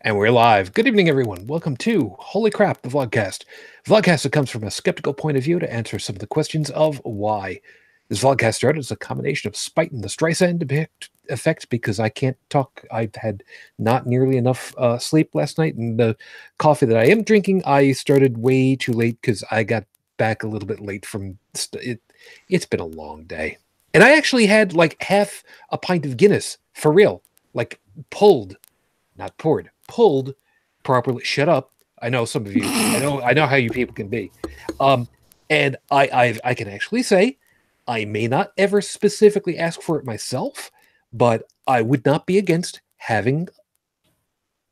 And we're live. Good evening, everyone. Welcome to Holy Crap, the Vlogcast. Vlogcast that comes from a skeptical point of view to answer some of the questions of why. This Vlogcast started as a combination of spite and the Streisand effect because I can't talk. I've had not nearly enough sleep last night, and the coffee that I am drinking, I started way too late because I got back a little bit late from it. It's been a long day. And I actually had like half a pint of Guinness, for real, like pulled, not poured. Pulled properly. Shut up. I know some of you. I know how you people can be. And I can actually say I may not ever specifically ask for it myself, but I would not be against having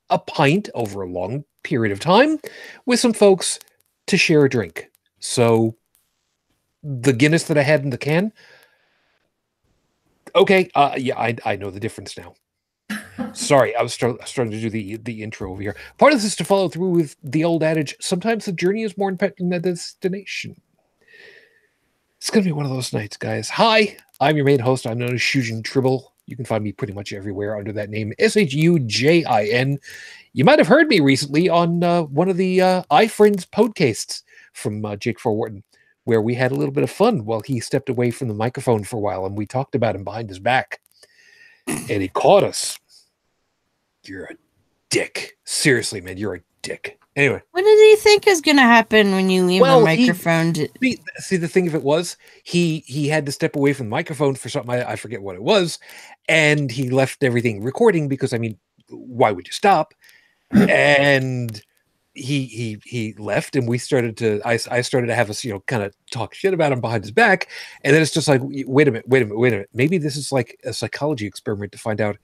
a pint over a long period of time with some folks to share a drink. So the Guinness that I had in the can, okay, yeah, I know the difference now. Sorry, I was starting to do the intro over here. Part of this is to follow through with the old adage, sometimes the journey is more important than the destination. It's going to be one of those nights, guys. Hi, I'm your main host. I'm known as Shujin Tribble. You can find me pretty much everywhere under that name, Shujin. You might have heard me recently on one of the iFriends podcasts from Jake Forwarden, where we had a little bit of fun while he stepped away from the microphone for a while, and we talked about him behind his back. And he caught us. You're a dick. Seriously, man, you're a dick. Anyway. What did he think is going to happen when you leave the microphone? See, the thing of it was, he had to step away from the microphone for something, I forget what it was, and he left everything recording because, I mean, why would you stop? And he left, and we started to, I started to have us, kind of talk shit about him behind his back, and then it's just like, wait a minute. Maybe this is like a psychology experiment to find out,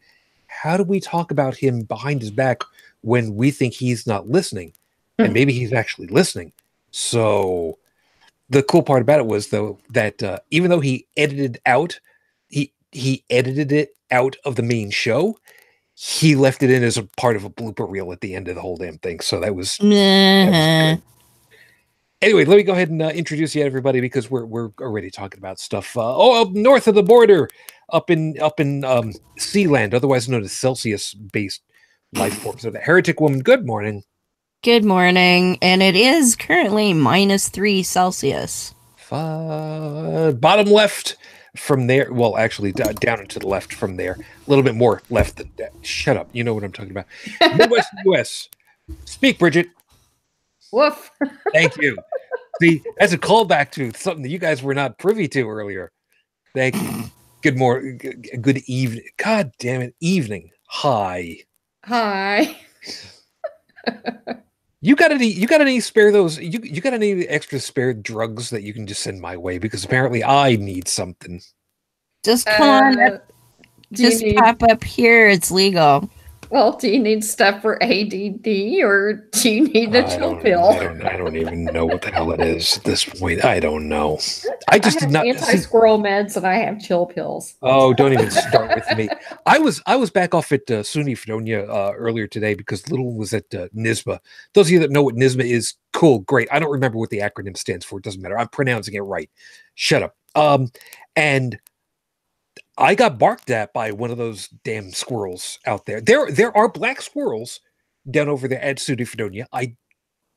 how do we talk about him behind his back when we think he's not listening? And maybe he's actually listening. So the cool part about it was, though, that even though he edited it out of the main show, he left it in as a part of a blooper reel at the end of the whole damn thing. So that was good. Anyway, let me go ahead and introduce you to everybody, because we're already talking about stuff up north of the border, up in Sealand, otherwise known as Celsius-based life forms. So the Heretic Woman, good morning. Good morning, and it is currently -3 Celsius. Bottom left from there. Well, actually, down and to the left from there. A little bit more left than that. Shut up. You know what I'm talking about. Midwest U.S. Speak, Brigid. Woof. Thank you. See, that's a callback to something that you guys were not privy to earlier. Thank you. Good morning. Good evening. God damn it. Evening. Hi. You got any spare those? You got any extra spare drugs that you can just send my way? Because apparently I need something. Just come on up. Just pop up here. It's legal. Well, do you need stuff for ADD, or do you need a chill pill? I don't even know what the hell it is at this point. I don't know. I just did not anti-squirrel meds, and I have chill pills. Oh, don't even start with me. I was back off at SUNY Fredonia earlier today because Little was at NSFW. Those of you that know what NSFW is, cool, great. I don't remember what the acronym stands for. It doesn't matter. I'm pronouncing it right. Shut up. And I got barked at by one of those damn squirrels out there. There are black squirrels down over there at SUNY Fredonia. I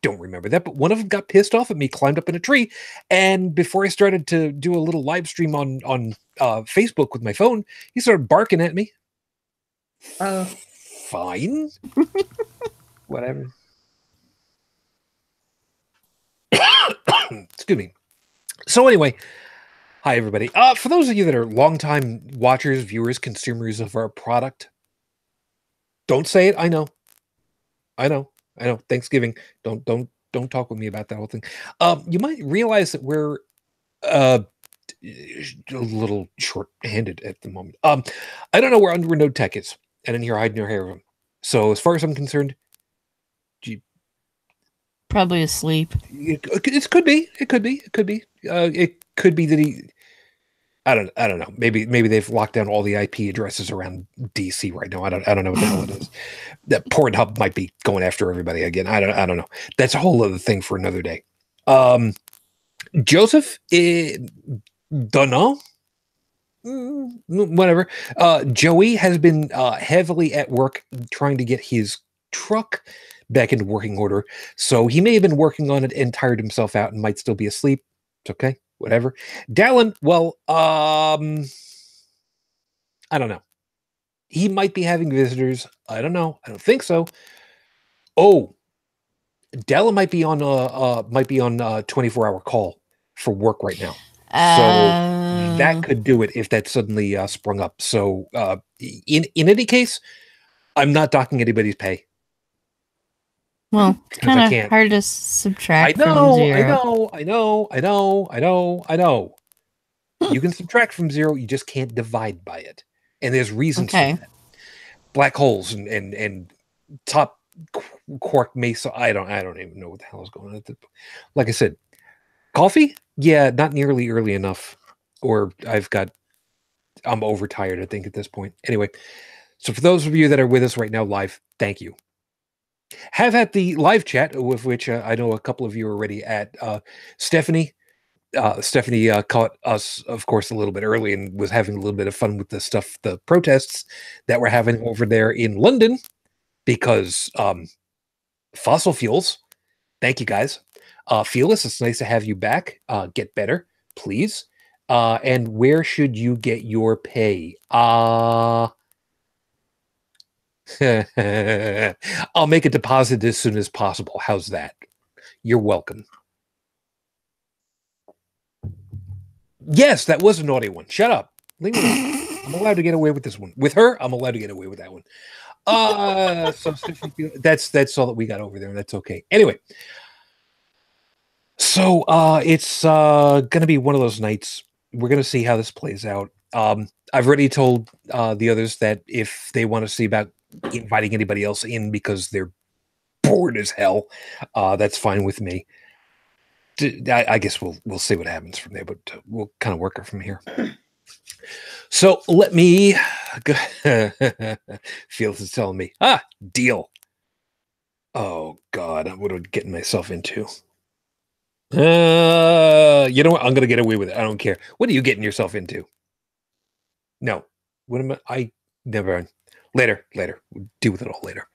don't remember that, but one of them got pissed off at me, climbed up in a tree, and before I started to do a little live stream on Facebook with my phone, he started barking at me. Fine. Whatever. Excuse me. So anyway, hi everybody. For those of you that are longtime watchers, viewers, consumers of our product, don't say it. I know. Thanksgiving. Don't talk with me about that whole thing. You might realize that we're a little short-handed at the moment. I don't know where UnrenownedTech is. I didn't hear hide nor hair of him. So as far as I'm concerned, probably asleep. It could be. It could be that he. I don't know. Maybe they've locked down all the IP addresses around DC right now. I don't know what the hell it is. That Pornhub might be going after everybody again. I don't know. That's a whole other thing for another day. Joseph, don't know. Whatever. Joey has been heavily at work trying to get his truck back into working order. So he may have been working on it and tired himself out and might still be asleep. It's okay, whatever. Dalan, well, I don't know. He might be having visitors. I don't know. I don't think so. Oh, Dalan might be on 24-hour call for work right now. So that could do it if that suddenly sprung up. So in any case, I'm not docking anybody's pay. Well, it's kind of hard to subtract from zero. I know. You can subtract from zero. You just can't divide by it. And there's reasons for that. Black holes and top quark mesa. I don't even know what the hell is going on. Like I said, coffee? Yeah, not nearly early enough. Or I'm overtired, I think, at this point. Anyway, so for those of you that are with us right now live, thank you. Have at the live chat, with which I know a couple of you are already at. Stephanie caught us, of course, a little bit early and was having a little bit of fun with the protests that we're having over there in London because fossil fuels. Thank you, guys. Fearless, it's nice to have you back. Get better, please. And where should you get your pay? I'll make a deposit as soon as possible. How's that? You're welcome. Yes, that was a naughty one. Shut up. Leave me alone. I'm allowed to get away with this one. With her, I'm allowed to get away with that one. So that's all that we got over there, and that's okay. Anyway, so it's gonna be one of those nights. We're gonna see how this plays out. I've already told the others that if they want to see about inviting anybody else in because they're bored as hell, that's fine with me. I guess we'll see what happens from there, but we'll kind of work it from here. So let me Feels is telling me, deal. Oh God, what am I getting myself into? You know what? I'm gonna get away with it. I don't care. What are you getting yourself into? No. What am I never later. We'll deal with it all later.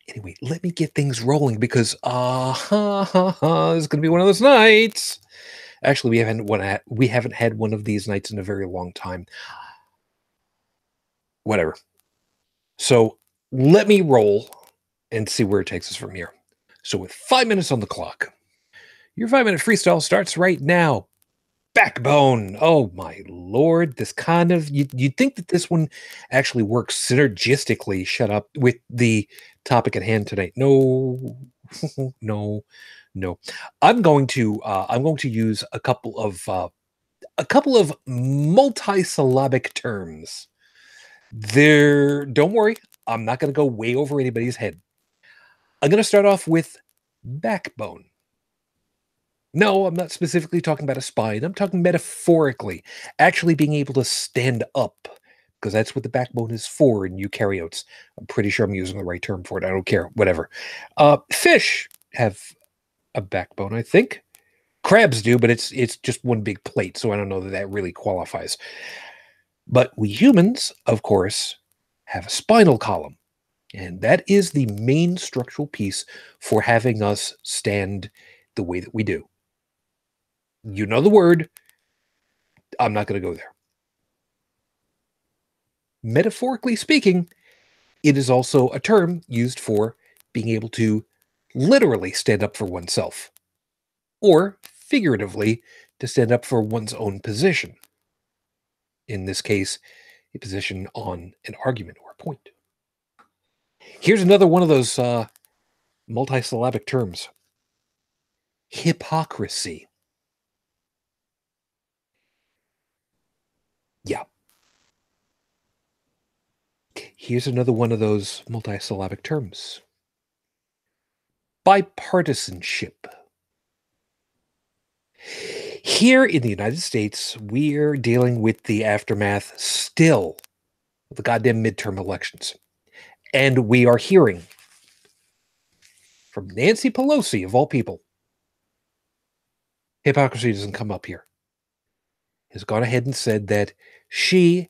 Anyway, let me get things rolling because it's gonna be one of those nights. Actually, we haven't had one of these nights in a very long time. Whatever. So let me roll and see where it takes us from here. So with 5 minutes on the clock, your 5-minute freestyle starts right now. Backbone. Oh my Lord. This kind of, you'd think that this one actually works synergistically, shut up, with the topic at hand tonight. No. I'm going to use a couple of multisyllabic terms. Don't worry, I'm not going to go way over anybody's head. I'm going to start off with backbone. No, I'm not specifically talking about a spine. I'm talking metaphorically, actually being able to stand up, because that's what the backbone is for in eukaryotes. I'm pretty sure I'm using the right term for it. I don't care. Whatever. Fish have a backbone, I think. Crabs do, but it's just one big plate, so I don't know that really qualifies. But we humans, of course, have a spinal column, and that is the main structural piece for having us stand the way that we do. You know the word. I'm not going to go there. Metaphorically speaking, it is also a term used for being able to literally stand up for oneself, or figuratively to stand up for one's own position. In this case, a position on an argument or a point. Here's another one of those multisyllabic terms. Hypocrisy. Yeah. Here's another one of those multisyllabic terms. Bipartisanship. Here in the United States, we're dealing with the aftermath still of the goddamn midterm elections. And we are hearing from Nancy Pelosi, of all people, hypocrisy doesn't come up here, has gone ahead and said that she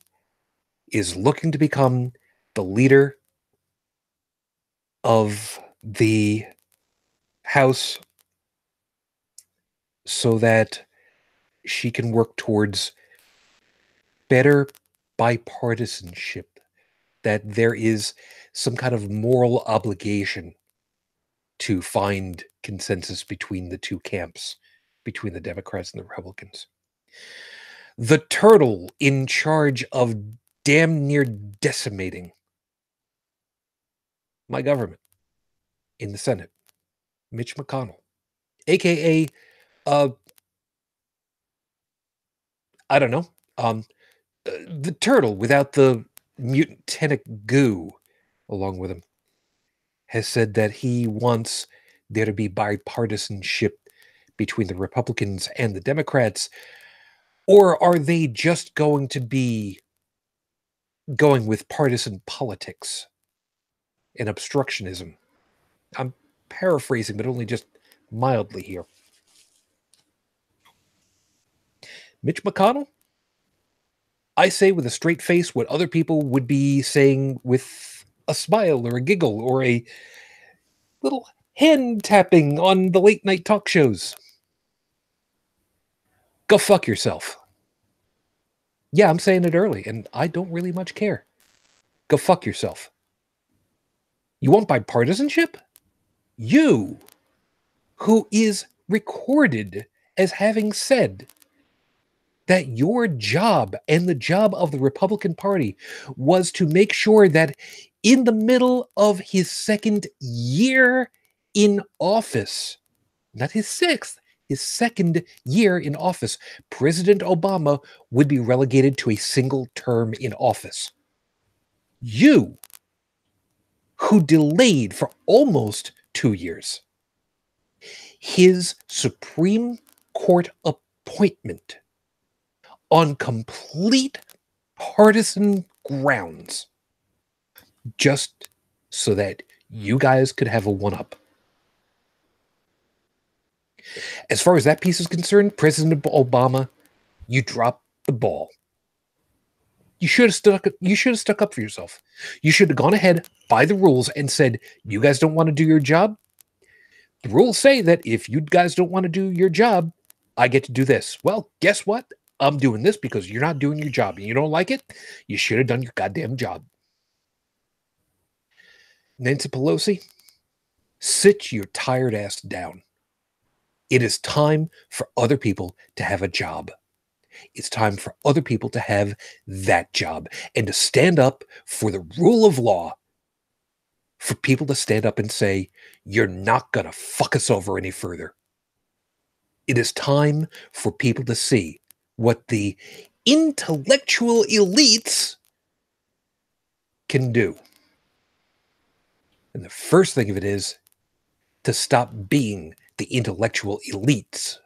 is looking to become the leader of the House so that she can work towards better bipartisanship, that there is some kind of moral obligation to find consensus between the two camps, between the Democrats and the Republicans. The turtle in charge of damn near decimating my government in the Senate, Mitch McConnell, aka I don't know, the turtle without the mutantenic goo along with him, has said that he wants there to be bipartisanship between the Republicans and the Democrats. Or are they just going to be going with partisan politics and obstructionism? I'm paraphrasing, but only just mildly here. Mitch McConnell, I say with a straight face what other people would be saying with a smile or a giggle or a little hand tapping on the late night talk shows. Go fuck yourself. Yeah, I'm saying it early, and I don't really much care. Go fuck yourself. You want bipartisanship? You, who is recorded as having said that your job and the job of the Republican Party was to make sure that in the middle of his second year in office, not his sixth, his second year in office, President Obama would be relegated to a single term in office. You, who delayed for almost 2 years his Supreme Court appointment on complete partisan grounds, just so that you guys could have a one-up. As far as that piece is concerned, President Obama, you dropped the ball. You should have stuck up for yourself. You should have gone ahead by the rules and said, you guys don't want to do your job? The rules say that if you guys don't want to do your job, I get to do this. Well, guess what? I'm doing this because you're not doing your job and you don't like it. You should have done your goddamn job. Nancy Pelosi, sit your tired ass down. It is time for other people to have a job. It's time for other people to have that job and to stand up for the rule of law, for people to stand up and say, you're not going to fuck us over any further. It is time for people to see what the intellectual elites can do. And the first thing of it is to stop being the intellectual elites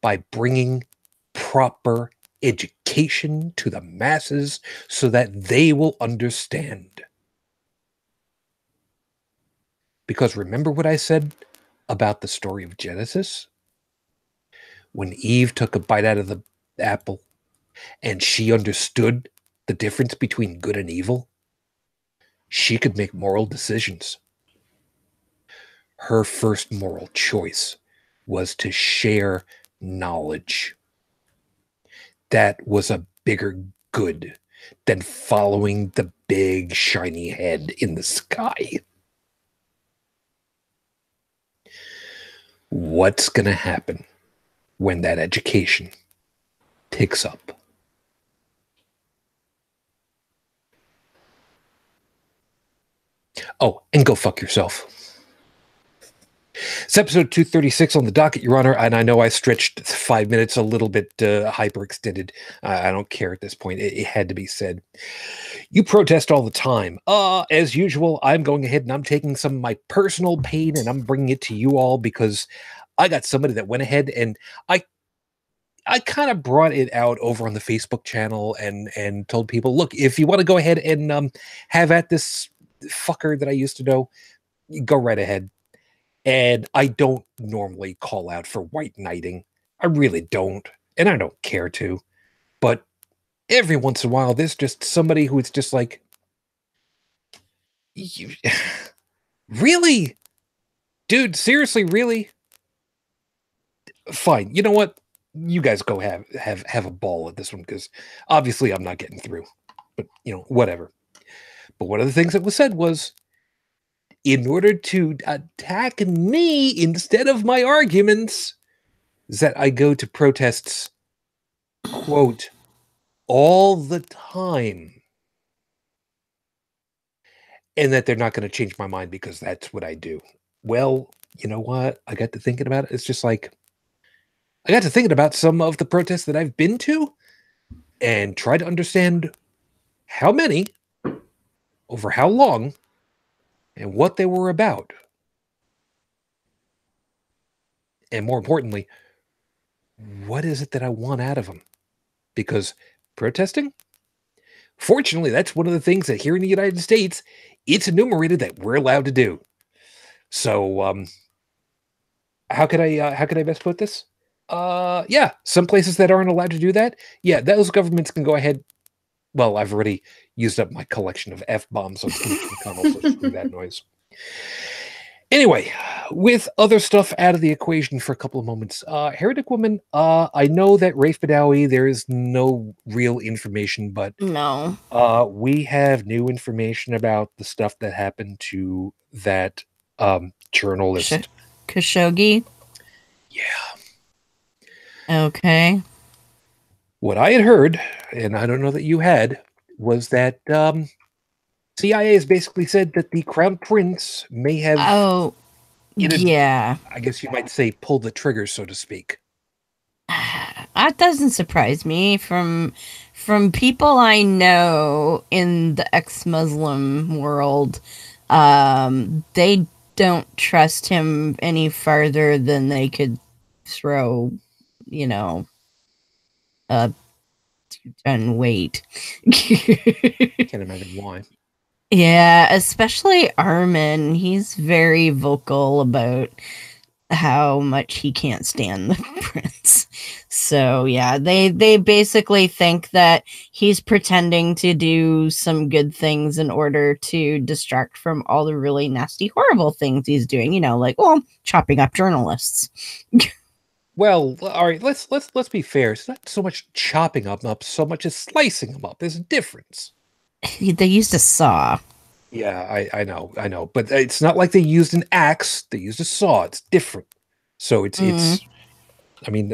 by bringing proper education to the masses so that they will understand. Because remember what I said about the story of Genesis? When Eve took a bite out of the apple and she understood the difference between good and evil, she could make moral decisions. Her first moral choice was to share knowledge. That was a bigger good than following the big shiny head in the sky. What's going to happen when that education picks up? Oh, and go fuck yourself. It's episode 236 on the docket, Your Honor, and I know I stretched 5 minutes a little bit hyperextended. I don't care at this point. It had to be said. You protest all the time. As usual, I'm going ahead and I'm taking some of my personal pain and I'm bringing it to you all because I got somebody that went ahead and I kind of brought it out over on the Facebook channel and told people, look, if you want to go ahead and have at this fucker that I used to know, go right ahead. And I don't normally call out for white knighting. I really don't. And I don't care to. But every once in a while, there's just somebody who it's just like, Really? Dude, seriously, really? Fine. You know what? You guys go have a ball at this one, because obviously I'm not getting through. But, whatever. But one of the things that was said was, in order to attack me instead of my arguments, is that I go to protests, quote, all the time. And that they're not going to change my mind because that's what I do. Well, you know what? I got to thinking about it. It's just like, I got to thinking about some of the protests that I've been to and try to understand how many, over how long, and what they were about. And more importantly, what is it that I want out of them? Because protesting, fortunately, that's one of the things that here in the United States, it's enumerated that we're allowed to do. So, how could I best put this? Yeah, some places that aren't allowed to do that, yeah, those governments can go ahead. Well, I've already used up my collection of F-bombs on McConnell, so screw that noise. Anyway, with other stuff out of the equation for a couple of moments, Heretic Woman, I know that Rafe Badawi, there is no real information, but no, we have new information about the stuff that happened to that journalist. Khashoggi? Yeah. Okay. What I had heard, and I don't know that you had, was that CIA has basically said that the Crown Prince may have... Oh, yeah. I guess you might say pulled the trigger, so to speak. That doesn't surprise me. From people I know in the ex-Muslim world, they don't trust him any farther than they could throw, a 2-ton weight. Can't imagine why. Yeah, especially Armin. He's very vocal about how much he can't stand the prince. So yeah, they basically think that he's pretending to do some good things in order to distract from all the really nasty, horrible things he's doing. Like, chopping up journalists. Well, all right, let's be fair. It's not so much chopping them up so much as slicing them up. There's a difference. They used a saw. Yeah, I know. But it's not like they used an axe. They used a saw. It's different. So it's I mean,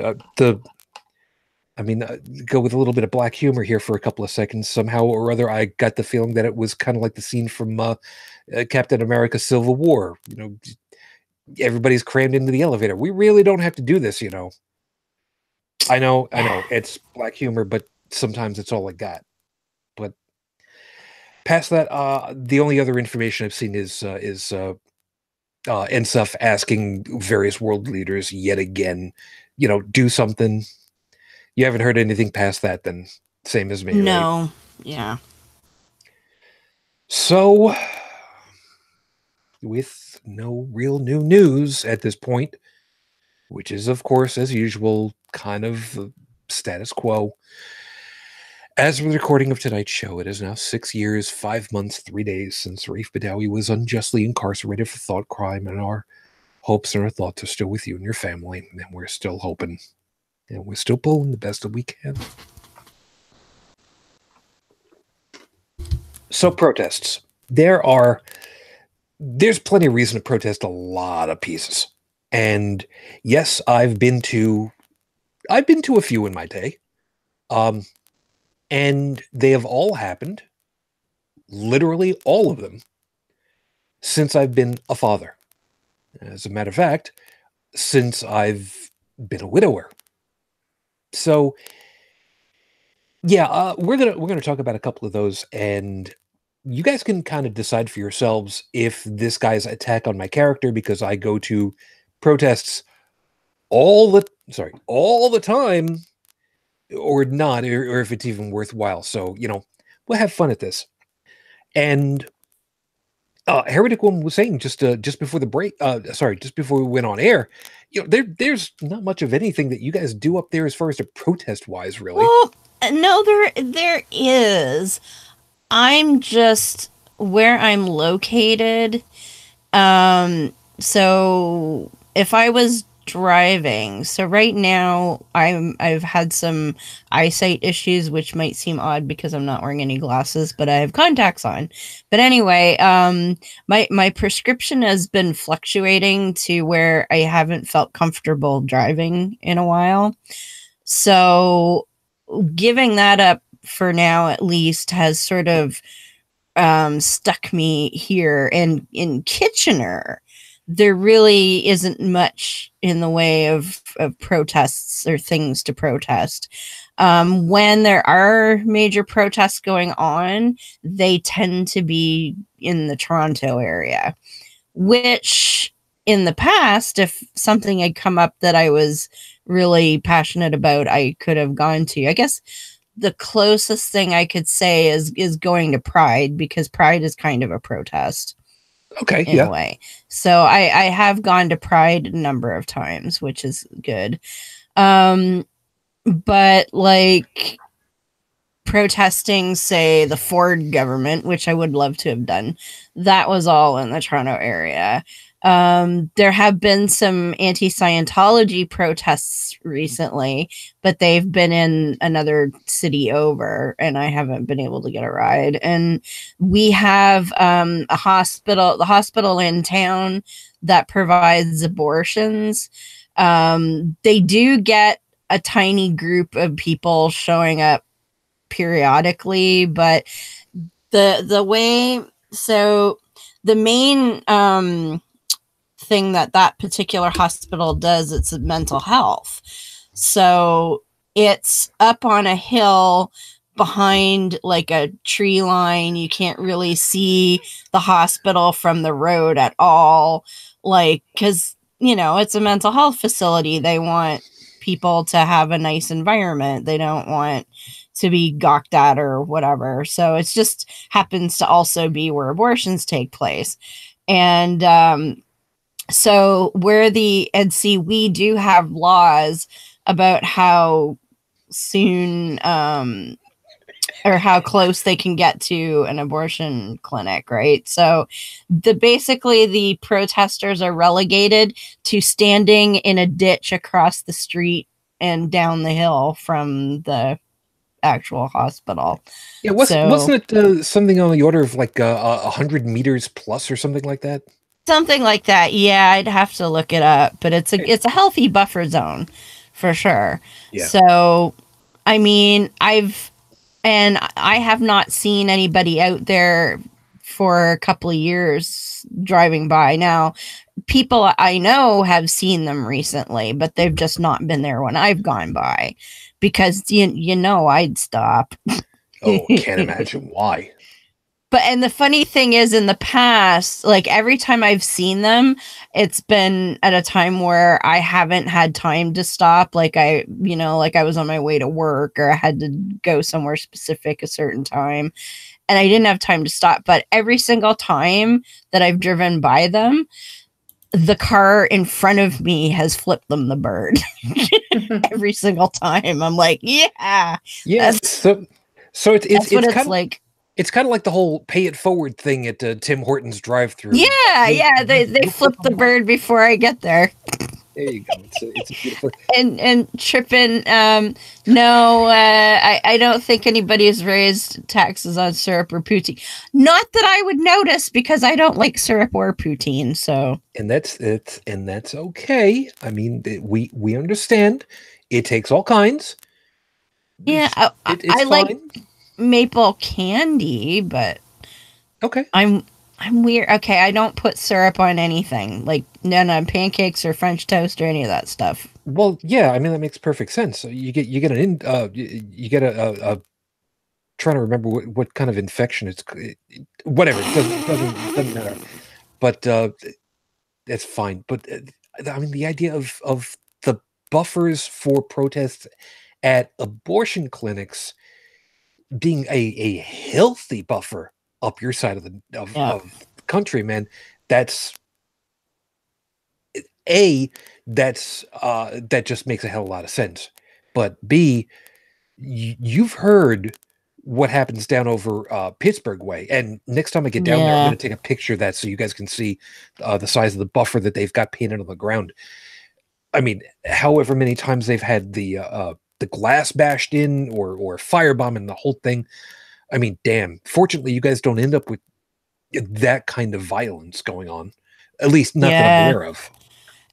go with a little bit of black humor here for a couple of seconds. Somehow or other, I got the feeling that it was kind of like the scene from Captain America: Civil War. Everybody's crammed into the elevator. We really don't have to do this, I know. It's black humor, but sometimes it's all I got. But past that, the only other information I've seen is NSF asking various world leaders yet again, do something. You haven't heard anything past that, then same as me. No. Right? Yeah. So, with no real new news at this point, which is, of course, as usual, kind of the status quo. As of the recording of tonight's show, it is now 6 years, 5 months, 3 days since Rafe Badawi was unjustly incarcerated for thought crime, and our hopes and our thoughts are still with you and your family, and we're still hoping, and we're still pulling the best that we can. So, protests. There's plenty of reason to protest a lot of pieces. And yes, I've been to a few in my day. And they have all happened, literally all of them, since I've been a father. As a matter of fact, since I've been a widower. So yeah, we're gonna talk about a couple of those, and you guys can kind of decide for yourselves if this guy's attack on my character, because I go to protests all the time, or not, or if it's even worthwhile. So, we'll have fun at this. And Heretic Woman was saying just before the break, just before we went on air, there's not much of anything that you guys do up there as far as the protest wise, really. Well, no, there is. I'm just where I'm located, so if I was driving, so right now I've had some eyesight issues, which might seem odd because I'm not wearing any glasses, but I have contacts on. But anyway, my prescription has been fluctuating to where I haven't felt comfortable driving in a while. So giving that up for now at least has sort of stuck me here. And in Kitchener, there really isn't much in the way of protests or things to protest. When there are major protests going on, they tend to be in the Toronto area, which in the past, if something had come up that I was really passionate about, I could have gone to. I guess the closest thing I could say is going to Pride, because Pride is kind of a protest. Okay, in a way. So I have gone to Pride a number of times, which is good. But like protesting, say, the Ford government, which I would love to have done, that was all in the Toronto area. There have been some anti-Scientology protests recently, but they've been in another city over, and I haven't been able to get a ride. And we have the hospital in town that provides abortions. They do get a tiny group of people showing up periodically, but the way, so the main thing that particular hospital does, it's mental health. So it's up on a hill behind like a tree line. You can't really see the hospital from the road at all, like, because it's a mental health facility. They want people to have a nice environment. They don't want to be gawked at or whatever. So it just happens to also be where abortions take place. And so where we do have laws about how soon or how close they can get to an abortion clinic, right? So basically the protesters are relegated to standing in a ditch across the street and down the hill from the actual hospital. Yeah, wasn't it something on the order of like 100 meters plus or something like that? Something like that. Yeah, I'd have to look it up, but it's a healthy buffer zone for sure. Yeah. So, I mean, I have not seen anybody out there for a couple of years driving by. Now, people I know have seen them recently, but they've just not been there when I've gone by, because I'd stop. Oh, can't imagine why. And the funny thing is, in the past, like every time I've seen them, it's been at a time where I haven't had time to stop. Like I was on my way to work, or I had to go somewhere specific a certain time, and I didn't have time to stop. But every single time that I've driven by them, the car in front of me has flipped them the bird. Every single time. I'm like, yeah. So it's what it's kind of like. It's kind of like the whole pay it forward thing at Tim Hortons drive-through. Yeah, they flip the bird before I get there. There you go. It's a beautiful. And Trippin, no, I don't think anybody's raised taxes on syrup or poutine. Not that I would notice, because I don't like syrup or poutine. So, and that's okay. I mean, we understand. It takes all kinds. Yeah, it's I fine. like maple candy, but okay, I'm weird. Okay, I don't put syrup on anything, like none on pancakes or French toast or any of that stuff. Well, yeah, I mean that makes perfect sense. So you get a trying to remember what kind of infection it's whatever, it doesn't matter. But that's fine. But I mean the idea of the buffers for protests at abortion clinics being a healthy buffer up your side of the country, man, that just makes a hell of a lot of sense. But B, you've heard what happens down over Pittsburgh way. And next time I get down there, I'm Yeah. going to take a picture of that so you guys can see the size of the buffer that they've got painted on the ground. I mean, however many times they've had the glass bashed in or firebombing the whole thing. I mean, damn. Fortunately, you guys don't end up with that kind of violence going on. At least not that I'm aware of.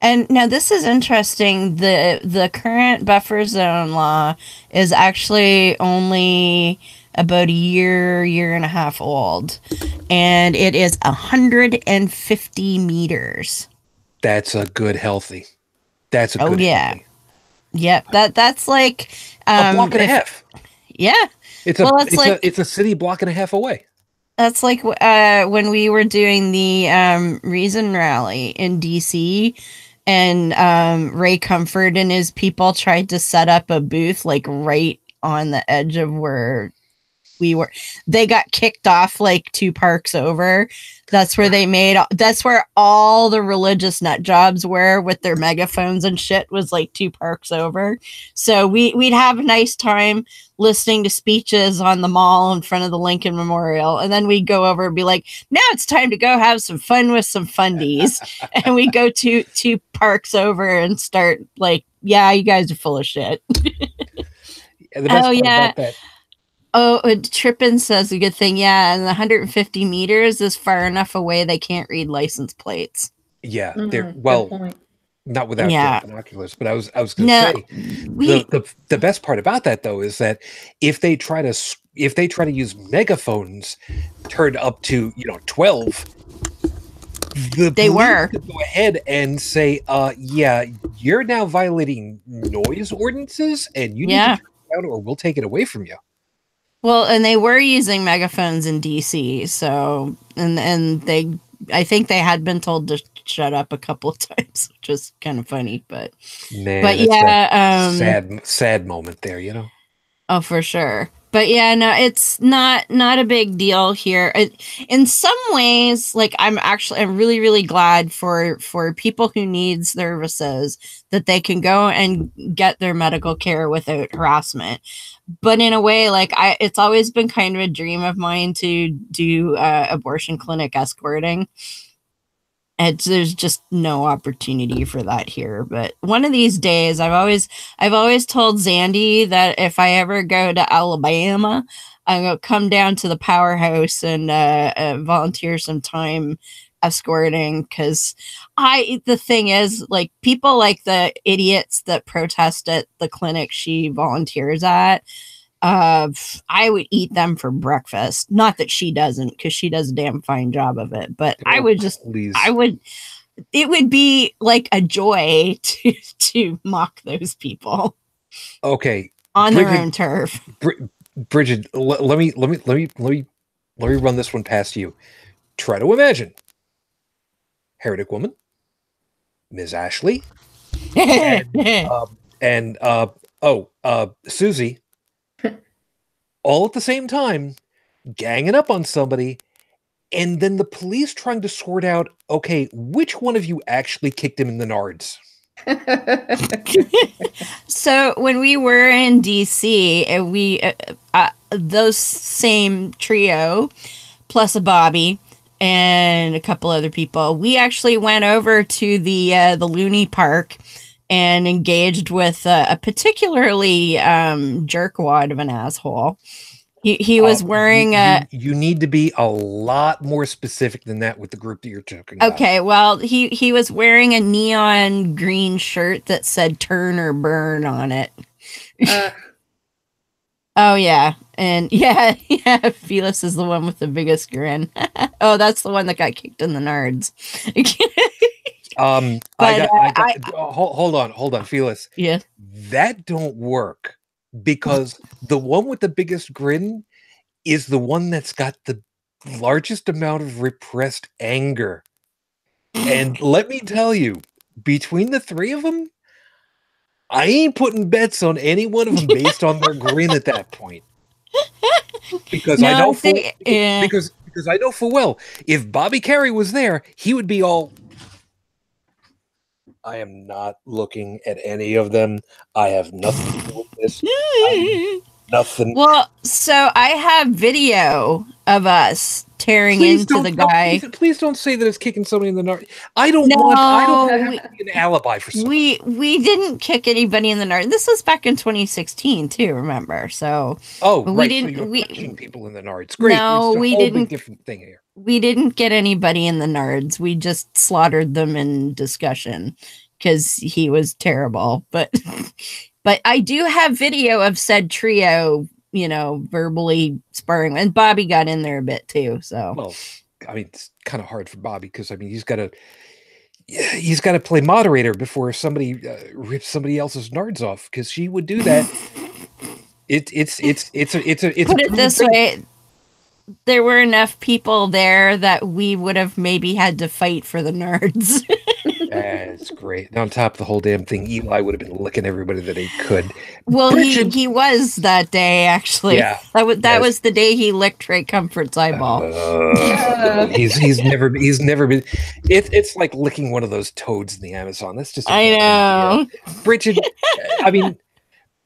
And now this is interesting. The current buffer zone law is actually only about a year and a half old, and it is 150 meters. That's a good healthy. That's a good healthy. Yep. That's like a block and a half. Yeah. It's a city block and a half away. That's like when we were doing the Reason Rally in DC, and Ray Comfort and his people tried to set up a booth like right on the edge of where we were. They got kicked off like 2 parks over. That's where that's where all the religious nut jobs were with their megaphones and shit, was like 2 parks over. So we'd have a nice time listening to speeches on the mall in front of the Lincoln Memorial. And then we'd go over and be like, now it's time to go have some fun with some fundies. And we go to 2 parks over and start like, yeah, you guys are full of shit. And the best part about that, oh, Trippin says a good thing. Yeah, and the 150 meters is far enough away they can't read license plates. Yeah, they're not without binoculars. But I was going to say the best part about that though is that if they try to use megaphones turned up to 12, they were to go ahead and say, yeah, you're now violating noise ordinances, and you need to turn it down, or we'll take it away from you. Well, and they were using megaphones in DC, so and I think they had been told to shut up a couple of times, which is kind of funny, but yeah, sad moment there, Oh, for sure. But yeah, no, it's not a big deal here. In some ways, like I'm really, really glad for people who need services that they can go and get their medical care without harassment. But in a way, like it's always been kind of a dream of mine to do abortion clinic escorting. There's just no opportunity for that here. But one of these days, I've always told Zandy that if I ever go to Alabama, I'm gonna come down to the powerhouse and volunteer some time escorting, because the thing is, like, people like the idiots that protest at the clinic she volunteers at, I would eat them for breakfast. Not that she doesn't, because she does a damn fine job of it, but it would be like a joy to mock those people. Okay, on their own turf. Brigid, let me run this one past you. Try to imagine Heretic Woman, Ms. Ashley, and Susie, all at the same time, ganging up on somebody, and then the police trying to sort out, okay, which one of you actually kicked him in the nards? So when we were in DC, we those same trio, plus a Bobby and a couple other people, we actually went over to the Looney Park and engaged with a particularly jerkwad of an asshole. He was wearing you need to be a lot more specific than that with the group that you're talking about. Okay, well, he was wearing a neon green shirt that said "Turn or Burn" on it. Oh yeah, and yeah, Felix is the one with the biggest grin. Oh, that's the one that got kicked in the nards. Hold on, Felix. Yeah, that don't work. Because the one with the biggest grin is the one that's got the largest amount of repressed anger. And let me tell you, between the 3 of them, I ain't putting bets on any one of them based on their grin at that point. Because I know because I know full well, if Bobby Carey was there, he would be all, I am not looking at any of them. I have nothing to do with this. Nothing. Well, so I have video of us tearing into the guy. Please don't say that it's kicking somebody in the nards. I don't have to be an alibi for something. We didn't kick anybody in the nards. This was back in 2016 too, remember? So we didn't. So punching people in the nards. Great. No, we didn't. Different thing here. We didn't get anybody in the nards. We just slaughtered them in discussion because he was terrible. But I do have video of said trio, verbally sparring, and Bobby got in there a bit too. So, well, I mean, it's kind of hard for Bobby because I mean he's got to play moderator before somebody rips somebody else's nards off because she would do that. It's put it this way. There were enough people there that we would have maybe had to fight for the nards. That's great. And on top of the whole damn thing, Eli would have been licking everybody that he could. Well, he was that day, actually. Yeah. That was the day he licked Trey Comfort's eyeball. He's never been. It's like licking one of those toads in the Amazon. That's just. I know. Brigid, I mean,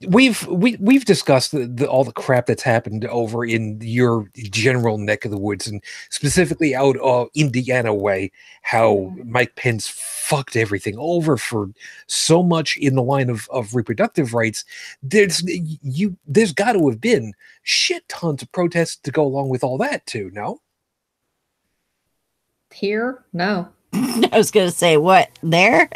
we've discussed all the crap that's happened over in your general neck of the woods, and specifically out Indiana way, how Mike Pence fucked everything over for so much in the line of reproductive rights. There's got to have been shit tons of protests to go along with all that too. No. Here, no. I was going to say, what, there?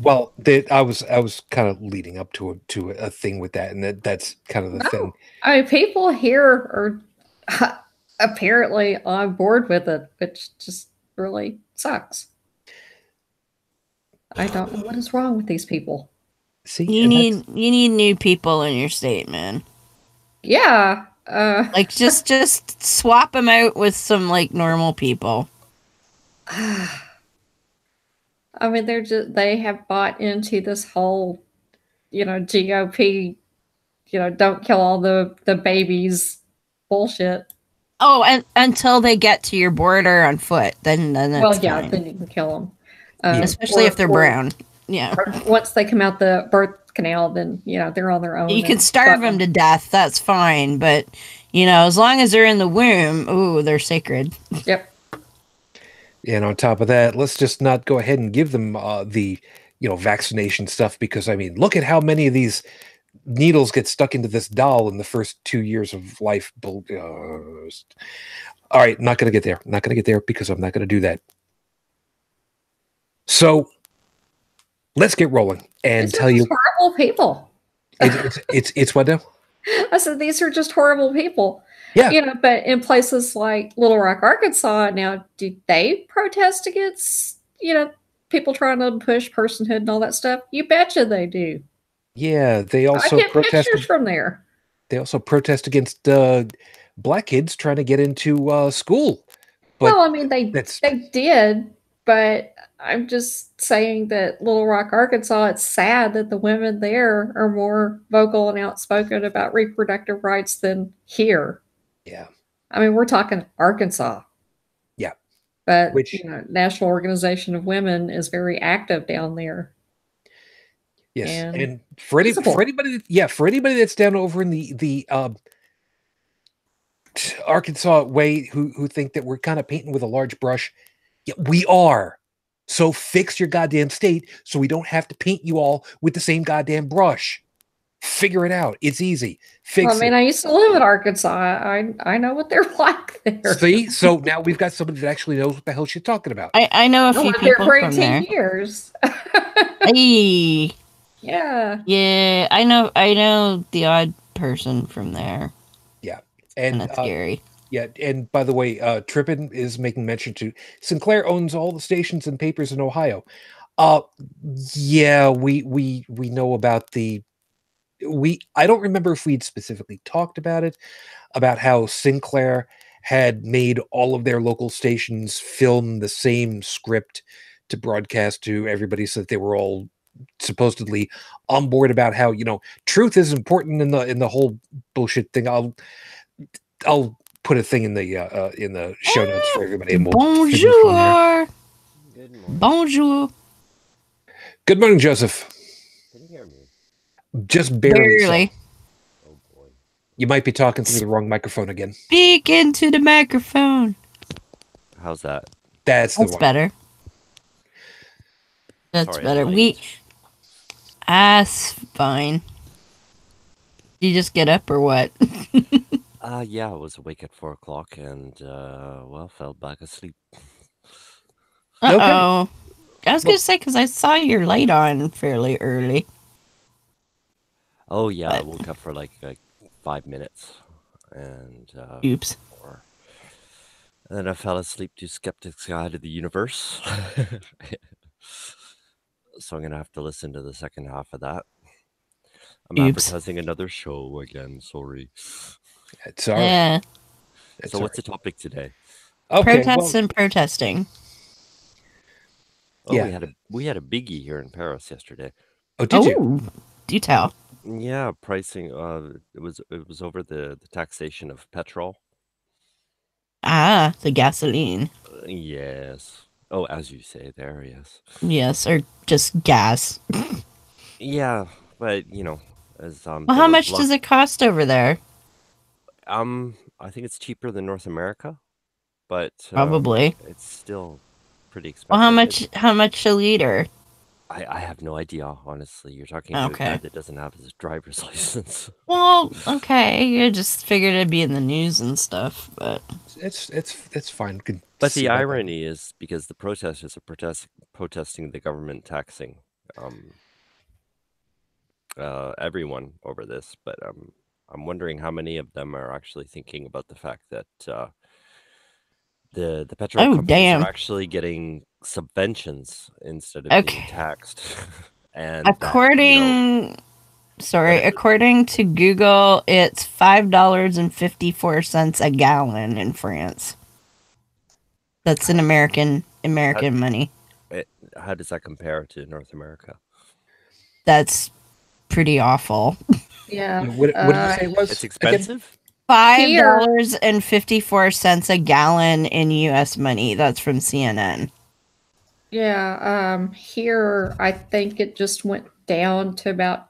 Well, I was kind of leading up to a thing with that, and that's kind of the thing. I mean, people here are apparently on board with it, which just really sucks. I don't know what is wrong with these people. See, you need new people in your state, man. Yeah, like just swap them out with some like normal people. I mean, they have bought into this whole, GOP, don't kill all the babies bullshit. Oh, and until they get to your border on foot, then that's fine. Then you can kill them. Especially if they're brown. Yeah. Once they come out the birth canal, then, they're on their own. You can starve them to death. That's fine. But, as long as they're in the womb, they're sacred. Yep. And on top of that, let's just not go ahead and give them the vaccination stuff, because I mean, look at how many of these needles get stuck into this doll in the first 2 years of life. All right, not going to get there. Not going to get there because I'm not going to do that. So let's get rolling and tell you horrible people. It's what now? I said these are just horrible people. Yeah. But in places like Little Rock, Arkansas, now, do they protest against, people trying to push personhood and all that stuff? You betcha they do. Yeah, they also I get pictures from there. They also protest against black kids trying to get into school. But well, I mean, they did, but I'm just saying that Little Rock, Arkansas, it's sad that the women there are more vocal and outspoken about reproductive rights than here. Yeah. I mean, we're talking Arkansas. Yeah. But, National Organization of Women is very active down there. Yes. And for anybody that's down over in the Arkansas way who think that we're kind of painting with a large brush, yeah, we are. So fix your goddamn state so we don't have to paint you all with the same goddamn brush. Figure it out. It's easy. Fix it. I used to live in Arkansas. I know what they're like there. See? So now we've got somebody that actually knows what the hell she's talking about. I know a few people for 18 from there. years. Hey. Yeah. Yeah, I know the odd person from there. Yeah. And that's scary. Yeah, and by the way, Trippin is making mention to Sinclair owns all the stations and papers in Ohio. Yeah, we know about I don't remember if we'd specifically talked about it, about how Sinclair had made all of their local stations film the same script to broadcast to everybody so that they were all supposedly on board about how, truth is important in the whole bullshit thing. I'll put a thing in the show notes for everybody. And Bonjour. Good morning. Bonjour. Good morning, Joseph. Can you hear me? Just barely. Oh boy. You might be talking through the wrong microphone again. Speak into the microphone. How's that? That's the one. Better. That's Sorry, better. I'm late. Fine. You just get up or what? Yeah, I was awake at 4 o'clock and, well, fell back asleep. Uh-oh. I was going to say, because I saw your light on fairly early. Oh, yeah, I woke up for like 5 minutes. And, Oops. and then I fell asleep to Skeptic's Guide to the Universe. So I'm going to have to listen to the second half of that. I'm advertising another show again, sorry. It's all right. Yeah. So what's the topic today? Okay, Protests and protesting. Oh, yeah. we had a biggie here in Paris yesterday. Oh, did you? Do tell. Yeah, pricing. It was over the taxation of petrol. Ah, the gasoline. Yes. Oh, as you say there, yes. Yes, or just gas. Yeah, but you know, as Well, how much does it cost over there? I think it's cheaper than North America, but Probably it's still pretty expensive. Well, how much a liter? I have no idea, honestly. You're talking to a guy that doesn't have his driver's license. Well, okay. I just figured it'd be in the news and stuff, but it's fine. But the irony is because the protesters are protesting the government taxing everyone over this, but I'm wondering how many of them are actually thinking about the fact that the petrol companies are actually getting subventions instead of being taxed. And according to Google, it's $5.54 a gallon in France. That's in American money. How does that compare to North America? That's pretty awful. Yeah. What did you say it was? It's expensive? $5.54 a gallon in U.S. money. That's from CNN. Yeah. Here, I think it just went down to about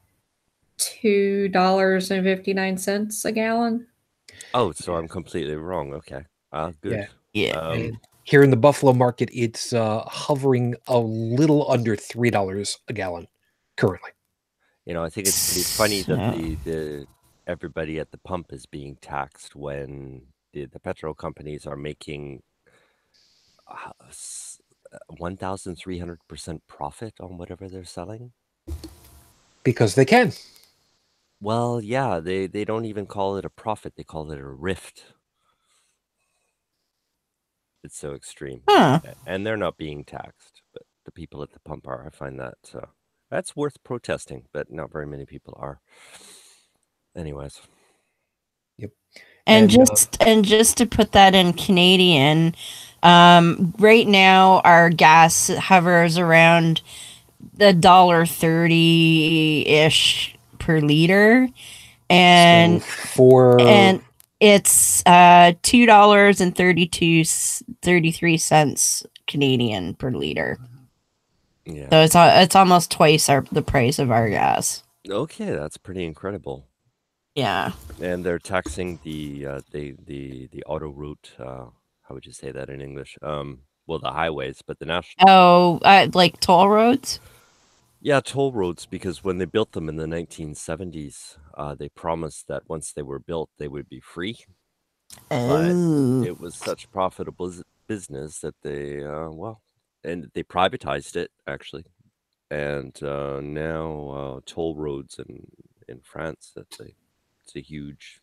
$2.59 a gallon. Oh, so I'm completely wrong. Okay. Good. Yeah. Here in the Buffalo market, it's hovering a little under $3 a gallon currently. You know, I think it's pretty funny that the everybody at the pump is being taxed when the petrol companies are making 1,300% profit on whatever they're selling. Because they can. Well, yeah, they don't even call it a profit. They call it a rift. It's so extreme. And they're not being taxed, but the people at the pump are. I find that that's worth protesting, but not very many people are. Anyways. Yep. And just to put that in Canadian, right now our gas hovers around the $1.30-ish per liter, and it's $2.33 Canadian per liter. Yeah. So it's almost twice the price of our gas. Okay, that's pretty incredible. Yeah. And they're taxing the auto route. How would you say that in English? Well, the highways, but the national. Oh, like toll roads. Yeah, toll roads, because when they built them in the 1970s, they promised that once they were built, they would be free. But it was such profitable business that they, and they privatized it, actually. And now toll roads in France, it's a huge,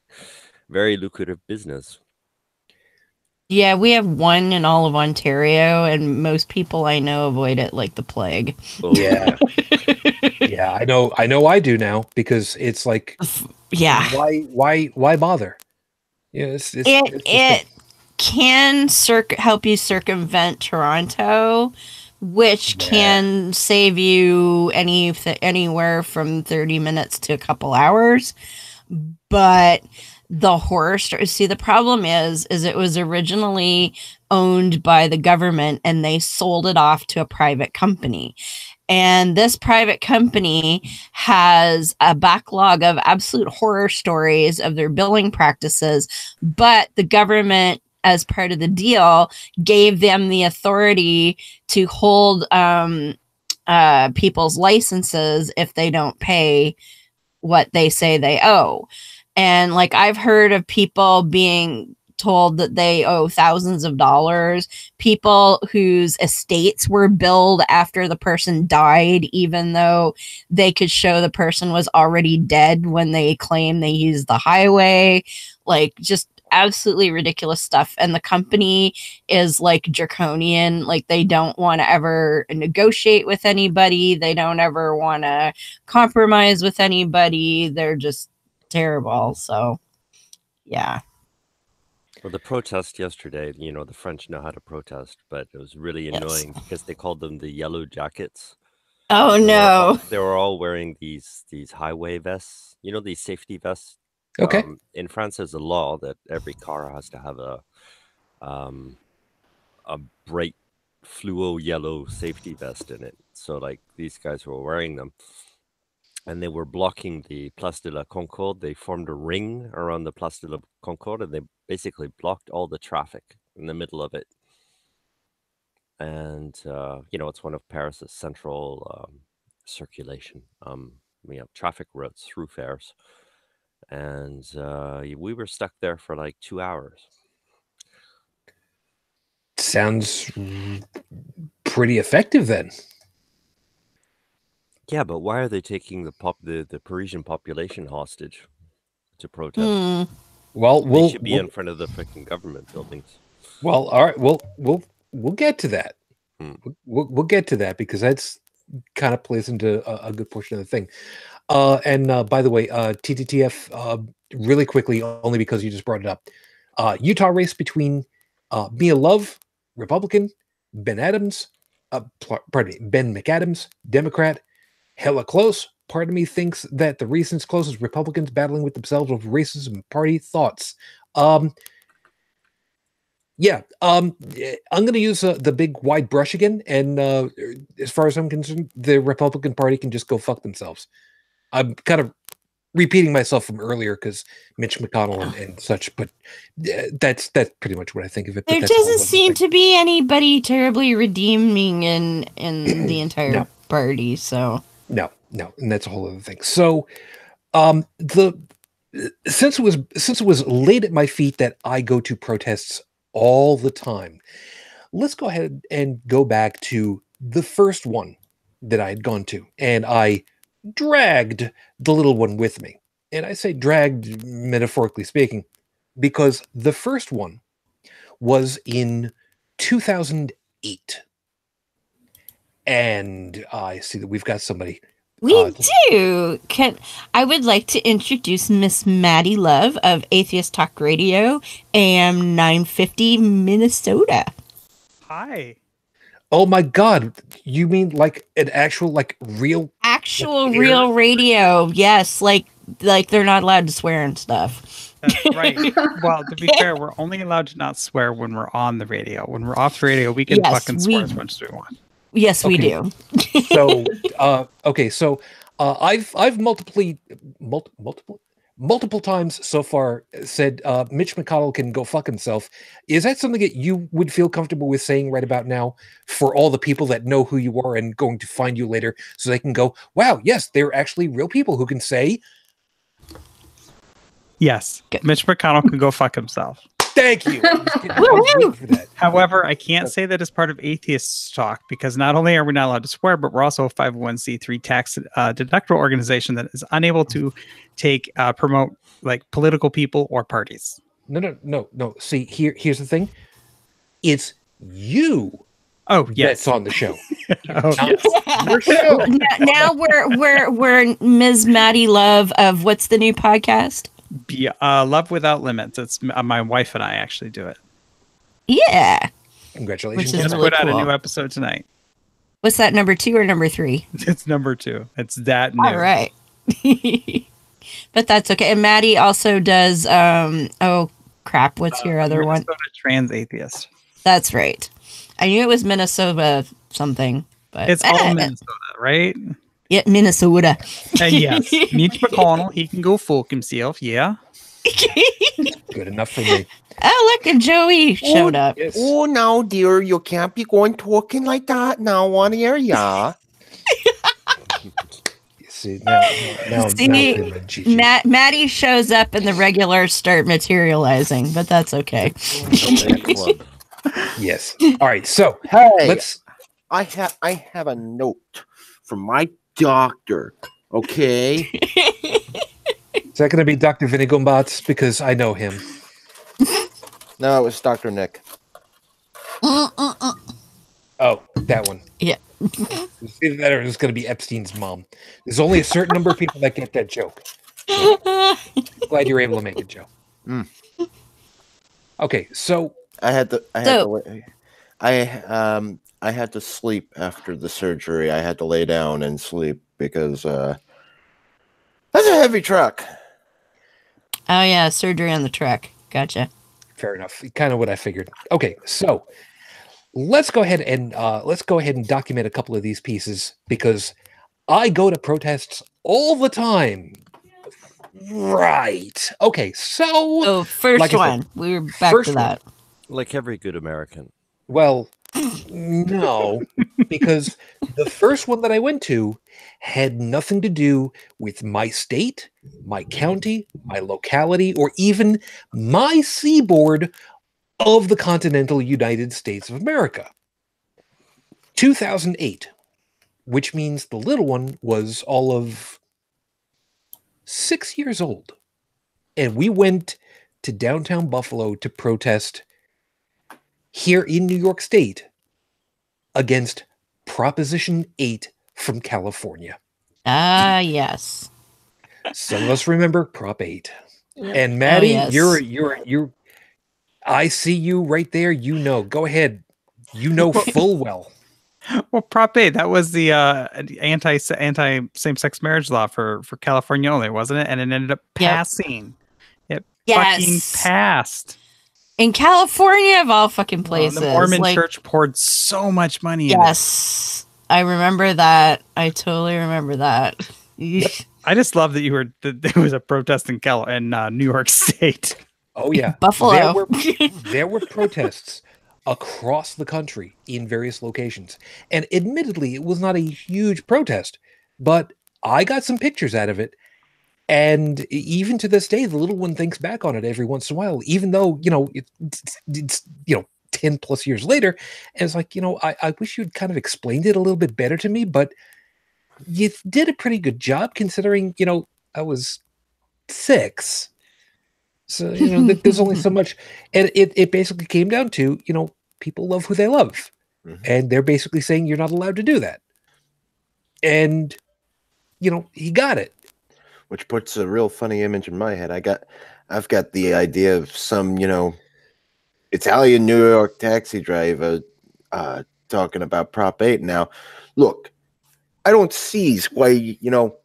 very lucrative business. Yeah, we have one in all of Ontario, and most people I know avoid it like the plague. Oh. Yeah. Yeah, I know I do now, because it's like, why bother? Yeah, it can help you circumvent Toronto, which can save you anywhere from 30 minutes to a couple hours. But the horror story, see, the problem is it was originally owned by the government and they sold it off to a private company. And this private company has a backlog of absolute horror stories of their billing practices, but the government, as part of the deal, gave them the authority to hold people's licenses if they don't pay what they say they owe. And like, I've heard of people being told that they owe thousands of dollars, people whose estates were billed after the person died, even though they could show the person was already dead when they claim they used the highway. Like, just absolutely ridiculous stuff. And the company is like draconian. Like, they don't want to ever negotiate with anybody. They don't ever want to compromise with anybody. They're just terrible. So yeah. Well, the protest yesterday, you know, the French know how to protest, but it was really annoying because they called them the yellow jackets. Oh no. They were all wearing these highway vests, you know, these safety vests. Okay. In France, there's a law that every car has to have a bright fluo yellow safety vest in it. So like, these guys were wearing them, and they were blocking the Place de la Concorde. They formed a ring around the Place de la Concorde, and they basically blocked all the traffic in the middle of it. And, you know, it's one of Paris's central circulation, traffic routes, thoroughfares. And we were stuck there for like 2 hours. Sounds pretty effective then. Yeah, but why are they taking the Parisian population hostage to protest? Well, they should be in front of the freaking government buildings. Well, all right. We'll get to that. We'll get to that, because that's kind of plays into a good portion of the thing. And by the way, TTTF, really quickly, only because you just brought it up. Utah race between Mia Love, Republican, Ben McAdams, Democrat. Hella close. Part of me thinks that the reason it's close is Republicans battling with themselves over racism party thoughts. Yeah, I'm going to use the big wide brush again. And as far as I'm concerned, the Republican Party can just go fuck themselves. I'm kind of repeating myself from earlier because Mitch McConnell and such, but that's pretty much what I think of it. There doesn't seem to be anybody terribly redeeming in the entire party, so... No, and that's a whole other thing. So, since it was laid at my feet that I go to protests all the time, let's go ahead and go back to the first one that I had gone to, and I dragged the little one with me. And I say dragged, metaphorically speaking, because the first one was in 2008. And I see that we've got somebody. We do. I would like to introduce Miss Maddy Love of Atheist Talk Radio, AM 950 Minnesota. Hi. Oh my God! You mean like an actual, like real, real radio? Yes, like they're not allowed to swear and stuff. That's right. Well, to be fair, we're only allowed to not swear when we're on the radio. When we're off the radio, we can fucking swear as much as we want. Yes, we do. So, okay. So, I've multiple times so far said Mitch McConnell can go fuck himself. Is that something that you would feel comfortable with saying right about now for all the people that know who you are and going to find you later, so they can go, wow, yes, they're actually real people who can say, yes, Mitch McConnell can go fuck himself. Thank you. However, I can't say that as part of Atheist Talk, because not only are we not allowed to swear, but we're also a 501c3 tax deductible organization that is unable to promote like political people or parties. No. See, here's the thing. It's you. Oh, yes. That's on the show. Oh, yes. Now we're Ms. Maddy Love of what's the new podcast? Love Without Limits. It's my wife and I actually do it. Yeah. Congratulations. Just really put out a new episode tonight. What's that, number 2 or number 3? It's number 2. It's that new. All right. But that's okay. And Maddy also does, oh crap, what's your other one? Trans-Atheist. That's right. I knew it was Minnesota something. But it's all Minnesota, right? Yeah, Minnesota. And yes, Mitch McConnell, he can go fuck himself. Yeah. Good enough for me. Oh, look, and Joey showed up. Yes. Oh, now, dear, you can't be going talking like that now on air, yeah. See, now Maddy shows up and the regulars start materializing, but that's okay. Yes. All right. So Hey, let's. I have a note from my doctor. Okay. Is that going to be Dr. Vinigumbots? Because I know him. No, it was Dr. Nick. Oh, that one. Yeah. It's either that or it's going to be Epstein's mom. There's only a certain number of people that get that joke. So, glad you're able to make it, Joe. Okay, so I had to sleep after the surgery. I had to lay down and sleep because that's a heavy truck. Oh yeah, surgery on the truck. Gotcha. fair enough. Kind of what I figured. Okay, so let's go ahead and document a couple of these pieces because I go to protests all the time. Right. Okay, so first one. We're back to that. Like every good American. Well, no, because the first one that I went to had nothing to do with my state, my county, my locality, or even my seaboard of the continental United States of America. 2008, which means the little one was all of 6 years old. And we went to downtown Buffalo to protest here in New York State against Proposition 8 from California. Ah, yes. Some of us remember Prop 8. Yep. And Maddy, yes. you're I see you right there. You know, go ahead. You know full well. Well, Prop 8, that was the anti same-sex marriage law for California only, wasn't it? And it ended up passing. Yep. It fucking passed. In California, of all fucking places. The Mormon church poured so much money in it. I remember that. I totally remember that. Yep. I just love that there was a protest in New York State. Oh, yeah. Buffalo. There were protests across the country in various locations. And admittedly, it was not a huge protest, but I got some pictures out of it. And even to this day, the little one thinks back on it every once in a while, even though, it's 10 plus years later. And it's like, I wish you'd kind of explained it a little bit better to me, but you did a pretty good job considering, I was 6. So, there's only so much. And it basically came down to, people love who they love. Mm-hmm. And they're basically saying you're not allowed to do that. And, he got it. Which puts a real funny image in my head. I've got the idea of some, Italian New York taxi driver talking about Prop 8. Now, look, I don't see why,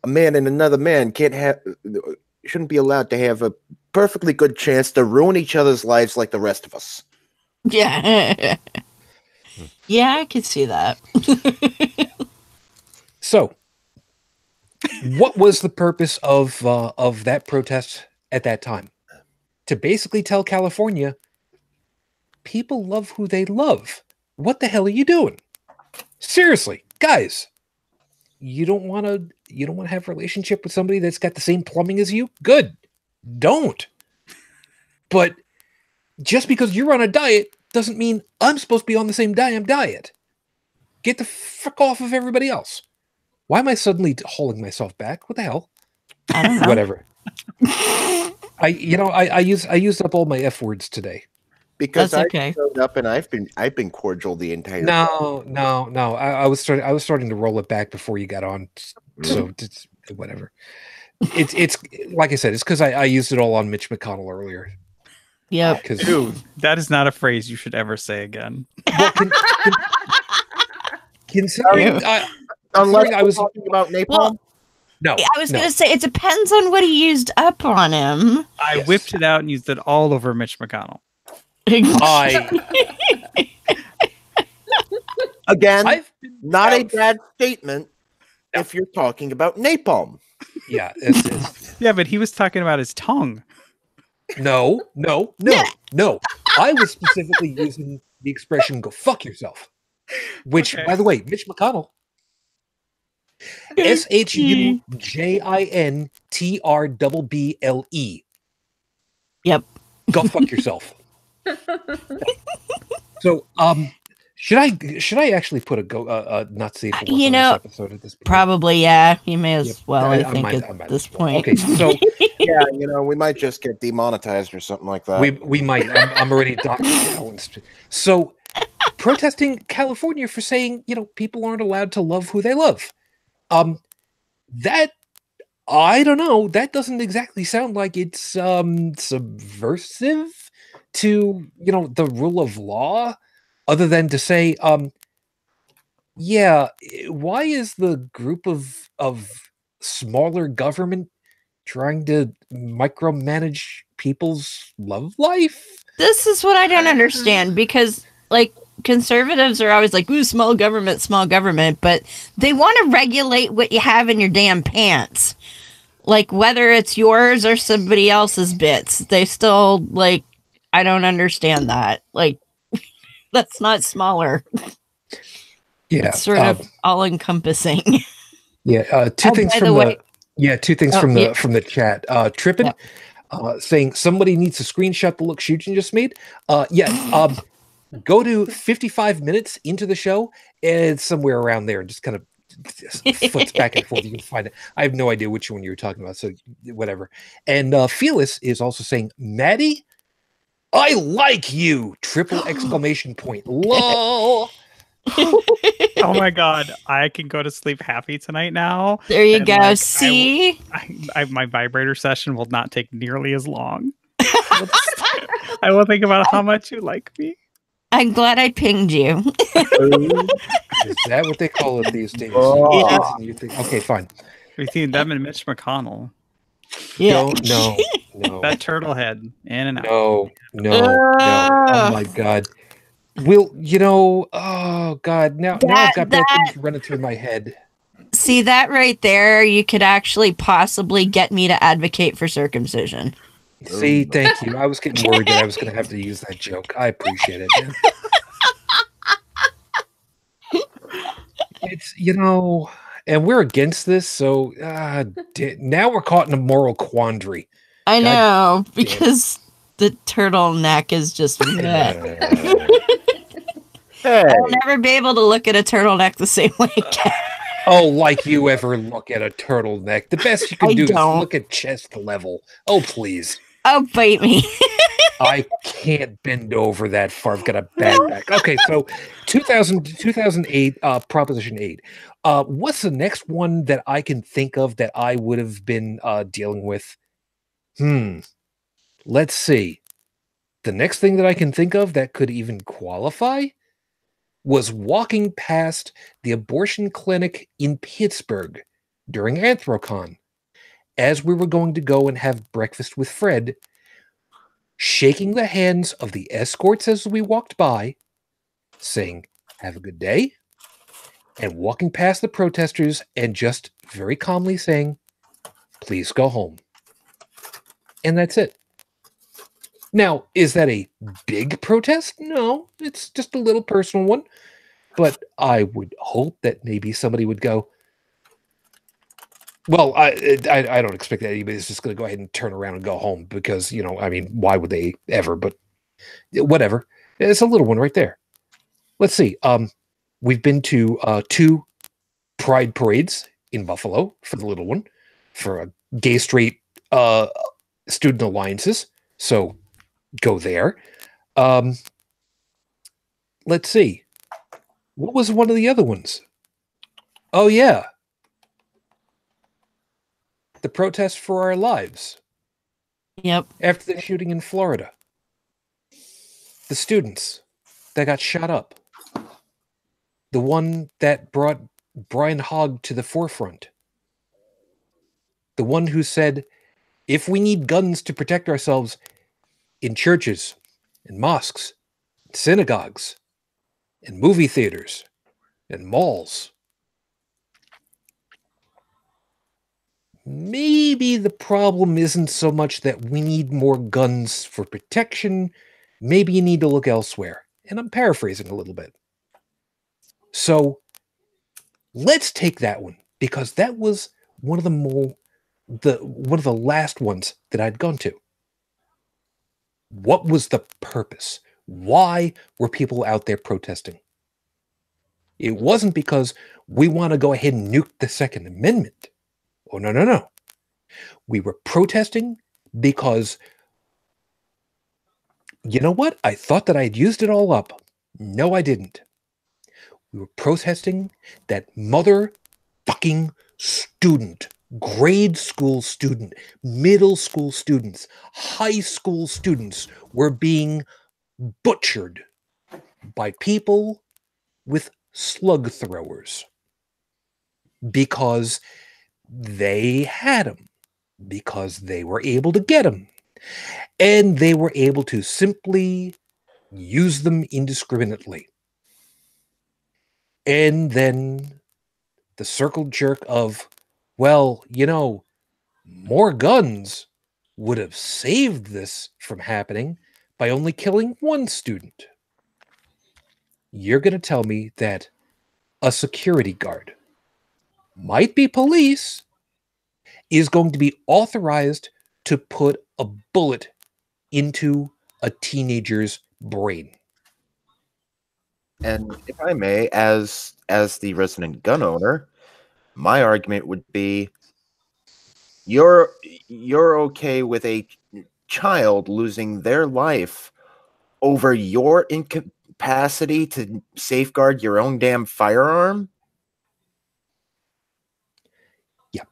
a man and another man shouldn't be allowed to have a perfectly good chance to ruin each other's lives like the rest of us. Yeah. Yeah, I could see that. So, what was the purpose of that protest at that time? To basically tell California, people love who they love. What the hell are you doing? Seriously, guys, you don't want to have a relationship with somebody that's got the same plumbing as you? Good. Don't. But just because you're on a diet doesn't mean I'm supposed to be on the same damn diet. Get the fuck off of everybody else. Why am I suddenly holding myself back? What the hell? I don't know. Whatever. I used up all my F words today. Because I showed up and I've been cordial the entire time. No. I was starting to roll it back before you got on. So it's whatever. It's like I said, it's because I used it all on Mitch McConnell earlier. Yeah. Dude, that is not a phrase you should ever say again. Well, considering unless I was talking about napalm. Well, no, I was going to say it depends on what he used up on him. I whipped it out and used it all over Mitch McConnell. Again, not a bad statement if you're talking about napalm. Yeah, it's Yeah, but he was talking about his tongue. No. I was specifically using the expression "go fuck yourself," which, by the way, Mitch McConnell, SHUJINTRBBLE. Yep. Go fuck yourself. So, should I actually put a not safe for work on this episode at this point? Probably, yeah. You may as well. I think at this point. Okay, so yeah, we might just get demonetized or something like that. We might. I'm already silenced. So, protesting California for saying people aren't allowed to love who they love. That I don't know. That doesn't exactly sound like it's subversive to the rule of law. Other than to say, yeah, why is the group of smaller government trying to micromanage people's love life? This is what I don't understand, because conservatives are always like, ooh, small government, but they want to regulate what you have in your damn pants. Whether it's yours or somebody else's bits, they still I don't understand that. That's not smaller. Yeah, it's sort of all encompassing. Yeah, two things from the chat. Trippin, saying somebody needs to screenshot the look Shujin just made. Go to 55 minutes into the show, and somewhere around there, just kind of foots back and forth. You can find it. I have no idea which one you were talking about, so whatever. And Fearless is also saying, Maddy, I like you! Triple exclamation point. LOL. Oh my god, I can go to sleep happy tonight now. There you go. See? My vibrator session will not take nearly as long. I will think about how much you like me. I'm glad I pinged you. Is that what they call it these days? Oh. Okay, fine. Between them and Mitch McConnell. Yeah. No. That turtle head in and out. No. Oh my god. Oh god. Now I've got both things running through my head. See, that right there, you could actually possibly get me to advocate for circumcision. See, thank you. I was getting worried that I was going to have to use that joke. I appreciate it. It's, and we're against this, so now we're caught in a moral quandary. I know, because the turtleneck is just... Hey. I'll never be able to look at a turtleneck the same way again. Oh, like you ever look at a turtleneck. The best you can do is look at chest level. Oh, please. Oh, bite me. I can't bend over that far. I've got a bad back. Okay, so 2008, Proposition 8. What's the next one that I can think of that I would have been dealing with? Let's see. The next thing that I can think of that could even qualify was walking past the abortion clinic in Pittsburgh during Anthrocon. As we were going to go and have breakfast with Fred, shaking the hands of the escorts as we walked by, saying, "Have a good day," and walking past the protesters and just very calmly saying, "Please go home." And that's it. Now, is that a big protest? No, it's just a little personal one. But I would hope that maybe somebody would go, well, I don't expect that anybody's just going to go ahead and turn around and go home because, why would they ever? But whatever. It's a little one right there. Let's see. We've been to 2 pride parades in Buffalo for the little one, for gay, straight student alliances. So go there. Let's see. What was one of the other ones? Oh, yeah. The protest for our lives. Yep. After the shooting in Florida. The students that got shot up. The one that brought Brian Hogg to the forefront. The one who said, if we need guns to protect ourselves in churches, in mosques, in synagogues, in movie theaters, and malls. Maybe the problem isn't so much that we need more guns for protection. Maybe you need to look elsewhere. And I'm paraphrasing a little bit. So let's take that one, because that was one of the last ones that I'd gone to. What was the purpose? Why were people out there protesting? It wasn't because we want to go ahead and nuke the Second Amendment. Oh, no. We were protesting because, you know what? I thought that I'd used it all up. No, I didn't. We were protesting that motherfucking student, grade school student, middle school students, high school students were being butchered by people with slug throwers because they had them, because they were able to get them, and they were able to simply use them indiscriminately. And then the circle jerk of, well, you know, more guns would have saved this from happening by only killing one student. You're going to tell me that a security guard, might be police, is going to be authorized to put a bullet into a teenager's brain? And if I may, as the resident gun owner, my argument would be you're okay with a child losing their life over your incapacity to safeguard your own damn firearm? Yeah.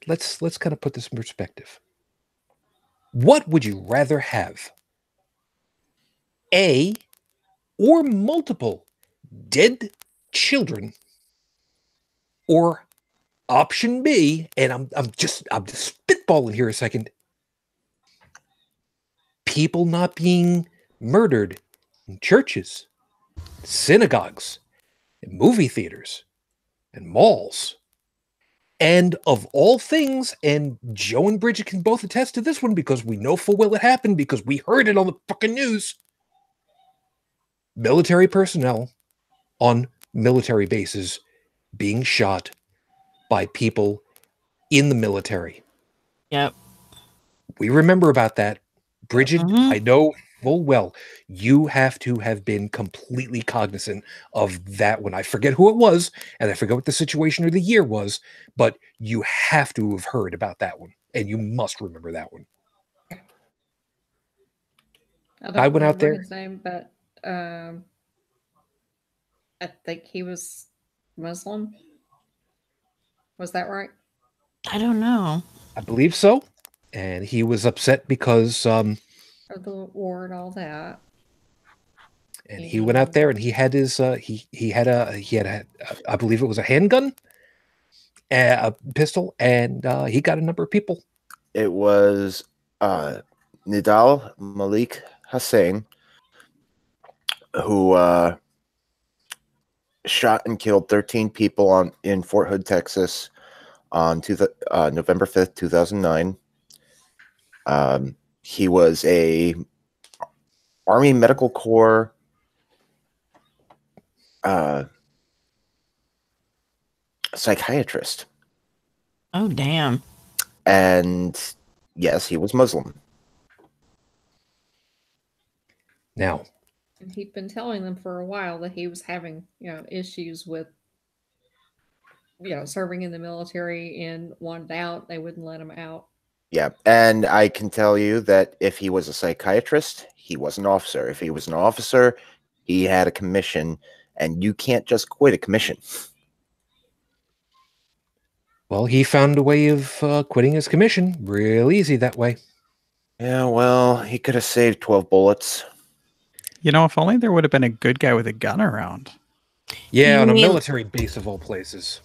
Let's kind of put this in perspective. What would you rather have? A or multiple dead children, or option B, and I'm just spitballing here a second, people not being murdered in churches, synagogues, and movie theaters, and malls. And of all things, and Joe and Brigid can both attest to this one because we know full well it happened because we heard it on the fucking news, military personnel on military bases being shot by people in the military. Yep. We remember about that. Brigid, I know full well you have to have been completely cognizant of that one. I forget who it was, and I forget what the situation or the year was, but you have to have heard about that one, and you must remember that one. I went out there. His name, but I think he was Muslim. Was that right? I don't know. I believe so. And he was upset because of the war and all that. And he went out there and he had his he had a I believe it was a handgun, a pistol, and he got a number of people. It was Nidal Malik Hussein who shot and killed 13 people in Fort Hood, Texas on November 5th, 2009. He was a Army Medical Corps psychiatrist. Oh, damn. And yes, he was Muslim. Now, and he'd been telling them for a while that he was having, issues with, serving in the military, and wanted out. They wouldn't let him out. Yeah, and I can tell you that if he was a psychiatrist, he was an officer. If he was an officer, he had a commission, and you can't just quit a commission. Well, he found a way of quitting his commission real easy that way. Yeah, well, he could have saved 12 bullets. If only there would have been a good guy with a gun around. Yeah, on a military base of all places.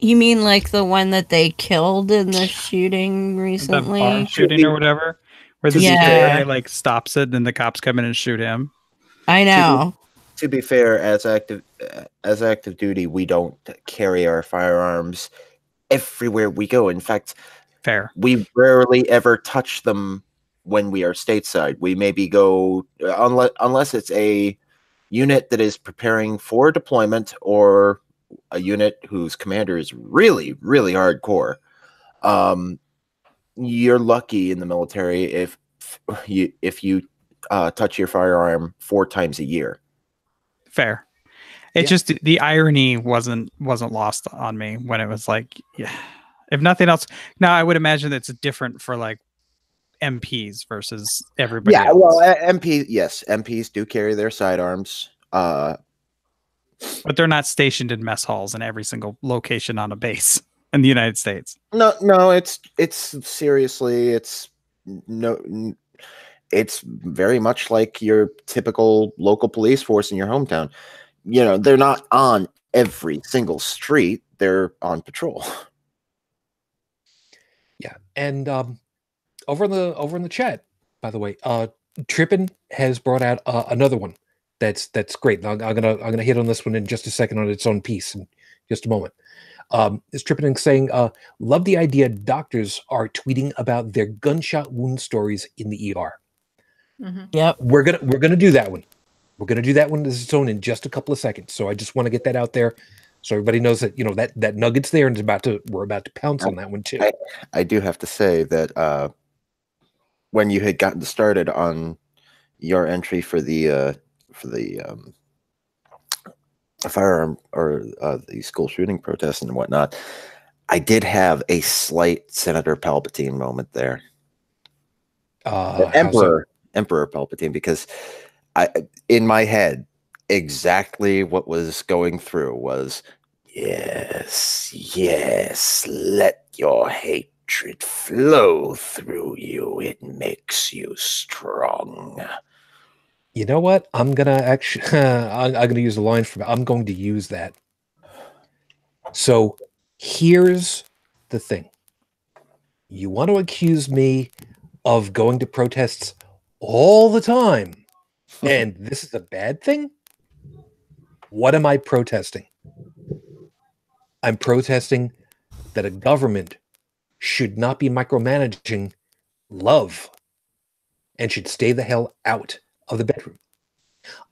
You mean like the one that they killed in the shooting recently? The bar shooting or whatever? Where the guy stops it and the cops come in and shoot him. I know. to be fair, as active duty, we don't carry our firearms everywhere we go. In fact, fair. We rarely ever touch them when we are stateside. We maybe go unless it's a unit that is preparing for deployment or a unit whose commander is really, really hardcore. You're lucky in the military if you touch your firearm 4 times a year. Fair. It just the irony wasn't lost on me when it was like, yeah. If nothing else, now I would imagine that's different for like MPs versus everybody else. Well, MPs do carry their sidearms. But they're not stationed in mess halls in every single location on a base in the United States. No, it's seriously, it's very much like your typical local police force in your hometown. You know, they're not on every single street. They're on patrol. Yeah, and over in the chat, by the way, Trippin has brought out another one that's great. I'm gonna hit on this one in just a second on its own piece in just a moment. Is Trippin saying, love the idea doctors are tweeting about their gunshot wound stories in the ER. Mm-hmm. Yep, we're gonna do that one. We're gonna do that one as its own in just a couple of seconds. So I just want to get that out there, so everybody knows that that nugget's there, and we're about to pounce on that one too. I do have to say that when you had gotten started on your entry for the firearm or the school shooting protest and whatnot, I did have a slight Senator Palpatine moment there. Emperor Palpatine, because in my head, exactly what was going through was, yes, let your hatred flow through you. It makes you strong. You know what? I'm gonna actually, I'm gonna use a line from. I'm going to use that. So here's the thing. You want to accuse me of going to protests all the time, and this is a bad thing? What am I protesting? I'm protesting that a government should not be micromanaging love and should stay the hell out of the bedroom.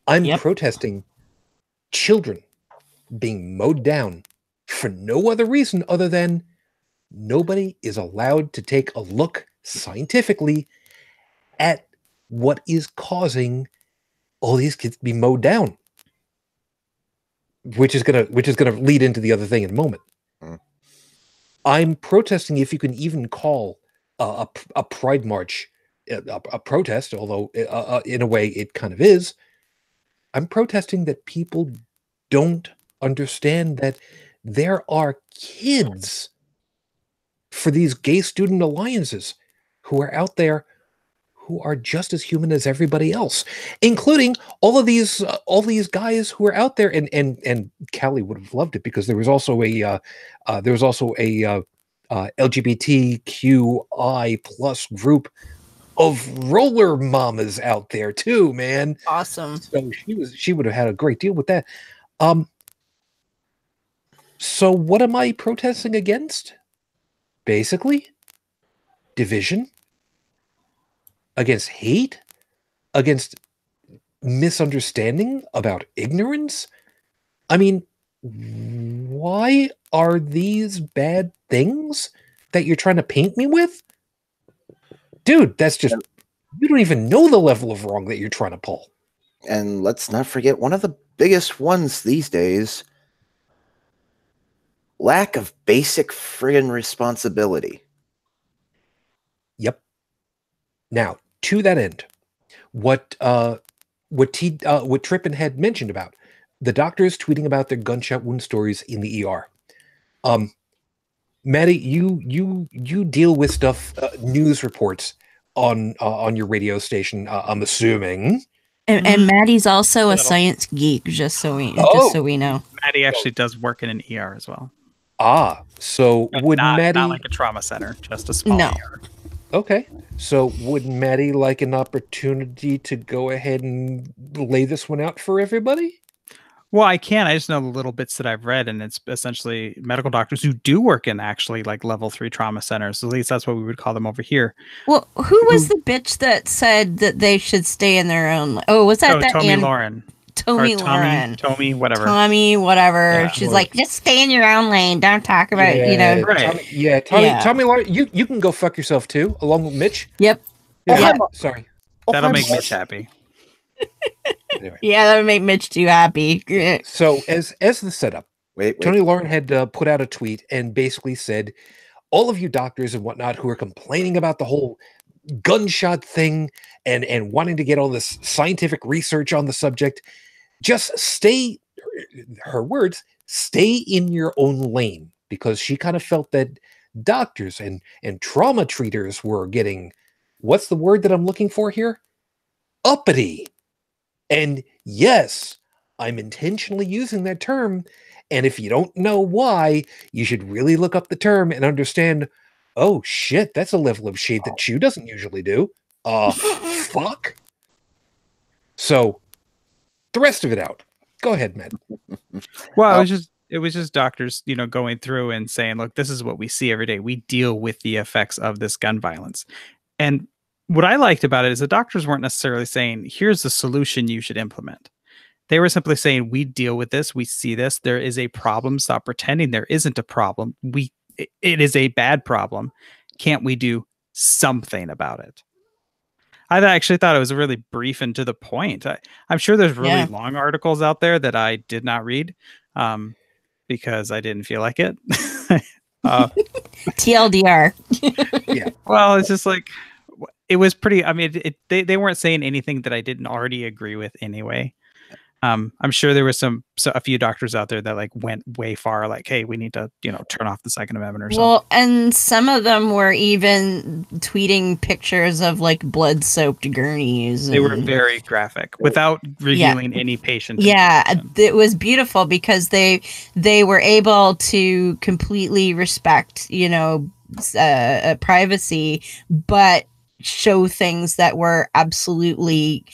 I'm protesting children being mowed down for no other reason other than nobody is allowed to take a look scientifically at what is causing all these kids to be mowed down, which is gonna lead into the other thing in a moment. I'm protesting, if you can even call a pride march a protest, although in a way it kind of is. I'm protesting that people don't understand that there are kids for these gay student alliances who are out there who are just as human as everybody else, including all these guys who are out there. And Callie would have loved it, because there was also a LGBTQI plus group of roller mamas out there too, man. Awesome. So she would have had a great deal with that. So what am I protesting against? Basically, division, against hate, against misunderstanding, about ignorance. I mean, why are these bad things that you're trying to paint me with? Dude, that's just, you don't even know the level of wrong that you're trying to pull. And let's not forget one of the biggest ones these days: lack of basic friggin' responsibility. Yep. Now, to that end, what Trippin had mentioned about the doctors tweeting about their gunshot wound stories in the ER. Maddy, you deal with stuff, news reports on your radio station, I'm assuming. And Maddy's also a science geek, just so we know. Maddy actually does work in an ER as well. So but would not Maddy, like a trauma center, just a small ER. Okay. So would Maddy like an opportunity to go ahead and lay this one out for everybody? Well, I can't. I just know the little bits that I've read, and it's essentially medical doctors who do work in actually like level 3 trauma centers. At least that's what we would call them over here. Well, who was the bitch that said that they should stay in their own? Oh, was that Tommy Lauren? Tommy Lauren. Tommy, whatever. Tommy, whatever. Yeah. She's like, just stay in your own lane. Don't talk about, Right. Tommy Lauren, you can go fuck yourself too, along with Mitch. Yep. Yeah. Sorry. That'll make Mitch happy. Anyway. Yeah, that would make Mitch too happy. So as the setup, Tony Lauren had put out a tweet and basically said, all of you doctors and whatnot who are complaining about the whole gunshot thing and wanting to get all this scientific research on the subject, just stay, her words, stay in your own lane, because she kind of felt that doctors and trauma treaters were getting, what's the word that I'm looking for here? Uppity. And yes, I'm intentionally using that term. And if you don't know why, you should really look up the term and understand, oh shit, that's a level of shade that Chew doesn't usually do. Fuck. So the rest of it out. Go ahead, Matt. Well, it was just doctors, going through and saying, look, this is what we see every day. We deal with the effects of this gun violence. And what I liked about it is the doctors weren't necessarily saying, here's the solution you should implement. They were simply saying, we deal with this. We see this. There is a problem. Stop pretending there isn't a problem. It is a bad problem. Can't we do something about it? I actually thought it was really brief and to the point. I'm sure there's really long articles out there that I did not read because I didn't feel like it. TLDR. Yeah. Well, it's just like, it was pretty, I mean, they weren't saying anything that I didn't already agree with anyway. I'm sure there was a few doctors out there that like went way far, like, hey, we need to, turn off the Second Amendment or something. Well, and some of them were even tweeting pictures of like blood-soaked gurneys. They were very graphic without revealing any patient. Yeah, it was beautiful because they were able to completely respect, privacy, but show things that were absolutely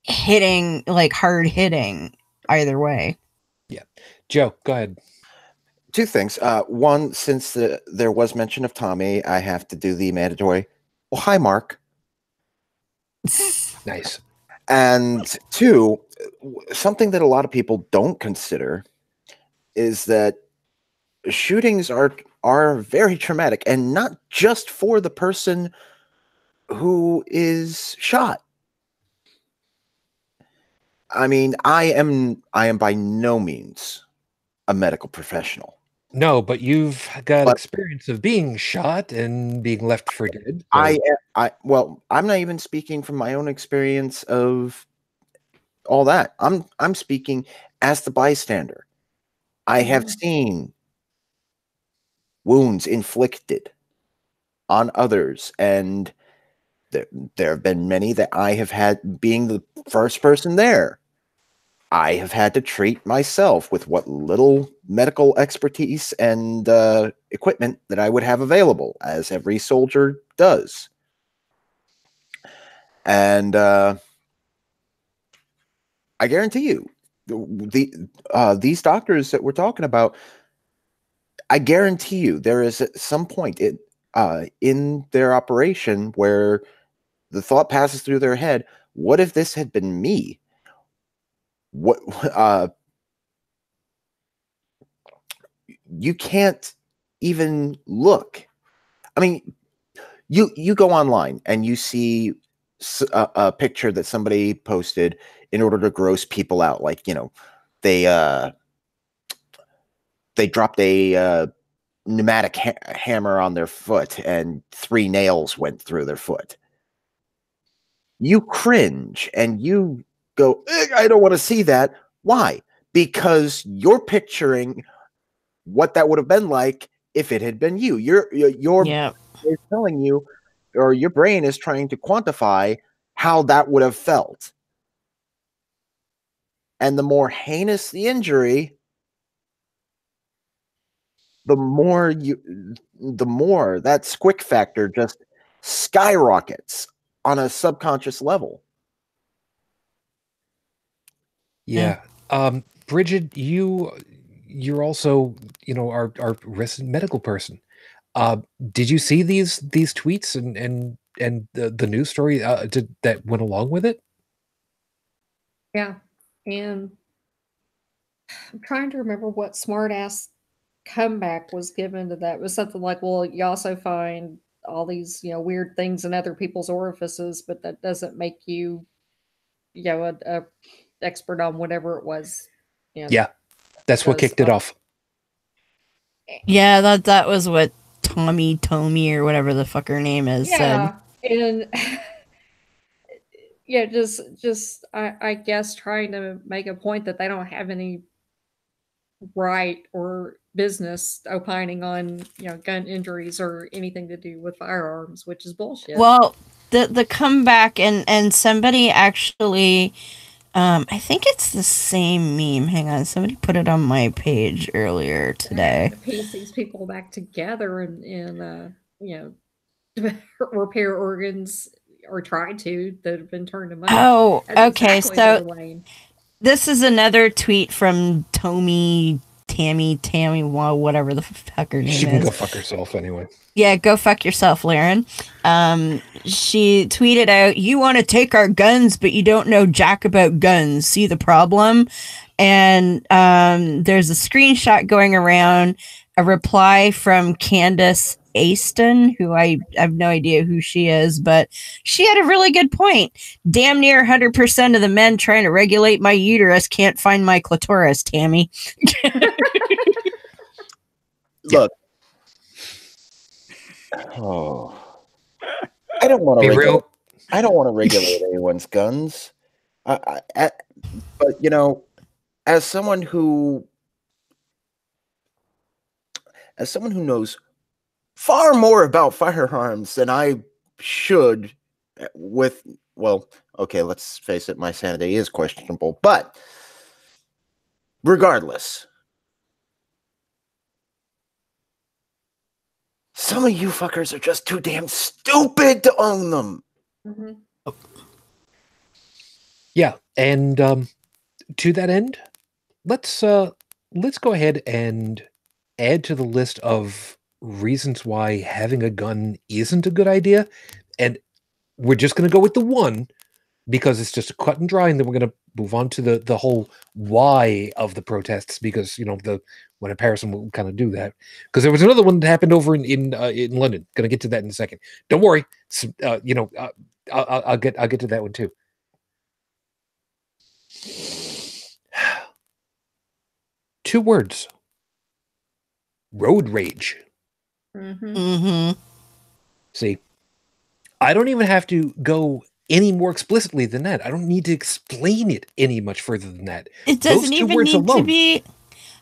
hard hitting either way. Yeah. Joe, go ahead. Two things. One, since there was mention of Tommy, I have to do the mandatory, well, hi, Mark. Nice. And two, something that a lot of people don't consider is that shootings are very traumatic, and not just for the person who is shot. I mean, I am by no means a medical professional. No, but you've got experience of being shot and being left for dead. Well, I'm not even speaking from my own experience of all that. I'm speaking as the bystander. I have seen wounds inflicted on others, and there have been many that I have had, being the first person there, I have had to treat myself with what little medical expertise and equipment that I would have available, as every soldier does. And I guarantee you, these doctors that we're talking about, I guarantee you there is at some point in their operation where the thought passes through their head, what if this had been me? What you can't even look. I mean, you go online and you see a picture that somebody posted in order to gross people out, like, they dropped a pneumatic hammer on their foot and 3 nails went through their foot. You cringe and you go, I don't want to see that. Why? Because you're picturing what that would have been like if it had been you. You're telling you, or your brain is trying to quantify how that would have felt. And the more heinous the injury, the more that squick factor just skyrockets on a subconscious level. Yeah. Brigid, you're also, you know, our resident medical person. Did you see these tweets and the news story that went along with it? Yeah, and I'm trying to remember what smart ass comeback was given to that. It was something like, well, you also find all these, you know, weird things in other people's orifices, but that doesn't make you, you know, a expert on whatever it was. You know, Yeah, that's what kicked it off. Yeah, that was what Tommy or whatever the fuck her name is said. And yeah, just I guess trying to make a point that they don't have any right or business opining on, you know, gun injuries or anything to do with firearms, which is bullshit. Well, the comeback and somebody actually, I think it's the same meme. Hang on, somebody put it on my page earlier today. To piece these people back together and you know, repair organs or try to that have been turned to money. Oh, That's okay. exactly So this is another tweet from Tammy, whatever the fuck her name is. She can go fuck herself anyway. Yeah, go fuck yourself, Laren. She tweeted out, "You want to take our guns, but you don't know jack about guns. See the problem?" And there's a screenshot going around, a reply from Candace Aston, who I have no idea who she is, but she had a really good point. Damn near 100% of the men trying to regulate my uterus can't find my clitoris, Tammy. Look. Oh, I don't want to I don't want to regulate anyone's guns. But you know, as someone who knows far more about firearms than I should, well, okay, let's face it, my sanity is questionable, but regardless, some of you fuckers are just too damn stupid to own them. Mm-hmm. Yeah, and to that end, let's go ahead and add to the list of reasons why having a gun isn't a good idea, and we're just going to go with the one because it's just a cut and dry, and then we're going to move on to the whole why of the protests, because you know when a person will kind of do that, because there was another one that happened over in London. Going to get to that in a second. Don't worry, you know, I'll get to that one too. Two words: road rage. Mm-hmm. Mm-hmm. See, I don't even have to go any more explicitly than that. I don't need to explain it any much further than that. It doesn't even need to be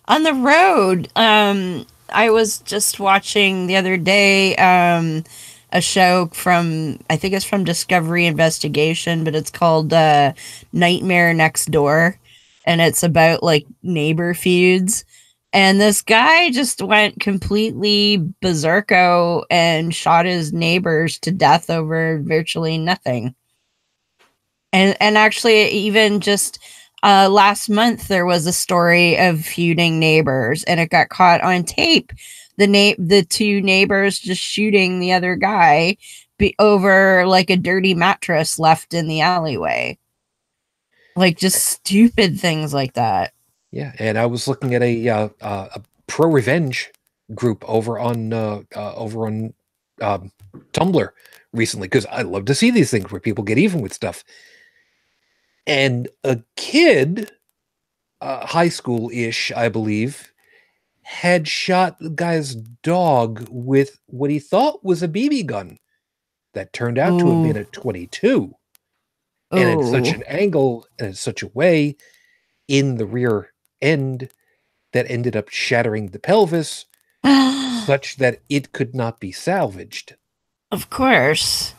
on the road. I was just watching the other day a show from, I think it's from Discovery Investigation, but it's called Nightmare Next Door, and it's about like neighbor feuds. And this guy just went completely berserko and shot his neighbors to death over virtually nothing. And actually, even just last month, there was a story of feuding neighbors, and it got caught on tape. The two neighbors just shooting the other guy over like a dirty mattress left in the alleyway. Like just stupid things like that. Yeah, and I was looking at a pro revenge group over on Tumblr recently, because I love to see these things where people get even with stuff. And a kid, high school-ish, I believe, had shot the guy's dog with what he thought was a BB gun that turned out to have been a 22. And in such an angle and in such a way in the rear end that ended up shattering the pelvis such that it could not be salvaged. Of course.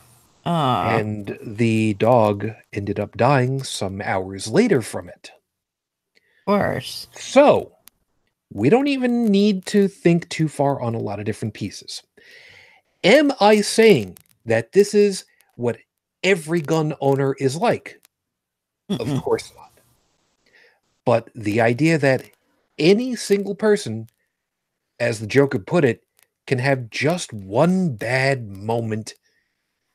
And the dog ended up dying some hours later from it. Of course. So, we don't even need to think too far on a lot of different pieces. Am I saying that this is what every gun owner is like? Of course not. But the idea that any single person, as the Joker put it, can have just one bad moment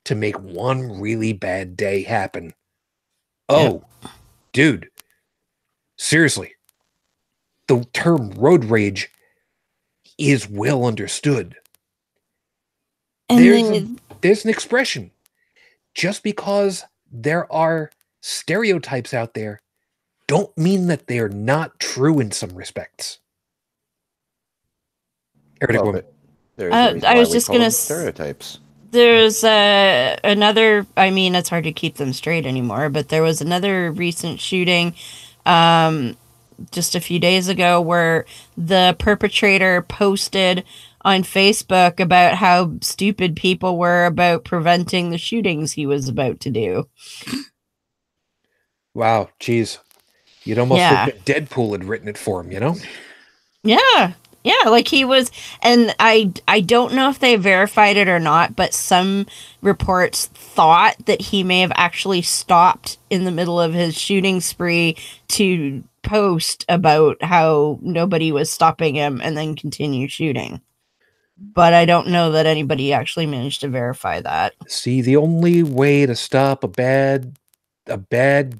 to make one really bad day happen. Oh, dude. Seriously. The term road rage is well understood. And there's an expression. Just because there are stereotypes out there, don't mean that they are not true in some respects. Heretic Woman. I was just going to stereotypes. There's another, I mean, it's hard to keep them straight anymore, but there was another recent shooting just a few days ago where the perpetrator posted on Facebook about how stupid people were about preventing the shootings he was about to do. Wow, geez. You'd almost think that Deadpool had written it for him, you know? Yeah. Yeah, like he was, and I don't know if they verified it or not, but some reports thought that he may have actually stopped in the middle of his shooting spree to post about how nobody was stopping him and then continue shooting. But I don't know that anybody actually managed to verify that. See, the only way to stop a bad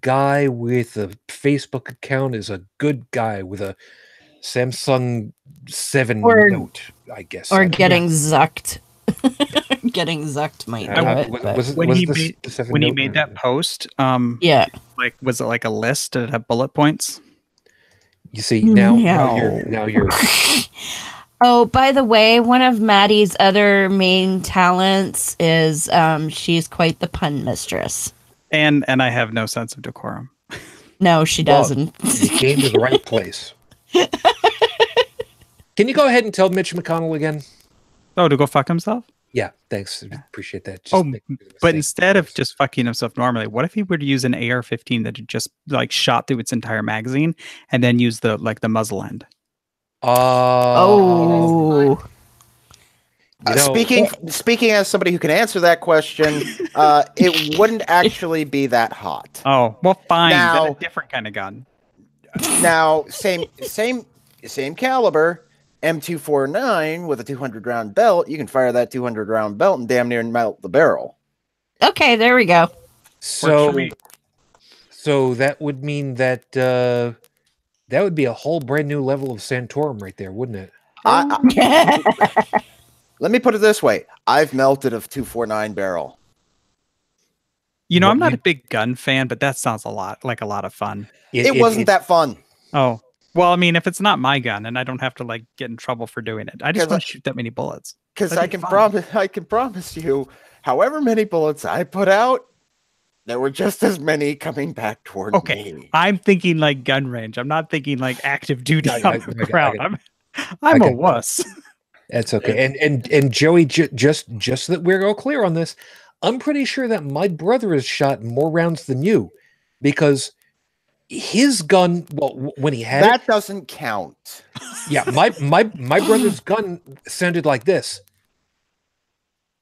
guy with a Facebook account is a good guy with a Samsung 7 Note, I guess. Or getting zucked. Getting zucked might do it. When he made that post, like, was it like a list? Did it have bullet points? You see, now you're Oh, by the way, one of Maddie's other main talents is she's quite the pun mistress. And I have no sense of decorum. No, she doesn't. You came to the right place. Can you go ahead and tell Mitch McConnell again? Oh, to go fuck himself? Yeah, thanks. Appreciate that. But instead of just fucking himself normally, what if he were to use an AR-15 that had just like shot through its entire magazine and then use the muzzle end? Speaking as somebody who can answer that question, it wouldn't actually be that hot. Oh, well, fine. Now, a different kind of gun. Now, same caliber. M249 with a 200-round belt, you can fire that 200-round belt and damn near melt the barrel. Okay, there we go. So that would mean that that would be a whole brand new level of Santorum right there, wouldn't it? Let me put it this way. I've melted a 249 barrel. You know, I'm not a big gun fan, but that sounds like a lot of fun. It wasn't that fun. Oh. Well, I mean, if it's not my gun and I don't have to like get in trouble for doing it, I just want to shoot that many bullets. Because I can promise you, however many bullets I put out, there were just as many coming back toward me. I'm thinking like gun range. I'm not thinking like active duty on the ground. I'm a wuss. That's okay. And Joey, just so that we're all clear on this, I'm pretty sure that my brother has shot more rounds than you, because his gun, well, when he had that doesn't count. Yeah, my brother's gun sounded like this.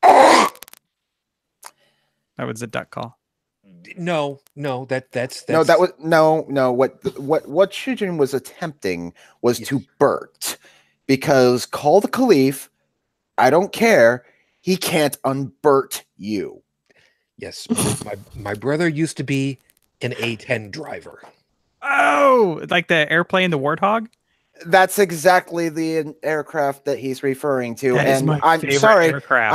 That was a duck call. No, that's no. That was no. What Shujin was attempting was to Bert, because call the Caliph. I don't care. He can't unbert you. Yes, my brother used to be an A10 driver. Oh, like the airplane, the Warthog? That's exactly the aircraft that he's referring to. That is my favorite aircraft.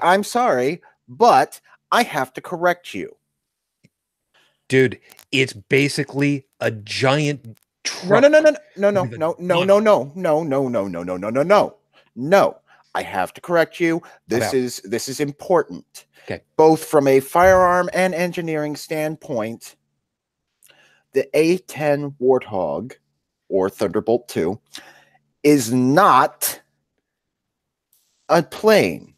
I'm sorry, but I have to correct you. Dude, it's basically a giant truck. No. I have to correct you. This is important. Okay. Both from a firearm and engineering standpoint, the A10 Warthog or Thunderbolt 2 is not a plane.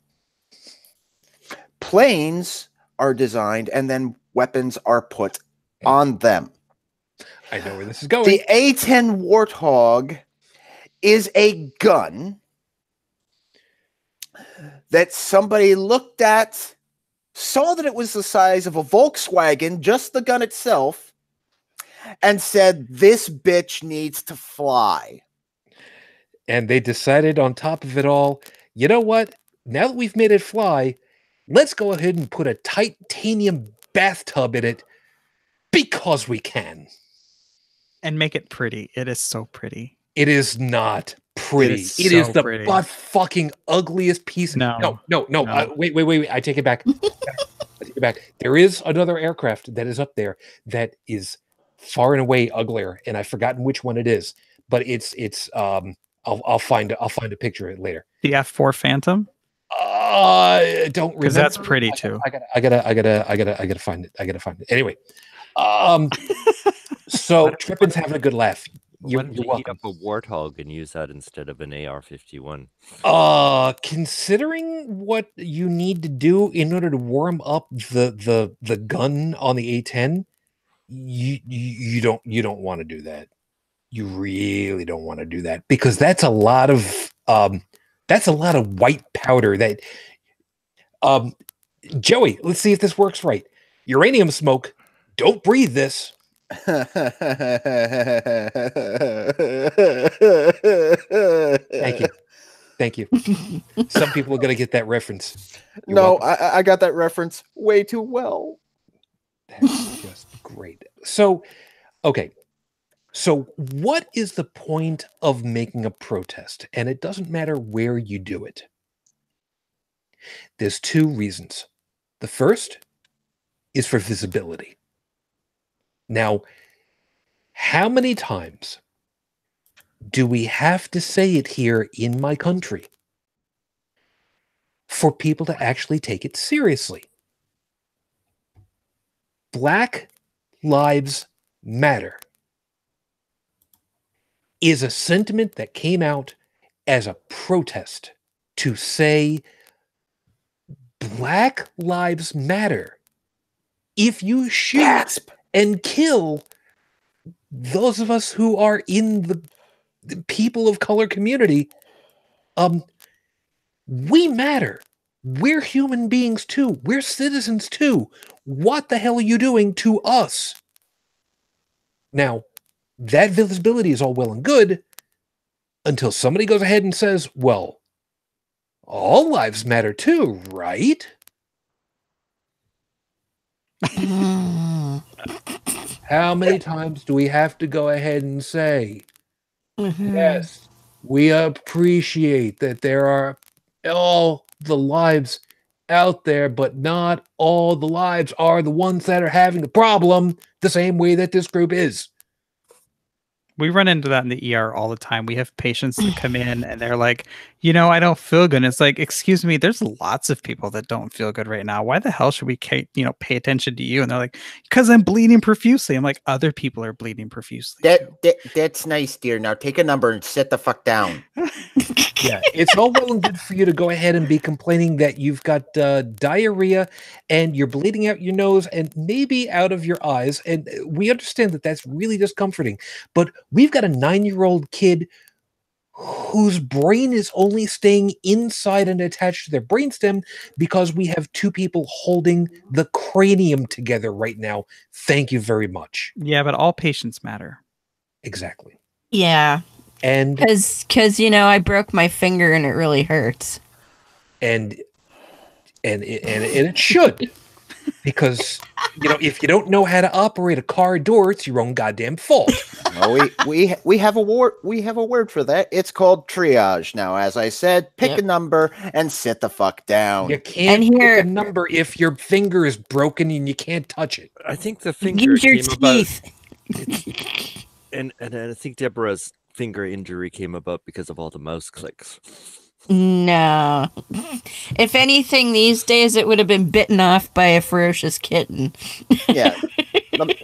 Planes are designed and then weapons are put on them. I know where this is going. The A10 Warthog is a gun that somebody looked at, saw that it was the size of a Volkswagen, just the gun itself, and said, "This bitch needs to fly." And they decided on top of it all, you know what? Now that we've made it fly, let's go ahead and put a titanium bathtub in it because we can. And make it pretty. It is so pretty. It is not pretty. It is the butt fucking ugliest piece. No. Wait. I take it back. I take it back. There is another aircraft that is up there that is far and away uglier, and I've forgotten which one it is. But it's I'll find a picture of it later. The F4 Phantom. Don't remember because that's pretty too. I gotta find it. Anyway, so Trippin's having a good laugh. Why don't you heat up a Warthog and use that instead of an AR-51? Considering what you need to do in order to warm up the gun on the A10, you don't want to do that. You really don't want to do that because that's a lot of white powder that Joey, let's see if this works right. Uranium smoke, don't breathe this. Thank you. Some people are going to get that reference. No, I got that reference way too well. That's just great. So, okay. So what is the point of making a protest? And it doesn't matter where you do it. There's two reasons. The first is for visibility. Now, how many times do we have to say it here in my country for people to actually take it seriously? Black Lives Matter is a sentiment that came out as a protest to say Black Lives Matter. If you shoot and kill those of us who are in the people of color community, we matter. We're human beings too. We're citizens too. What the hell are you doing to us? Now, that visibility is all well and good until somebody goes ahead and says, well, all lives matter too, right? How many times do we have to go ahead and say, yes, we appreciate that there are all the lives out there, but not all the lives are the ones that are having the problem the same way that this group is. We run into that in the ER all the time. We have patients that come in and they're like, I don't feel good. And it's like, excuse me, there's lots of people that don't feel good right now. Why the hell should we, pay attention to you? And they're like, because I'm bleeding profusely. I'm like, other people are bleeding profusely. That's nice, dear. Now take a number and sit the fuck down. Yeah, it's all well and good for you to go ahead and be complaining that you've got diarrhea and you're bleeding out your nose and maybe out of your eyes. And we understand that that's really discomforting. But we've got a 9-year-old kid whose brain is only staying inside and attached to their brainstem because we have two people holding the cranium together right now. Thank you very much. Yeah, but all patients matter. Exactly. Yeah. And because I broke my finger and it really hurts. And it should. Because if you don't know how to operate a car door, it's your own goddamn fault. No, we have a word for that. It's called triage. Now, as I said, pick a number and sit the fuck down. You can't pick a number if your finger is broken and you can't touch it. I think the finger came teeth. About, and I think Deborah's finger injury came about because of all the mouse clicks. No. If anything, these days it would have been bitten off by a ferocious kitten. Yeah.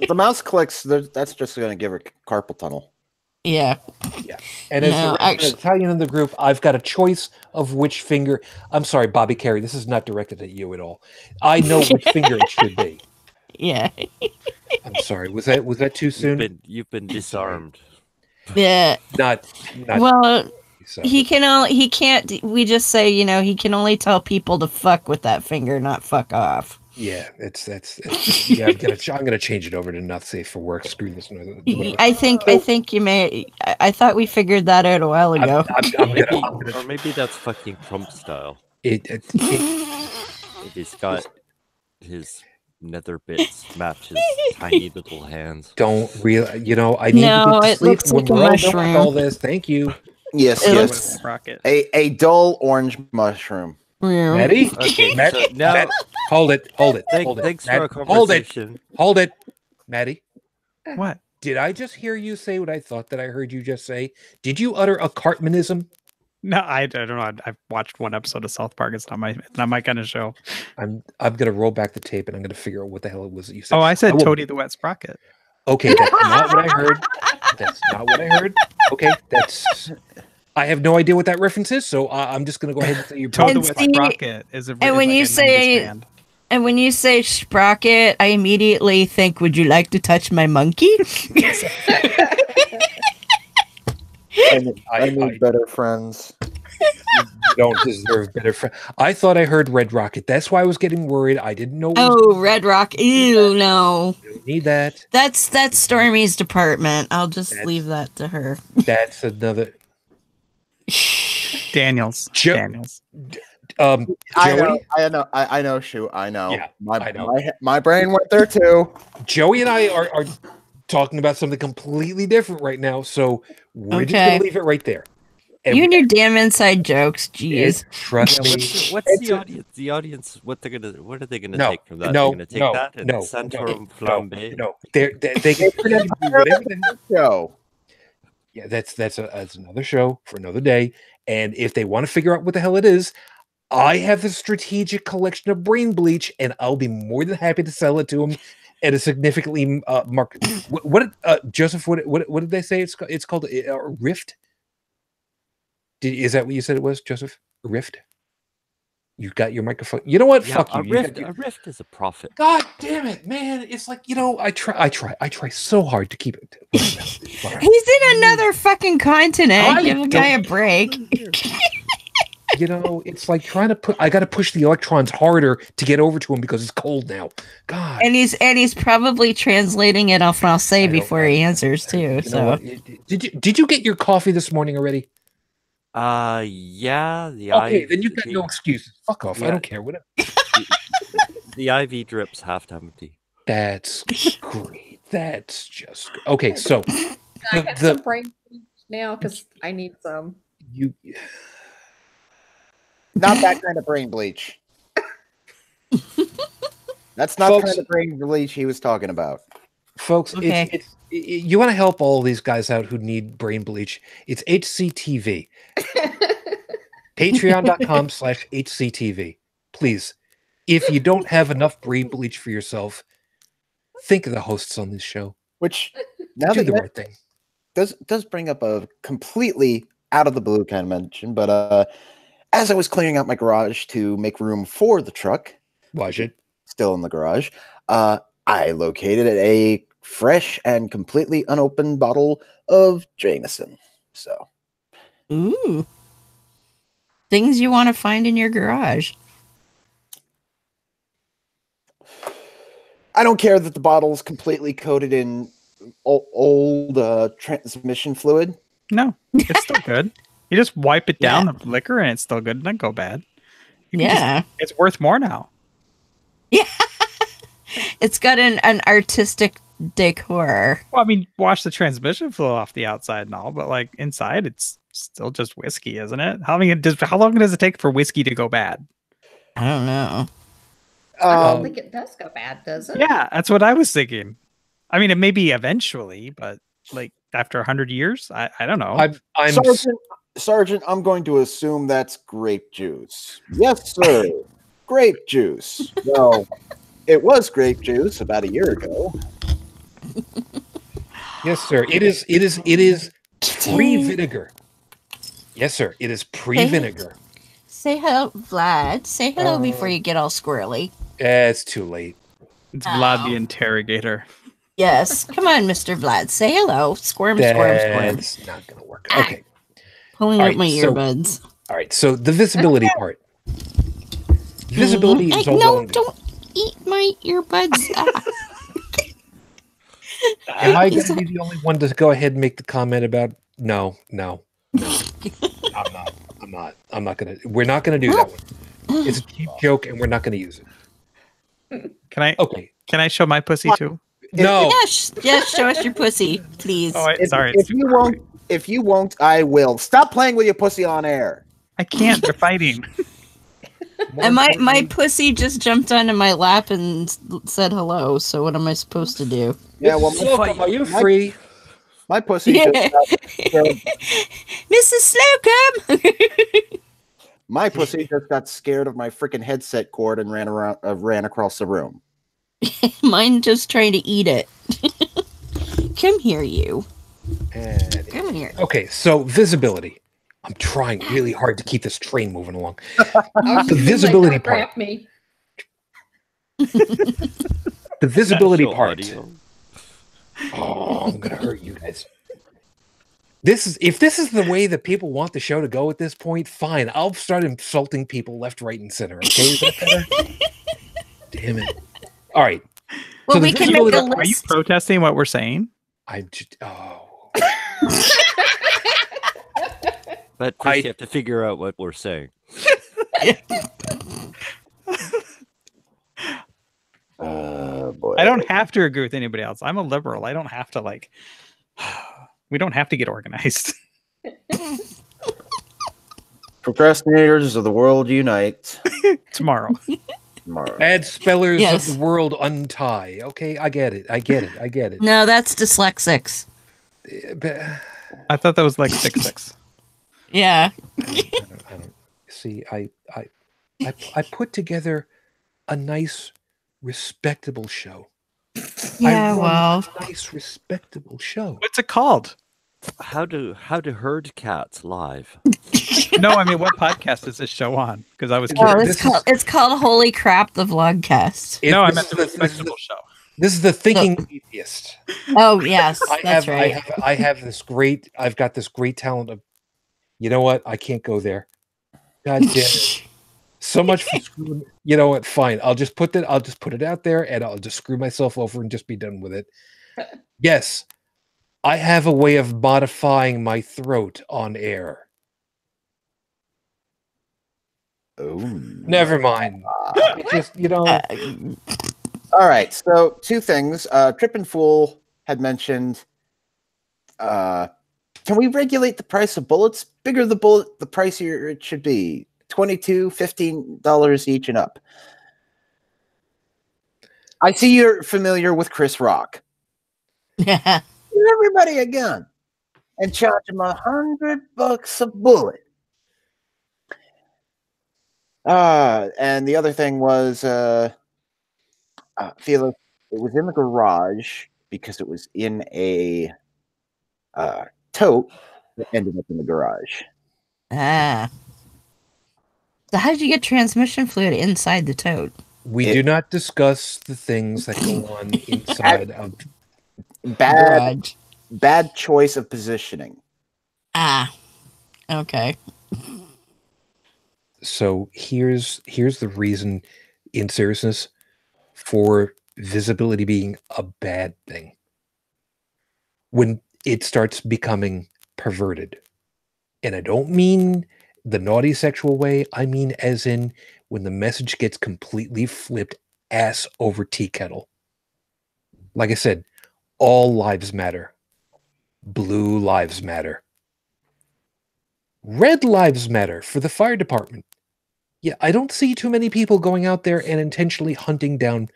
The mouse clicks, that's just going to give her carpal tunnel. Yeah. Yeah. And as an Italian in the group, I've got a choice of which finger. I'm sorry, Bobby Carey, this is not directed at you at all. I know which finger it should be. Yeah. I'm sorry. Was that too soon? You've been disarmed. Yeah. Not well, he can't, we just say, he can only tell people to fuck with that finger, not fuck off. Yeah, yeah. I'm gonna change it over to not safe for work. Screw this. I think you may. I thought we figured that out a while ago. Or maybe that's fucking Trump style. He's got his nether bits match his tiny little hands. Don't really, I need to get to sleep when we're all done with all this. Thank you. Yes. Rocket. A dull orange mushroom. Maddy? Okay, Maddy? so now Hold it. thanks for our conversation. Hold it. Maddy? What? Did I just hear you say what I thought that I heard you just say? Did you utter a Cartmanism? No, I don't know. I've watched one episode of South Park. It's not my kind of show. I'm gonna roll back the tape and I'm gonna figure out what the hell it was that you said. Oh, I said Toady the Wet Sprocket. Okay, that's not what I heard. That's not what I heard. Okay, I have no idea what that reference is, so I'm just gonna go ahead and say you're Toad the Wet Sprocket is a and when you say and when you say sprocket, I immediately think, would you like to touch my monkey? I need better friends. You don't deserve better friends. I thought I heard Red Rocket. That's why I was getting worried. I didn't know. Oh, Red Rock. Ew, no. You don't need that. That's Stormy's department. I'll just leave that to her. That's another. Daniels. Joey? I know, Shu. I know. Yeah, I know. My brain went there too. Joey and I are talking about something completely different right now, so we're just gonna leave it right there. You and your damn inside jokes, jeez. Trust me. What's the audience? The audience, what are they gonna take from that? They're gonna take that and Santorum flambe. No, they can do whatever show. Yeah, that's another show for another day. And if they want to figure out what the hell it is, I have a strategic collection of brain bleach, and I'll be more than happy to sell it to them at a significantly market. Joseph? What did they say? It's called a rift. Is that what you said it was, Joseph? A rift? You got your microphone. You know what? Yeah, fuck you. A rift is a profit. God damn it, man! It's like, I try so hard to keep it. He's in another fucking continent. Give a guy a break. It's like trying to I got to push the electrons harder to get over to him because it's cold now. God. And he's probably translating it en français before he answers too. So did you get your coffee this morning already? Yeah. Okay, then you've got no excuses. Fuck off. Yeah. I don't care. Whatever. The IV drip's half empty. That's great. That's just okay. So I got some brain now because I need some. Not that kind of brain bleach. That's not the kind of brain bleach he was talking about. Folks, okay. You want to help all these guys out who need brain bleach. It's HCTV. Patreon.com/HCTV. Please, if you don't have enough brain bleach for yourself, think of the hosts on this show. Which, now do the right thing. Does bring up a completely out of the blue kind of mention, but as I was clearing out my garage to make room for the truck, still in the garage, I located a fresh and completely unopened bottle of Jameson. So, ooh, things you want to find in your garage. I don't care that the bottle's completely coated in old transmission fluid. No, it's still good. You just wipe it down the liquor and it's still good. It doesn't go bad. It's worth more now. Yeah. It's got an artistic decor. Well, I mean, wash the transmission fluid off the outside and all, but like inside, it's still just whiskey, isn't it? How long does it take for whiskey to go bad? I don't know. I don't think it does go bad, does it? Yeah, that's what I was thinking. I mean, it may be eventually, but like after 100 years, I don't know. Sergeant, I'm going to assume that's grape juice. Yes, sir. Grape juice. Well, it was grape juice about a year ago. Yes, sir. It is pre-vinegar. Yes, sir. It is pre-vinegar. Say hello, Vlad. Say hello before you get all squirrely. It's too late. It's Vlad the interrogator. Yes. Come on, Mr. Vlad. Say hello. Squirm. It's not going to work. Okay. Pulling out my earbuds. All right. So the visibility part. Visibility is all don't eat my earbuds. Am I going to be the only one to go ahead and make the comment about no. I'm not going to. We're not going to do that one. It's a cheap joke, and we're not going to use it. Can I? Okay. Can I show my pussy too? No. Yes, show us your pussy, please. Oh, sorry. If you won't, I will. Stop playing with your pussy on air. I can't. They're fighting. And my pussy just jumped onto my lap and said hello. So what am I supposed to do? Yeah, well, Slocum, are you free? My pussy just Mrs. Slocum. my pussy just got scared of my freaking headset cord and ran across the room. Mine just trying to eat it. Come here, you. And Come here. Okay, so visibility. I'm trying really hard to keep this train moving along. The visibility part. The visibility part. Oh, I'm gonna hurt you guys. If this is the way that people want the show to go at this point, fine. I'll start insulting people left, right, and center. Okay, is that better? Damn it! All right. Well, so we can make a list. Are you protesting what we're saying? I'm just. Oh. But first you have to figure out what we're saying. Boy. I don't have to agree with anybody else. I'm a liberal. I don't have to like. We don't have to get organized. Procrastinators of the world unite. Tomorrow. Bad spellers of the world untie. Okay, I get it. No, that's dyslexics. I thought that was like 6-6. Yeah. I don't see. I put together a nice, respectable show. Yeah, well, a nice, respectable show. What's it called? How to herd cats live. No, I mean, what podcast is this show on? Because I was curious. curious. It's called Holy Crap, the Vlogcast. No, I meant the respectable show. This is the Thinking Atheist. Oh yes, that's right. I've got this great talent of. You know what? I can't go there. God damn it! So much for screwing. You know what? Fine. I'll just put it out there, and I'll just screw myself over and just be done with it. Yes, I have a way of modifying my throat on air. Oh, never mind. Just All right. So 2 things. Trip and Fool had mentioned. Can we regulate the price of bullets? Bigger the bullet, the pricier it should be. $22, $15 each and up. I see you're familiar with Chris Rock. Yeah. Give everybody a gun and charge them $100 a bullet. And the other thing was, Felix, it was in the garage because it was in a tote that ended up in the garage. Ah. So how did you get transmission fluid inside the tote? We do not discuss the things that go on inside of bad choice of positioning. Ah. Okay. So here's the reason, in seriousness, for visibility being a bad thing. When it starts becoming perverted. And I don't mean the naughty sexual way. I mean as in when the message gets completely flipped ass over tea kettle. Like I said, all lives matter. Blue lives matter. Red lives matter for the fire department. Yeah, I don't see too many people going out there and intentionally hunting down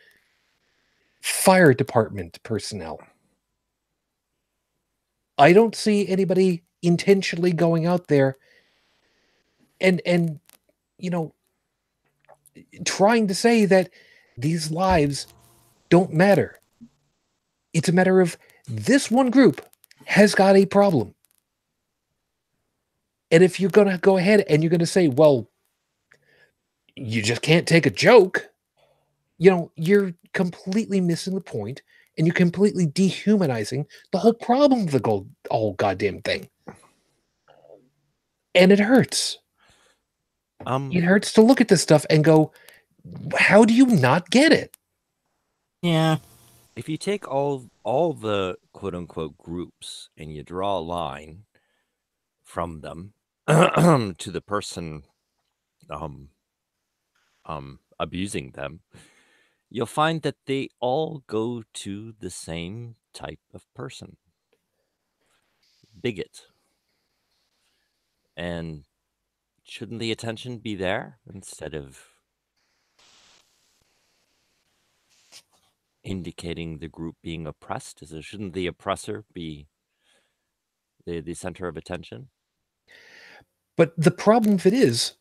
fire department personnel. I don't see anybody intentionally going out there and trying to say that these lives don't matter. It's a matter of this one group has got a problem. And if you're going to go ahead and you're going to say, well, you just can't take a joke, you're completely missing the point. And you're completely dehumanizing the whole problem of the whole goddamn thing. And it hurts. It hurts to look at this stuff and go, How do you not get it? Yeah. If you take all the quote unquote groups and you draw a line from them to the person abusing them, you'll find that they all go to the same type of person, bigot. And shouldn't the attention be there instead of indicating the group being oppressed? Shouldn't the oppressor be the center of attention? But the problem with it is,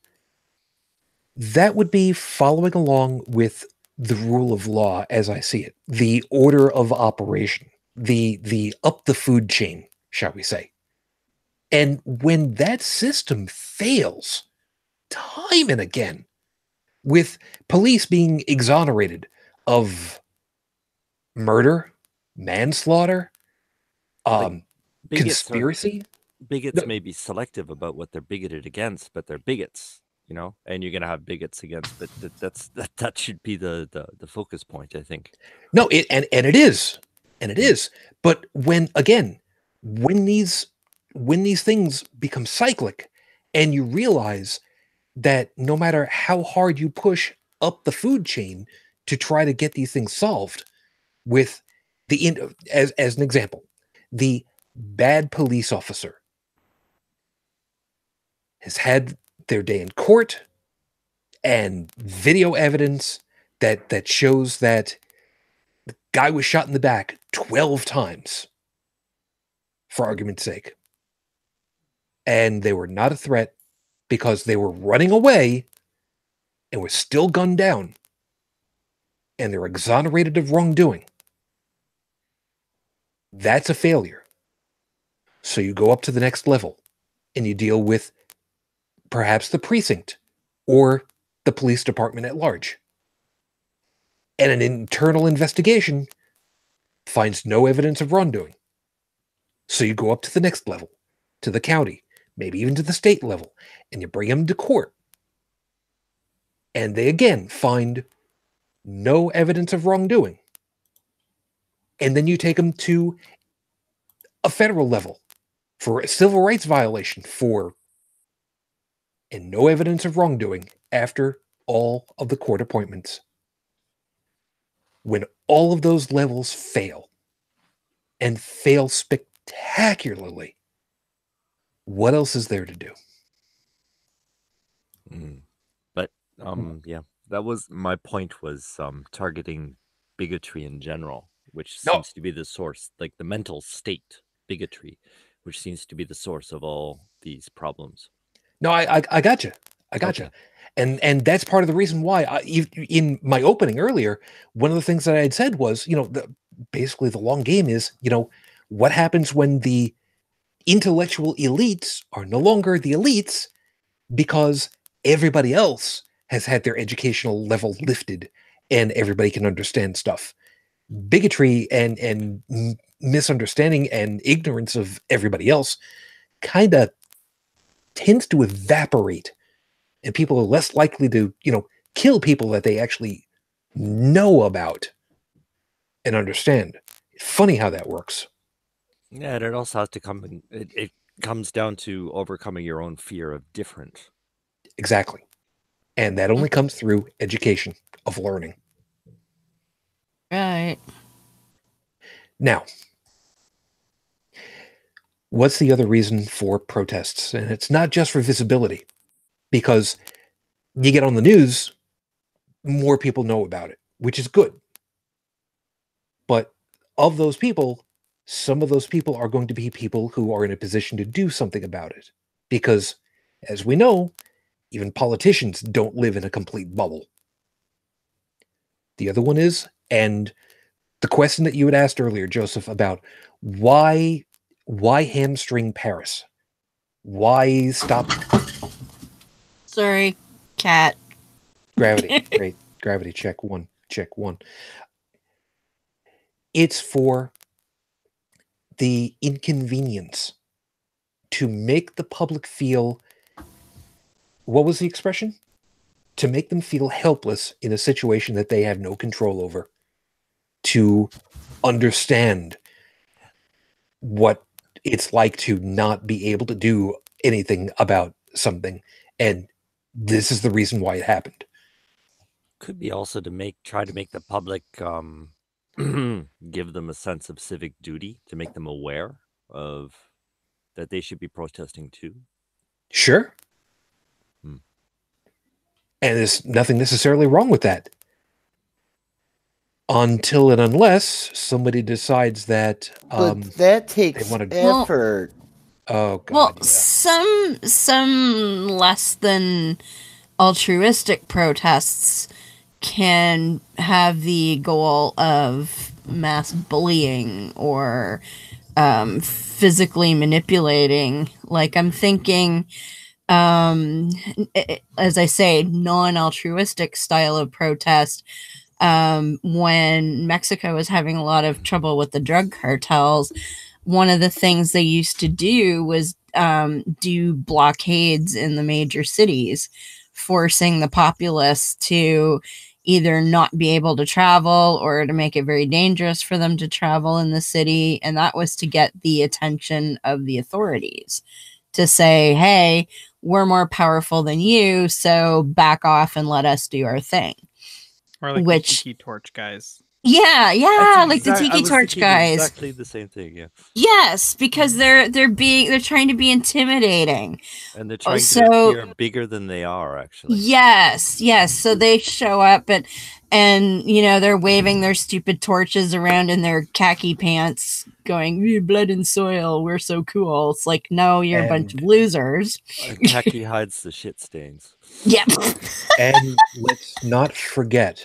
that would be following along with the rule of law as I see it, the order of operation, the up the food chain, shall we say. And when that system fails time and again, with police being exonerated of murder, manslaughter, conspiracy. Bigots may be selective about what they're bigoted against, but they're bigots, you know, and you're going to have bigots against, but that should be the focus point, I think. No, it is. But when these things become cyclic and you realize that no matter how hard you push up the food chain to try to get these things solved, with as an example, the bad police officer has had their day in court and video evidence that shows that the guy was shot in the back 12 times, for argument's sake. And they were not a threat because they were running away and were still gunned down. And they're exonerated of wrongdoing. That's a failure. So you go up to the next level and you deal with perhaps the precinct or the police department at large. And an internal investigation finds no evidence of wrongdoing. So you go up to the next level, to the county, maybe even to the state level, and you bring them to court. And they again find no evidence of wrongdoing. And then you take them to a federal level for a civil rights violation and no evidence of wrongdoing after all of the court appointments. When all of those levels fail, and fail spectacularly, what else is there to do? But yeah, that was my point, was targeting bigotry in general, which seems to be the source, like the mental state bigotry, which seems to be the source of all these problems. No, I got you. Okay. And that's part of the reason why in my opening earlier, one of the things that I had said was, basically the long game is, what happens when the intellectual elites are no longer the elites because everybody else has had their educational level lifted and everybody can understand stuff. Bigotry and misunderstanding and ignorance of everybody else kind of tends to evaporate, and people are less likely to, kill people that they actually know about and understand. Funny how that works. Yeah, and it also has to come. It comes down to overcoming your own fear of different. Exactly, and that only comes through education of learning. Right. Now, what's the other reason for protests? And it's not just for visibility, because you get on the news, more people know about it, which is good. But of those people, some of those people are going to be people who are in a position to do something about it. Because, as we know, even politicians don't live in a complete bubble. The other one is, and the question that you had asked earlier, Joseph, about why hamstring Paris? Why stop? Sorry, cat. Gravity. Great. Gravity check one. Check one. It's for the inconvenience, to make the public feel, what was the expression? to make them feel helpless in a situation that they have no control over, to understand what it's like to not be able to do anything about something. And this is the reason why it happened. Could be also to try to make the public give them a sense of civic duty, to make them aware of that they should be protesting too. Sure. And there's nothing necessarily wrong with that. Until and unless somebody decides that but that takes effort. Oh God. Well, yeah. some less than altruistic protests can have the goal of mass bullying or physically manipulating. Like, I'm thinking, as I say, non-altruistic style of protest. When Mexico was having a lot of trouble with the drug cartels, one of the things they used to do was do blockades in the major cities, forcing the populace to either not be able to travel or to make it very dangerous for them to travel in the city. And that was to get the attention of the authorities to say, hey, we're more powerful than you, so back off and let us do our thing. Or like the Tiki Torch guys. Yeah, like the Tiki Torch guys. Exactly the same thing, yeah. Yes, because they're trying to be intimidating. And they're trying to appear bigger than they are, actually. Yes. So they show up and you know, they're waving their stupid torches around in their khaki pants, going, blood and soil, we're so cool. It's like, no, you're a bunch of losers. Khaki hides the shit stains. Yep. And let's not forget,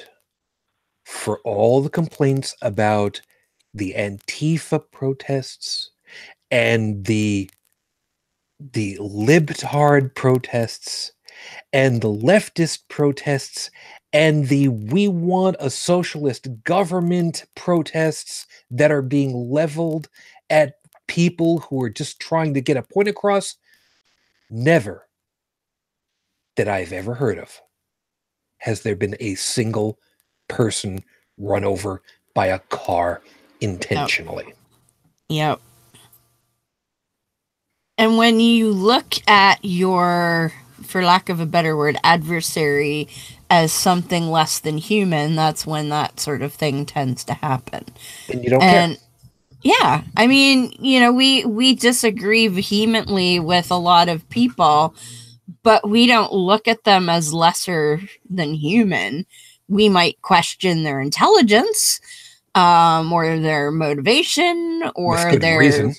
for all the complaints about the Antifa protests and the libtard protests and the leftist protests and the we want a socialist government protests that are being leveled at people who are just trying to get a point across, never that I've ever heard of has there been a single person run over by a car intentionally. Yep. And when you look at your, for lack of a better word, adversary as something less than human, that's when that sort of thing tends to happen. And you don't care. Yeah, I mean, you know, we disagree vehemently with a lot of people, but we don't look at them as lesser than human. We might question their intelligence, or their motivation, or their reason.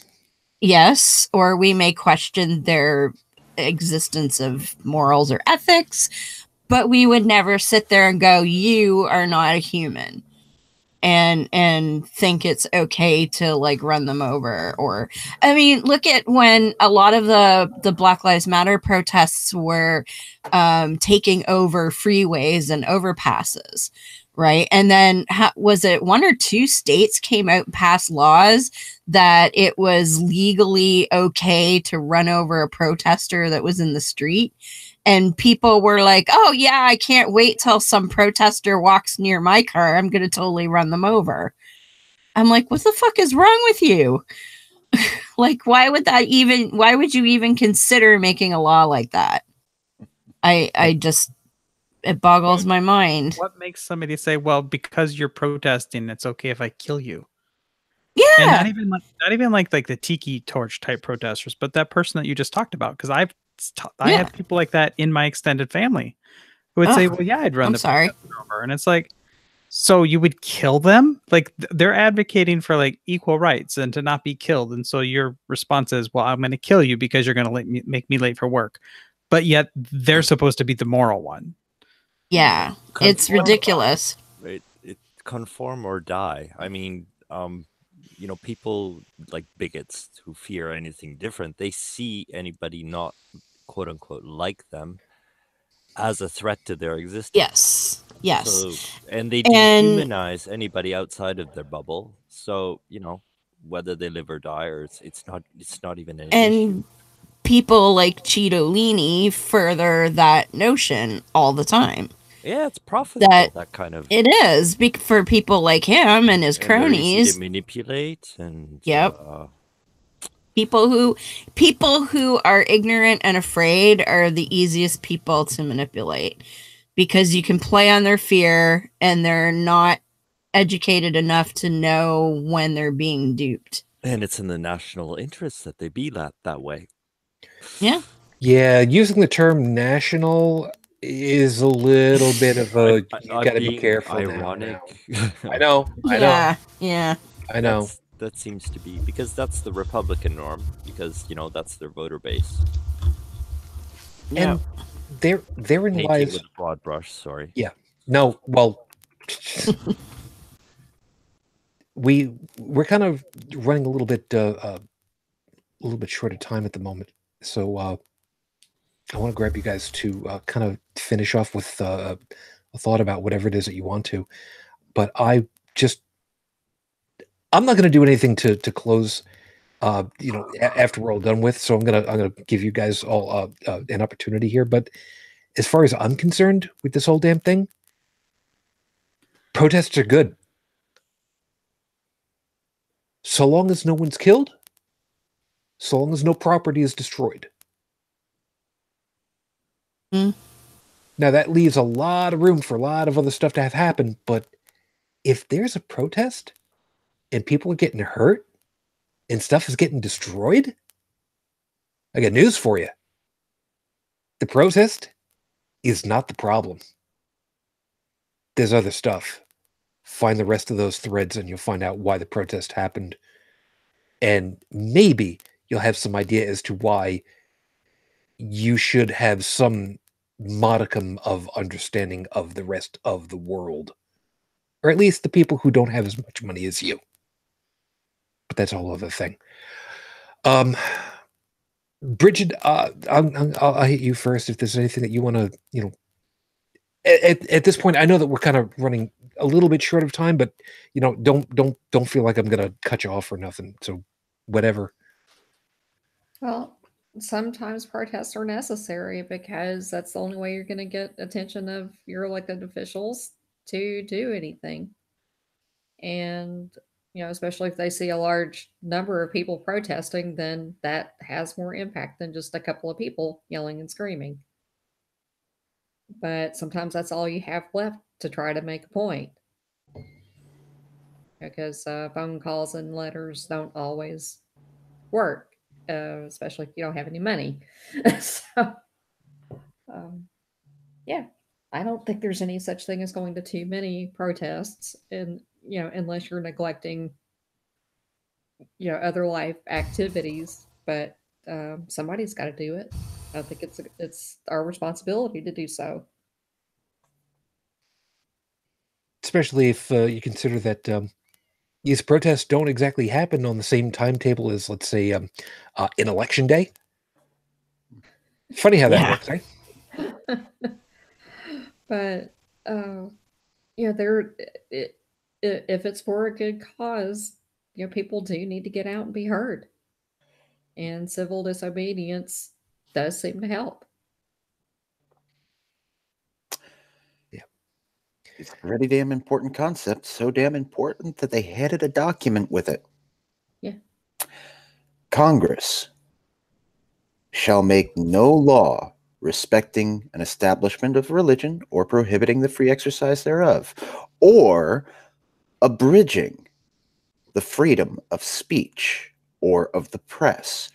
Yes, or we may question their existence of morals or ethics, but we would never sit there and go, you are not a human, and think it's okay to like run them over. Or, I mean, look at when a lot of the Black Lives Matter protests were taking over freeways and overpasses, right? And then was it 1 or 2 states came out and passed laws that it was legally okay to run over a protester that was in the street? And people were like, oh, yeah, I can't wait till some protester walks near my car. I'm going to totally run them over. I'm like, what the fuck is wrong with you? Like, why would you even consider making a law like that? It boggles my mind. What makes somebody say, well, because you're protesting, it's okay if I kill you? Yeah. And not even like the Tiki Torch type protesters, but that person that you just talked about. Because I have people like that in my extended family who would say, well, yeah, I'd run over. And it's like, so you would kill them? Like, they're advocating for like equal rights and to not be killed. And so your response is, well, I'm going to kill you because you're going to make me late for work. But yet they're supposed to be the moral one. Yeah, it's ridiculous. Right? It conform or die. I mean, you know, people like bigots who fear anything different, they see anybody not quote unquote like them as a threat to their existence. Yes. So, and they dehumanize anybody outside of their bubble. So, you know, whether they live or die, or it's not even an issue. people like Cheetolini further that notion all the time. Yeah, it's profitable, that kind of. It is for people like him and his cronies. They're easy to manipulate, and people who are ignorant and afraid are the easiest people to manipulate, because you can play on their fear and they're not educated enough to know when they're being duped. And it's in the national interest that they be that way. Yeah. Yeah, using the term national is a little bit of a, you gotta be careful. Ironic. I know. Yeah. I know. That seems to be, because that's the Republican norm, because, you know, that's their voter base. And therein lies with a broad brush, sorry. Yeah. No, well, we're kind of running a little bit short of time at the moment. So I want to grab you guys to kind of finish off with a thought about whatever it is that you want to. But I'm not going to do anything to close, after we're all done with. So I'm gonna give you guys all an opportunity here. But as far as I'm concerned with this whole damn thing, protests are good. So long as no one's killed, so long as no property is destroyed. Now that leaves a lot of room for a lot of other stuff to have happened, but if there's a protest and people are getting hurt and stuff is getting destroyed, I got news for you. The protest is not the problem. There's other stuff. Find the rest of those threads and you'll find out why the protest happened. And maybe you'll have some idea as to why you should have some modicum of understanding of the rest of the world. Or at least the people who don't have as much money as you. But that's a whole other thing. Brigid, I'll hit you first if there's anything that you want to, at this point, I know that we're kind of running a little bit short of time, but don't feel like I'm gonna cut you off or nothing. So whatever. Well, sometimes protests are necessary because that's the only way you're going to get attention of your elected officials to do anything. And, especially if they see a large number of people protesting, then that has more impact than just a couple of people yelling and screaming. But sometimes that's all you have left to try to make a point. Because phone calls and letters don't always work. Especially if you don't have any money. So, I don't think there's any such thing as going to too many protests, and unless you're neglecting, other life activities. But somebody's got to do it. I think it's our responsibility to do so. Especially if you consider that these protests don't exactly happen on the same timetable as, let's say, an election day. Funny how that works, eh? But if it's for a good cause, people do need to get out and be heard, and civil disobedience does seem to help. It's a pretty damn important concept, so damn important that they headed a document with it. Yeah. Congress shall make no law respecting an establishment of religion or prohibiting the free exercise thereof, or abridging the freedom of speech or of the press,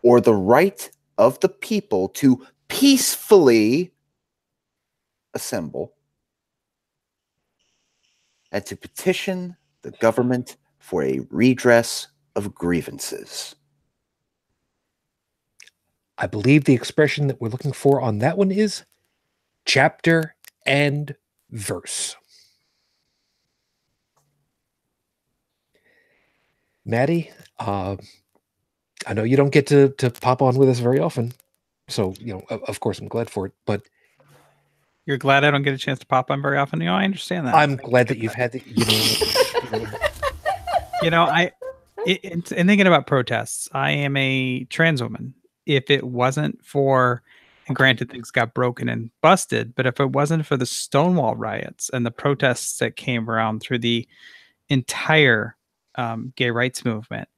or the right of the people to peacefully assemble and to petition the government for a redress of grievances. I believe the expression that we're looking for on that one is chapter and verse. Maddy, I know you don't get to pop on with us very often, so of course I'm glad for it, but you're glad I don't get a chance to pop on very often. I understand that. I'm glad that you've had the, in thinking about protests, I am a trans woman. if it wasn't for, and granted things got broken and busted, but if it wasn't for the Stonewall riots and the protests that came around through the entire gay rights movement,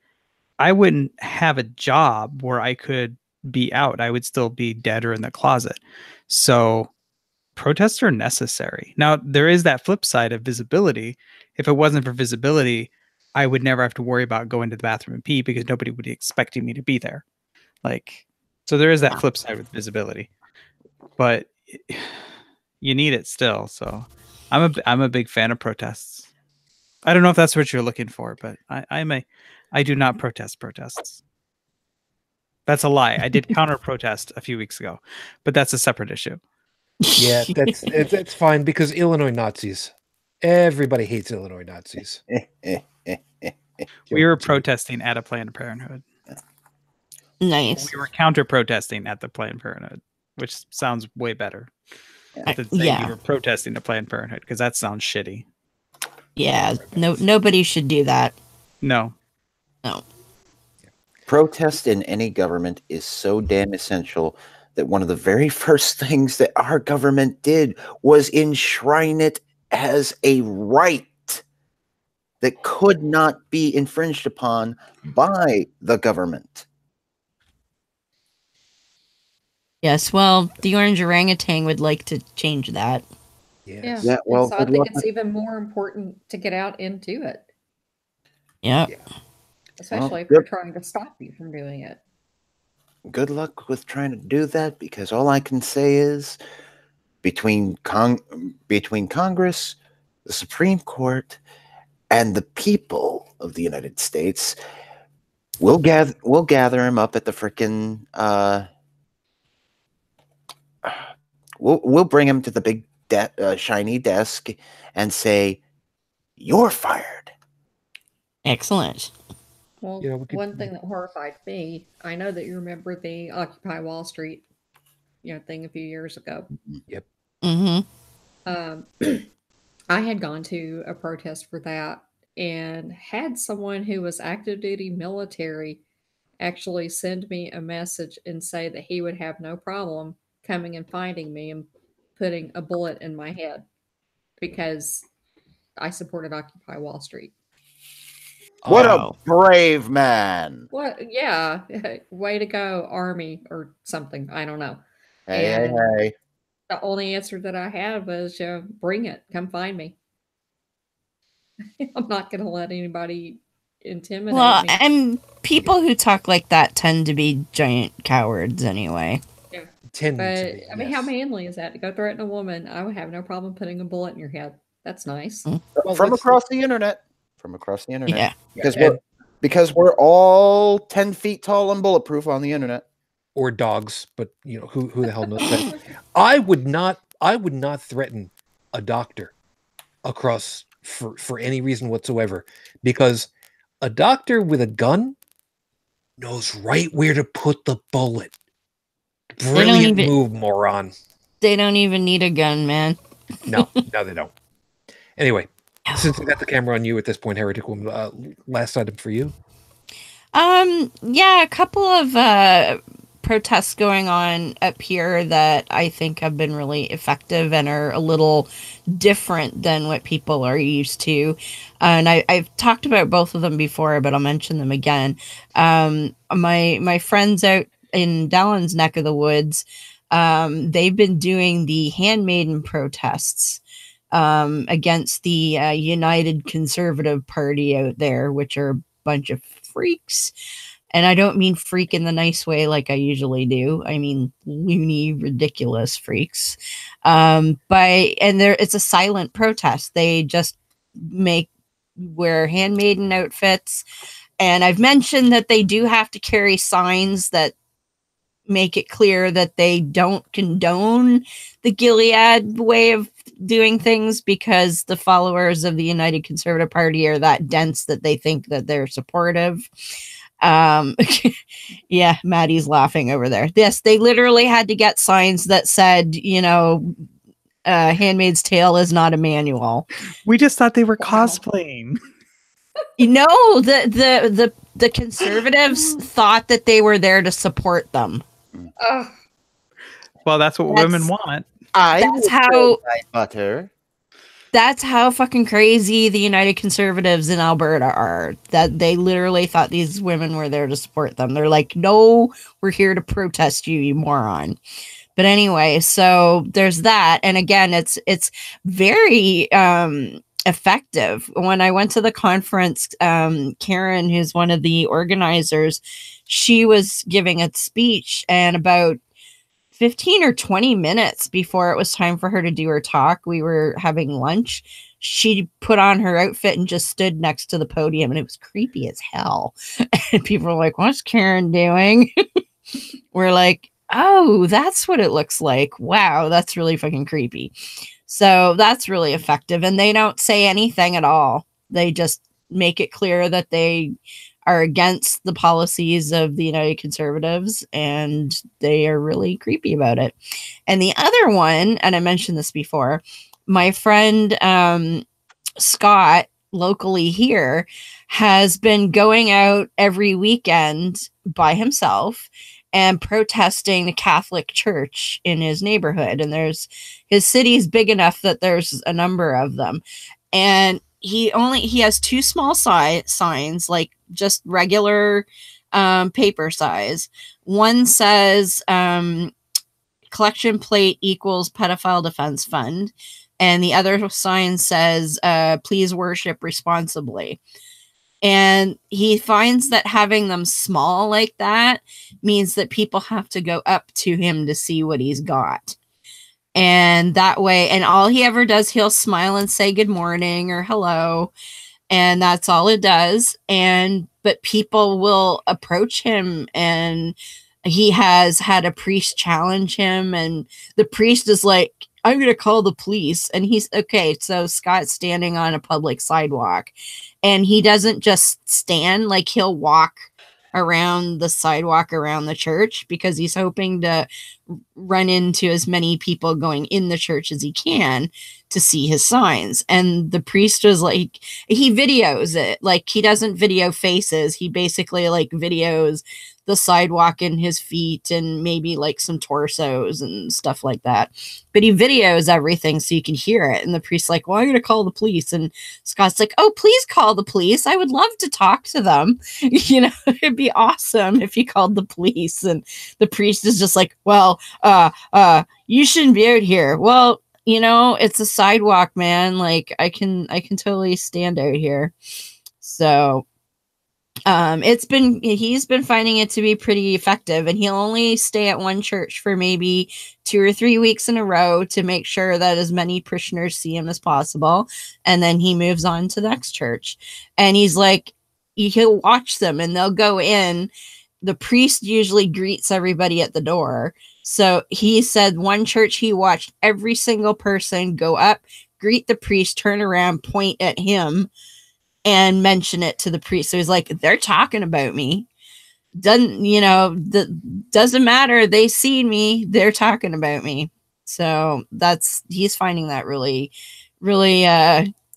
I wouldn't have a job where I could be out. I would still be dead or in the closet. So protests are necessary. Now, there is that flip side of visibility. If it wasn't for visibility, I would never have to worry about going to the bathroom and pee because nobody would be expecting me to be there. Like, so there is that flip side with visibility, but you need it still. So I'm a big fan of protests. I don't know if that's what you're looking for, but I do not protest protests. That's a lie. I did counter protest a few weeks ago, but that's a separate issue. Yeah, that's fine because Illinois Nazis. Everybody hates Illinois Nazis. We were protesting at a Planned Parenthood. Nice. We were counter protesting at the Planned Parenthood, which sounds way better than saying you were protesting the Planned Parenthood, because that sounds shitty. Yeah, nobody should do that. No. Protest in any government is so damn essential that one of the very first things that our government did was enshrine it as a right that could not be infringed upon by the government. Yes, well, the orange orangutan would like to change that. Yes. Yeah, well, so I think it's even more important to get out and do it. Yeah. Especially if they're trying to stop you from doing it. Good luck with trying to do that, because all I can say is between Congress, the Supreme Court, and the people of the United States, we'll gather him up at the frickin' we'll bring him to the big shiny desk and say, "You're fired." Excellent. Well, one thing that horrified me, I know that you remember the Occupy Wall Street, thing a few years ago. Yep. Mm-hmm. I had gone to a protest for that and had someone who was active duty military actually send me a message and say that he would have no problem coming and finding me and putting a bullet in my head because I supported Occupy Wall Street. What a brave man. What? Yeah. Way to go, Army or something. I don't know. Hey. The only answer that I had was, bring it. Come find me. I'm not going to let anybody intimidate me. And people who talk like that tend to be giant cowards anyway. Yeah. But I mean, how manly is that to go threaten a woman? I would have no problem putting a bullet in your head. That's nice. Well, from across the internet. Yeah. Because we're all 10 feet tall and bulletproof on the internet. Or dogs, but who the hell knows that? I would not threaten a doctor across for any reason whatsoever, because a doctor with a gun knows right where to put the bullet. Brilliant move, moron. They don't even need a gun, man. No, they don't. Anyway, since we got the camera on you at this point, Heretic Woman, last item for you. Yeah, a couple of protests going on up here that I think have been really effective and are a little different than what people are used to. And I've talked about both of them before, but I'll mention them again. My friends out in Dalan's neck of the woods, they've been doing the handmaiden protests against the United Conservative Party out there, which are a bunch of freaks. And I don't mean freak in the nice way like I usually do. I mean loony, ridiculous freaks. It's a silent protest. They just wear handmaiden outfits. And I've mentioned that they do have to carry signs that make it clear that they don't condone the Gilead way of doing things, because the followers of the United Conservative Party are that dense that they think that they're supportive. Yeah, Maddie's laughing over there. Yes, they literally had to get signs that said, Handmaid's Tale is not a manual. We just thought they were cosplaying. The conservatives thought that they were there to support them. Well, that's what women want. That's how fucking crazy the United Conservatives in Alberta are. That they literally thought these women were there to support them. They're like, no, we're here to protest you, you moron. But anyway, so there's that. And again, it's very effective. When I went to the conference, Karen, who's one of the organizers, she was giving a speech, and about 15 or 20 minutes before it was time for her to do her talk, we were having lunch. She put on her outfit and just stood next to the podium, and it was creepy as hell. And people were like, what's Karen doing? We're like, oh, that's what it looks like. Wow, that's really fucking creepy. So that's really effective. And they don't say anything at all. They just make it clear that they are against the policies of the United Conservatives, and they are really creepy about it. And the other one, and I mentioned this before, my friend Scott, locally here, has been going out every weekend by himself and protesting the Catholic Church in his neighborhood. And his city is big enough that there's a number of them. And he has two small signs, like just regular paper size. One says collection plate equals pedophile defense fund. And the other sign says, please worship responsibly. And he finds that having them small like that means that people have to go up to him to see what he's got. And that way, and all he ever does, he'll smile and say good morning or hello. And that's all it does. But people will approach him, and he has had a priest challenge him, and the priest is like, I'm going to call the police. And he's okay. So Scott's standing on a public sidewalk, and he doesn't just stand, like he'll walk around the sidewalk around the church, because he's hoping to run into as many people going in the church as he can to see his signs. And the priest was like, he videos it. Like, he doesn't video faces. He basically like videos the sidewalk and his feet and maybe like some torsos and stuff like that. But he videos everything so you can hear it. And the priest's like, well, I'm going to call the police. And Scott's like, oh, please call the police. I would love to talk to them. You know, it'd be awesome if you called the police. And the priest is just like, well, you shouldn't be out here. Well, you know, it's a sidewalk, man. Like, I can totally stand out here. So he's been finding it to be pretty effective, and he'll only stay at one church for maybe 2 or 3 weeks in a row to make sure that as many parishioners see him as possible. And then he moves on to the next church, and he's like, he'll watch them, and they'll go in. The priest usually greets everybody at the door. So he said one church, he watched every single person go up, greet the priest, turn around, point at him, and mention it to the priest. So he's like, they're talking about me. Doesn't matter. They see me. They're talking about me. So he's finding that really, really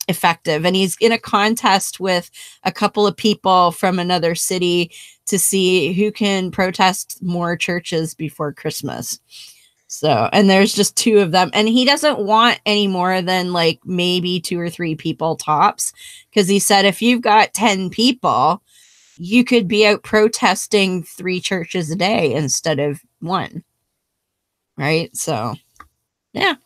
effective. And he's in a contest with a couple of people from another city to see who can protest more churches before Christmas. So, and there's just 2 of them, and he doesn't want any more than like maybe 2 or 3 people tops, because he said if you've got 10 people, you could be out protesting 3 churches a day instead of 1. Right? So, yeah.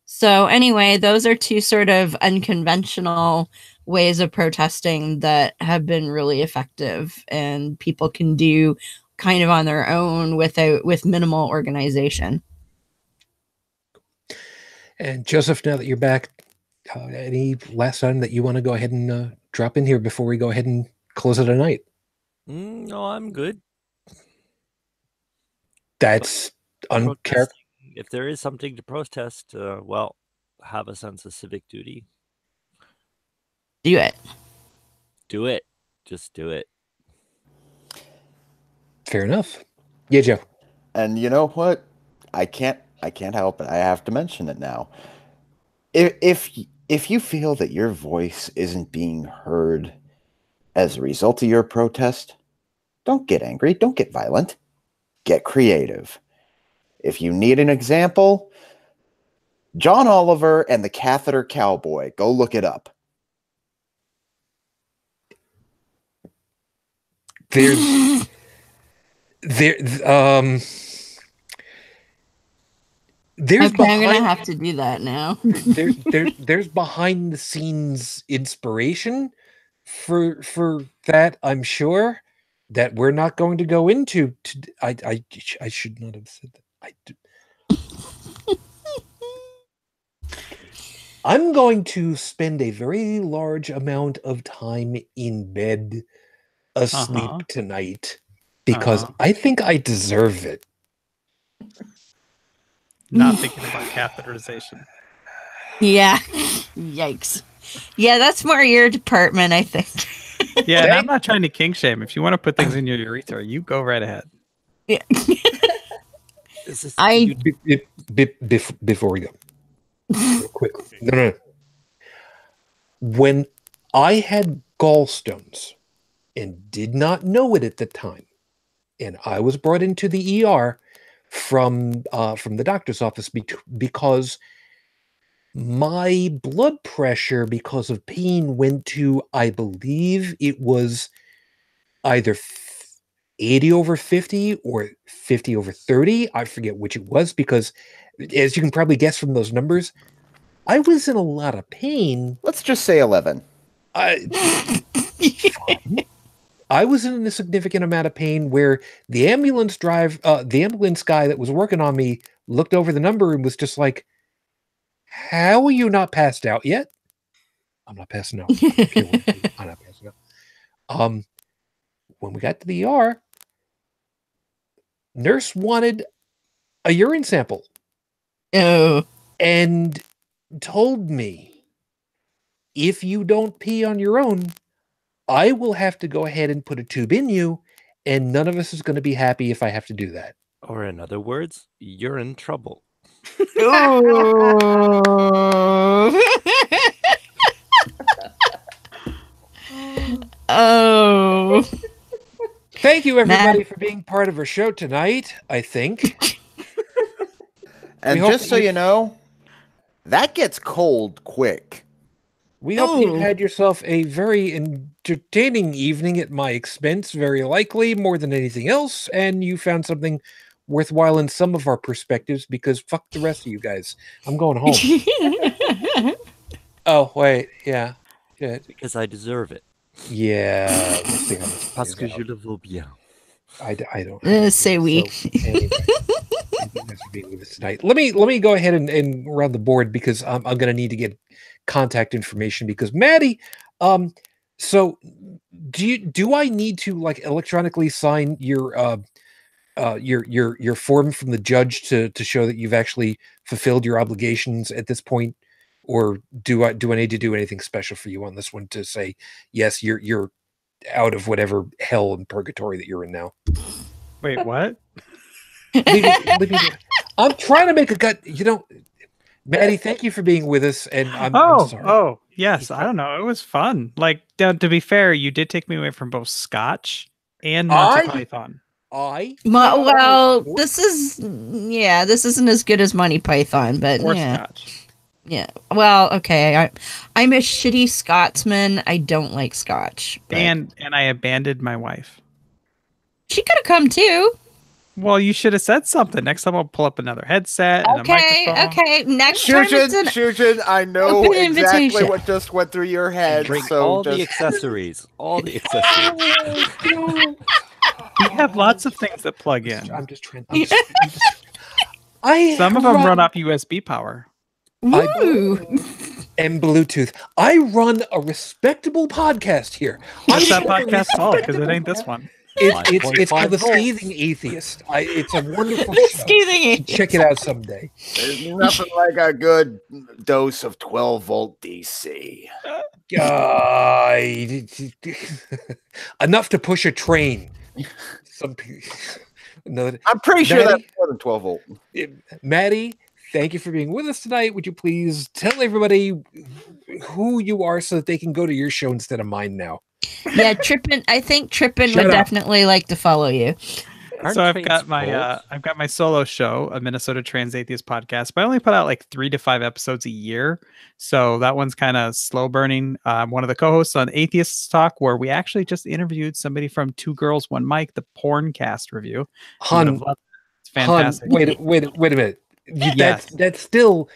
So anyway, those are 2 sort of unconventional ways of protesting that have been really effective, and people can do kind of on their own with minimal organization. And Joseph, now that you're back, any last time that you want to go ahead and drop in here before we go ahead and close it a night? No, I'm good. That's uncharacteristic. If there is something to protest, well, have a sense of civic duty. Do it. Do it. Just do it. Fair enough. Yeah, Joe. And you know what? I can't help it. I have to mention it now. If you feel that your voice isn't being heard As a result of your protest, don't get angry, don't get violent, get creative. If you need an example, John Oliver and the Catheter Cowboy. Go look it up. There's I'm gonna have to do that now. there's behind the scenes inspiration for that, I'm sure, that we're not going to go into. I should not have said that. I'm going to spend a very large amount of time in bed asleep tonight because I think I deserve it. Not thinking about catheterization. Yeah. Yikes. Yeah, that's more your department, I think. Yeah, and I'm not trying to kink shame. If you want to put things in your urethra, you go right ahead. Yeah. Before we go, real quickly. No. When I had gallstones and did not know it at the time, and I was brought into the ER from the doctor's office because my blood pressure, because of pain, went to, I believe it was either 80/50 or 50/30. I forget which it was, because as you can probably guess from those numbers, I was in a lot of pain. Let's just say 11. I was in a significant amount of pain where the ambulance guy that was working on me looked over the number and was just like, "How are you not passed out yet?" I'm not passing out. I'm not passing out. When we got to the ER, nurse wanted a urine sample. Oh. And told me, if you don't pee on your own, I will have to go ahead and put a tube in you, and none of us is going to be happy if I have to do that. Or in other words, you're in trouble. Oh. Thank you, everybody, for being part of our show tonight, I think. And just so you know, that gets cold quick. We hope you had yourself a very entertaining evening at my expense, very likely, more than anything else, and you found something worthwhile in some of our perspectives, because fuck the rest of you guys. I'm going home. Oh, wait, yeah. Good. Because I deserve it. Yeah. Let's see how this Parce que je le vaux bien. I don't. Say we. So, anyway, thank you guys for being with us tonight. Let me go ahead and round the board, because I'm going to need to get contact information, because Maddy, so do I need to like electronically sign your form from the judge to show that you've actually fulfilled your obligations at this point, or do I need to do anything special for you on this one to say yes, you're out of whatever hell and purgatory that you're in now? Wait, what? I'm trying to make a gut. Maddy, thank you for being with us, and I'm sorry. Oh, yes. I don't know. It was fun. Like, to be fair, you did take me away from both Scotch and Monty Python. Well, this isn't as good as Monty Python, but or yeah. Scotch. Yeah. Well, okay. I'm a shitty Scotsman. I don't like Scotch. But... And I abandoned my wife. She could have come too. Well, you should have said something. Next time I'll pull up another headset and a microphone. Okay. Next time Shujin, I know exactly what just went through your head. Bring so all the accessories. All the accessories. We have lots of things that plug in. I'm just trying. Some of them run off USB power. And Bluetooth. I run a respectable podcast here. What's that podcast called? Because it ain't this one. It's called The Scathing Atheist. It's a wonderful show. Scathing Atheist. Check it out someday. There's nothing like a good dose of 12-volt DC. Enough to push a train. I'm pretty sure that's more than 12 volt. Maddy, thank you for being with us tonight. Would you please tell everybody who you are so that they can go to your show instead of mine now? Yeah, Trippin. I think Trippin would definitely like to follow you. So I've got my solo show, a Minnesota Trans-Atheist podcast, but I only put out like 3 to 5 episodes a year. So that one's kind of slow burning. I'm one of the co-hosts on Atheists Talk, where we actually just interviewed somebody from Two Girls, One Mic, the Porncast review. Hun, it's fantastic. Hun, wait a minute. That's still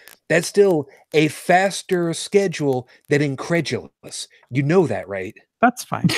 a faster schedule than Incredulous. You know that, right? That's fine.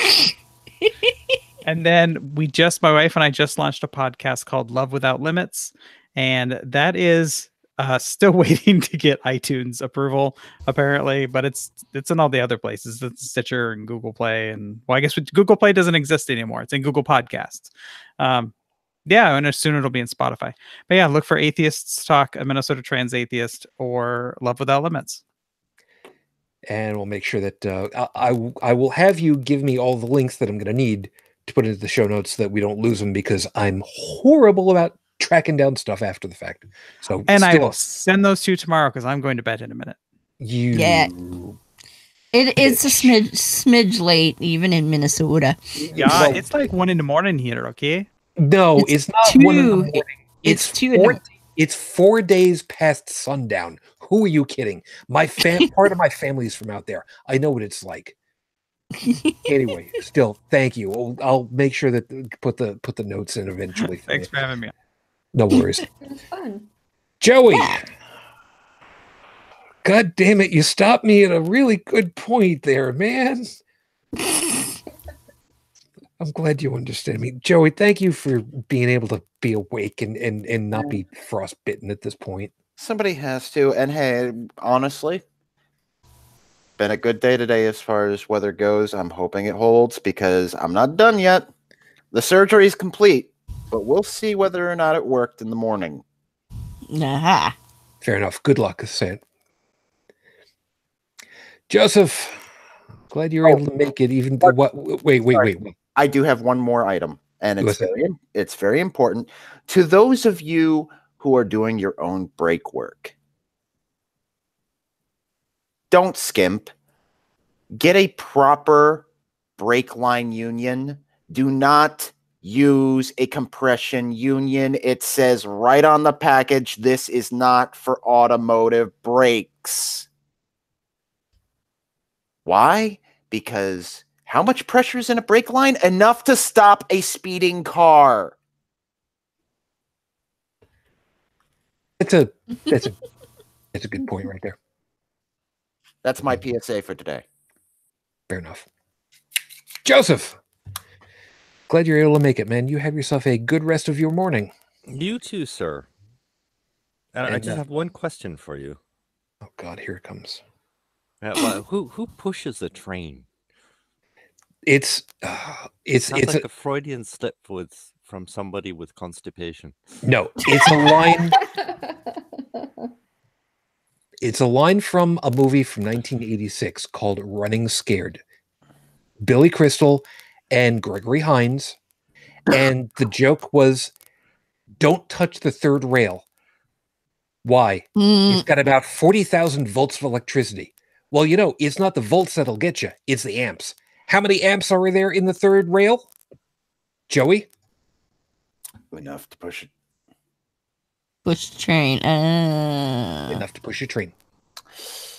And then my wife and I just launched a podcast called Love Without Limits. And that is still waiting to get iTunes approval, apparently. But it's in all the other places. It's Stitcher and Google Play. And well, I guess Google Play doesn't exist anymore. It's in Google Podcasts. Yeah, and soon it'll be in Spotify. But yeah, look for Atheists Talk, a Minnesota Trans-Atheist, or Love Without Limits. And we'll make sure that I will have you give me all the links that I'm going to need to put into the show notes so that we don't lose them, because I'm horrible about tracking down stuff after the fact. So, I will send those to you tomorrow because I'm going to bed in a minute. Yeah. It's a smidge late, even in Minnesota. Yeah, well, it's like 1 a.m. here, okay? No, it's not 1 a.m. It's 2. It's 4 days past sundown. Who are you kidding? Part of my family is from out there. I know what it's like. Anyway, still, thank you. I'll make sure that put the notes in eventually. Thanks for having me. No worries. It was fun. Joey. Yeah. God damn it, you stopped me at a really good point there, man. I'm glad you understand me. Joey, thank you for being able to be awake and not be frostbitten at this point. Somebody has to. And hey, honestly, been a good day today as far as weather goes. I'm hoping it holds because I'm not done yet. The surgery is complete, but we'll see whether or not it worked in the morning. Aha. Fair enough. Good luck, Sam. Joseph, glad you're able to make it. Even wait. I do have one more item, and it's very important to those of you who are doing your own break work. Don't skimp. Get a proper brake line union. Do not use a compression union. It says right on the package, this is not for automotive brakes. Why? Because how much pressure is in a brake line? Enough to stop a speeding car. That's a good point right there. That's my PSA for today. Fair enough. Joseph, glad you're able to make it, man. You have yourself a good rest of your morning. You too, sir. And I just have one question for you. Oh God, here it comes. Who pushes a train? It's like a Freudian slip from somebody with constipation. No, it's a line. It's a line from a movie from 1986 called Running Scared. Billy Crystal and Gregory Hines, and the joke was, "Don't touch the third rail." Why? It's got about 40,000 volts of electricity. Well, it's not the volts that'll get you; it's the amps. How many amps are there in the third rail, Joey? Enough to push it. Push the train. Enough to push a train.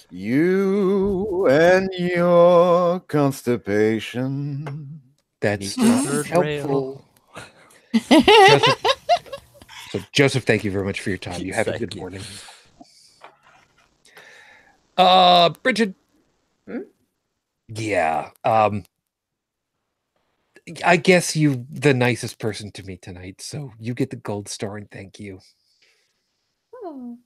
You and your constipation. That's third helpful. Joseph, thank you very much for your time. You have a good morning. Brigid. Yeah. I guess you the nicest person to me tonight, so you get the gold star and thank you. Oh.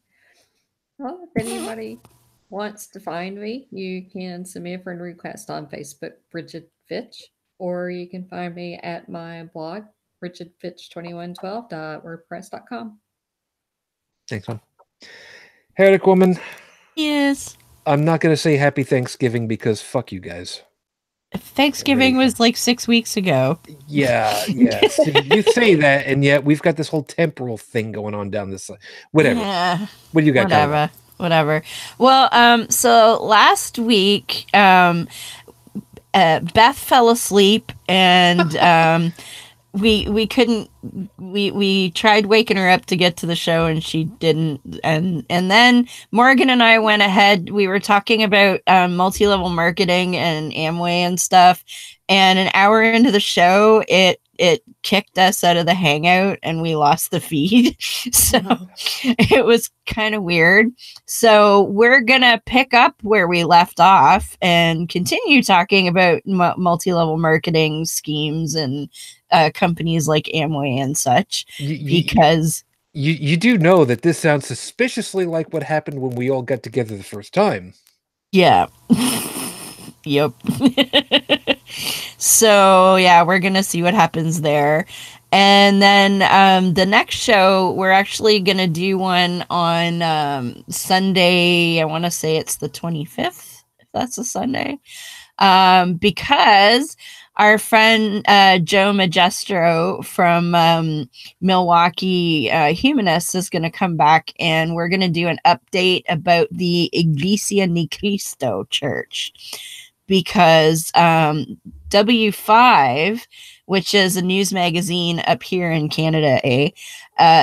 Well, if anybody wants to find me, you can send me a friend request on Facebook, Brigid Fitch, or you can find me at my blog, brigidfitch2112.wordpress.com. Thanks, man. Heretic Woman. Yes. I'm not going to say Happy Thanksgiving because fuck you guys. Thanksgiving was like 6 weeks ago. Yeah. You say that, and yet we've got this whole temporal thing going on down this side. Whatever. Yeah. What do you got? Whatever. Well, so last week, Beth fell asleep, and we couldn't. We tried waking her up to get to the show, and she didn't. And then Morgan and I went ahead. We were talking about multi-level marketing and Amway and stuff. And an hour into the show, it kicked us out of the Hangout, and we lost the feed. So it was kind of weird. So we're gonna pick up where we left off and continue talking about multi-level marketing schemes and companies like Amway and such, because you do know that this sounds suspiciously like what happened when we all got together the first time. Yeah. Yep. So yeah, we're gonna see what happens there. And then the next show, we're actually gonna do one on Sunday. I want to say it's the 25th, if that's a Sunday, because our friend Joe Magestro from Milwaukee Humanists is going to come back, and we're going to do an update about the Iglesia Ni Cristo Church, because W5, which is a news magazine up here in Canada,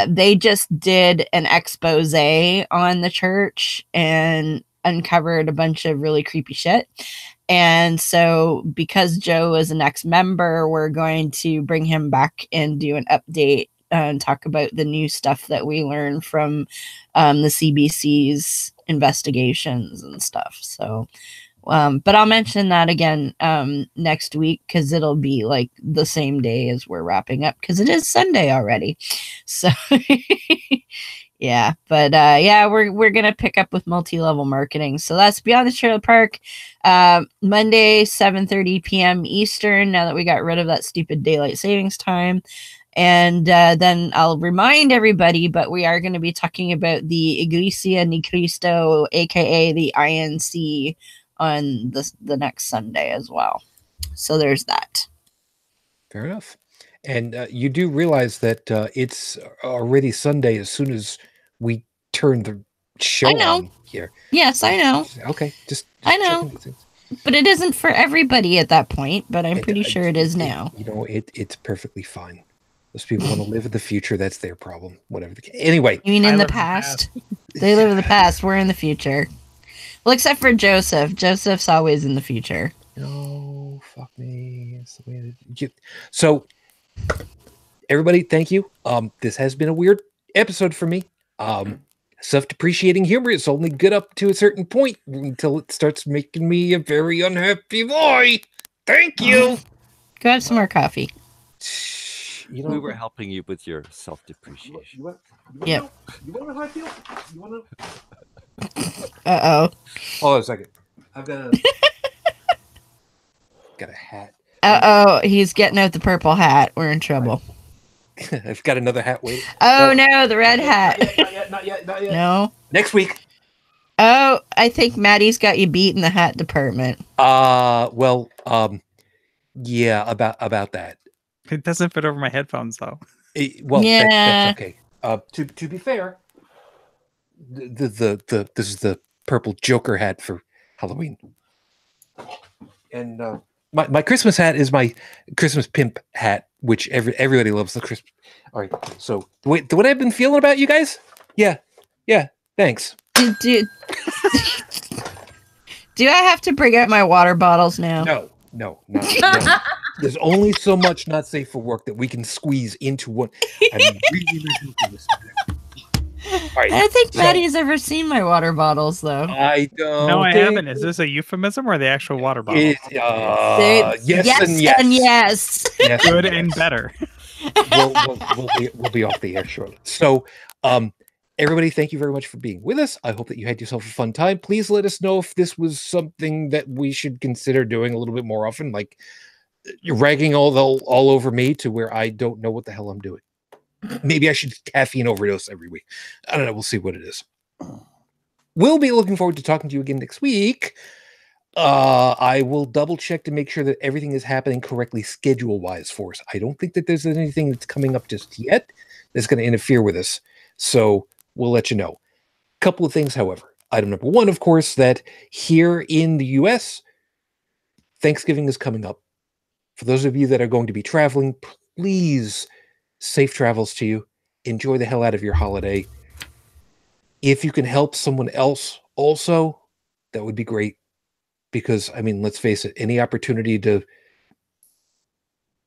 they just did an expose on the church and uncovered a bunch of really creepy shit. And so because Joe is an ex-member, we're going to bring him back and do an update and talk about the new stuff that we learned from the CBC's investigations and stuff. So, but I'll mention that again next week, because it'll be like the same day as we're wrapping up, because it is Sunday already. So yeah, but yeah, we're gonna pick up with multi-level marketing. So that's Beyond the Trailer Park, Monday, 7:30 p.m. Eastern. Now that we got rid of that stupid daylight savings time, and then I'll remind everybody. But we are going to be talking about the Iglesia Ni Cristo, aka the INC, on the next Sunday as well. So there's that. Fair enough. And you do realize that it's already Sunday as soon as we turn the show on here. Yes, I know. Okay, just I know. But it isn't for everybody at that point, but I'm pretty sure it is now. You know, it's perfectly fine. Those people want to live in the future. That's their problem. Whatever the case. Anyway. You mean in the past? They live in the past. We're in the future. Well, except for Joseph. Joseph's always in the future. No, fuck me. So, everybody, thank you. This has been a weird episode for me. Self-depreciating humor is only good up to a certain point until it starts making me a very unhappy boy. Thank you. Go have some more coffee. You know, we were helping you with your self-depreciation. Yep. You want to know how I feel? You want to? Uh-oh. Hold on a second. I've got a hat. Uh-oh, he's getting out the purple hat. We're in trouble. I've got another hat waiting. Oh, no, the red hat. Not yet. No. Next week. Oh, I think Maddie's got you beat in the hat department. Well, yeah, about that. It doesn't fit over my headphones, though. Well, yeah. That's okay. To be fair, this is the purple Joker hat for Halloween, and my Christmas hat is my Christmas pimp hat, which everybody loves the Christmas. All right, so what I've been feeling about you guys? Yeah, thanks. Do I have to bring out my water bottles now? No. There's only so much not safe for work that we can squeeze into one. I'm really looking for this. Right, I don't think Maddie's ever seen my water bottles, though. I don't. No, I haven't. Is this a euphemism or the actual water bottle? Yes and yes. Yes. Good and better. We'll be off the air shortly. So, everybody, thank you very much for being with us. I hope that you had yourself a fun time. Please let us know if this was something that we should consider doing a little bit more often. Like, you're ragging all over me to where I don't know what the hell I'm doing. Maybe I should caffeine overdose every week. I don't know. We'll see what it is. We'll be looking forward to talking to you again next week. I will double check to make sure that everything is happening correctly schedule-wise for us. I don't think that there's anything that's coming up just yet that's going to interfere with us. So we'll let you know. Couple of things, however. Item number one, of course, that here in the U.S., Thanksgiving is coming up. For those of you that are going to be traveling, please, safe travels to you. Enjoy the hell out of your holiday. If you can help someone else also, that would be great. Because, I mean, let's face it, any opportunity to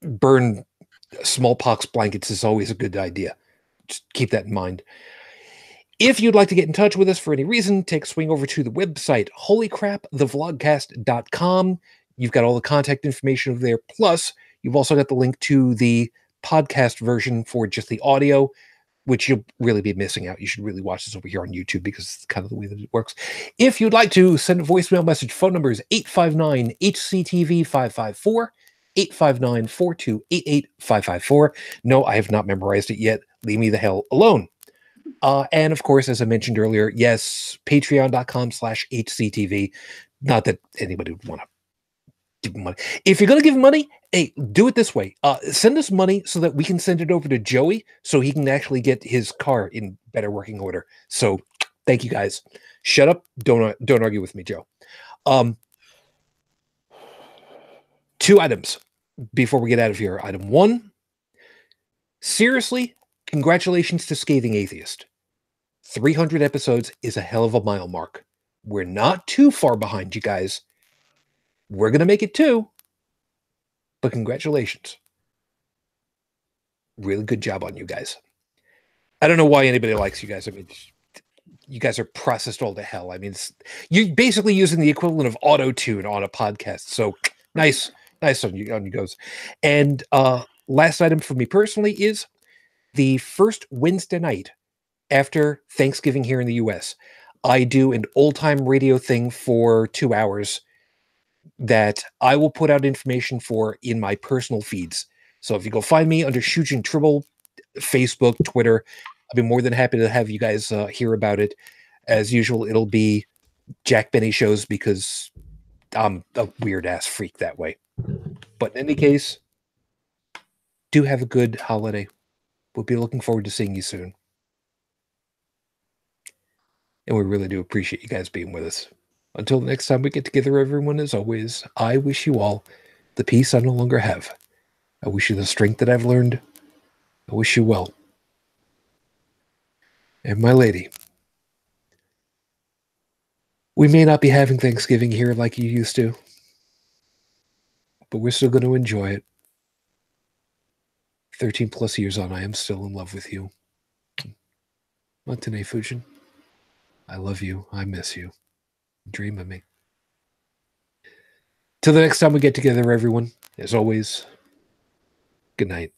burn smallpox blankets is always a good idea. Just keep that in mind. If you'd like to get in touch with us for any reason, take a swing over to the website, holycrapthevlogcast.com. You've got all the contact information over there. Plus, you've also got the link to the podcast version for just the audio, which you'll really be missing out. You should really watch this over here on YouTube because it's kind of the way that it works. If you'd like to send a voicemail message, phone number is 859-HCTV554, 859-4288-554. No, I have not memorized it yet. Leave me the hell alone. And of course, as I mentioned earlier, yes, patreon.com/HCTV. Not that anybody would want to give money. If you're going to give money, hey, do it this way. Send us money so that we can send it over to Joey so he can actually get his car in better working order. So thank you guys. Shut up. Don't argue with me, Joe. 2 items before we get out of here. Item 1, seriously, congratulations to Scathing Atheist. 300 episodes is a hell of a mile mark. We're not too far behind you guys. We're going to make it too. But congratulations. Really good job on you guys. I don't know why anybody likes you guys. I mean, you guys are processed all to hell. I mean, you're basically using the equivalent of auto-tune on a podcast. So nice on you guys. And last item for me personally is the first Wednesday night after Thanksgiving here in the US, I do an old-time radio thing for 2 hours that I will put out information for in my personal feeds. So if you go find me under Shujin Tribble, Facebook, Twitter, I'll be more than happy to have you guys hear about it. As usual, it'll be Jack Benny shows because I'm a weird-ass freak that way. But in any case, do have a good holiday. We'll be looking forward to seeing you soon. And we really do appreciate you guys being with us. Until the next time we get together, everyone, as always, I wish you all the peace I no longer have. I wish you the strength that I've learned. I wish you well. And my lady, we may not be having Thanksgiving here like you used to, but we're still going to enjoy it. 13 plus years on, I am still in love with you. Matane Fujin, I love you. I miss you. Dream of me. Till the next time we get together, everyone, as always, good night.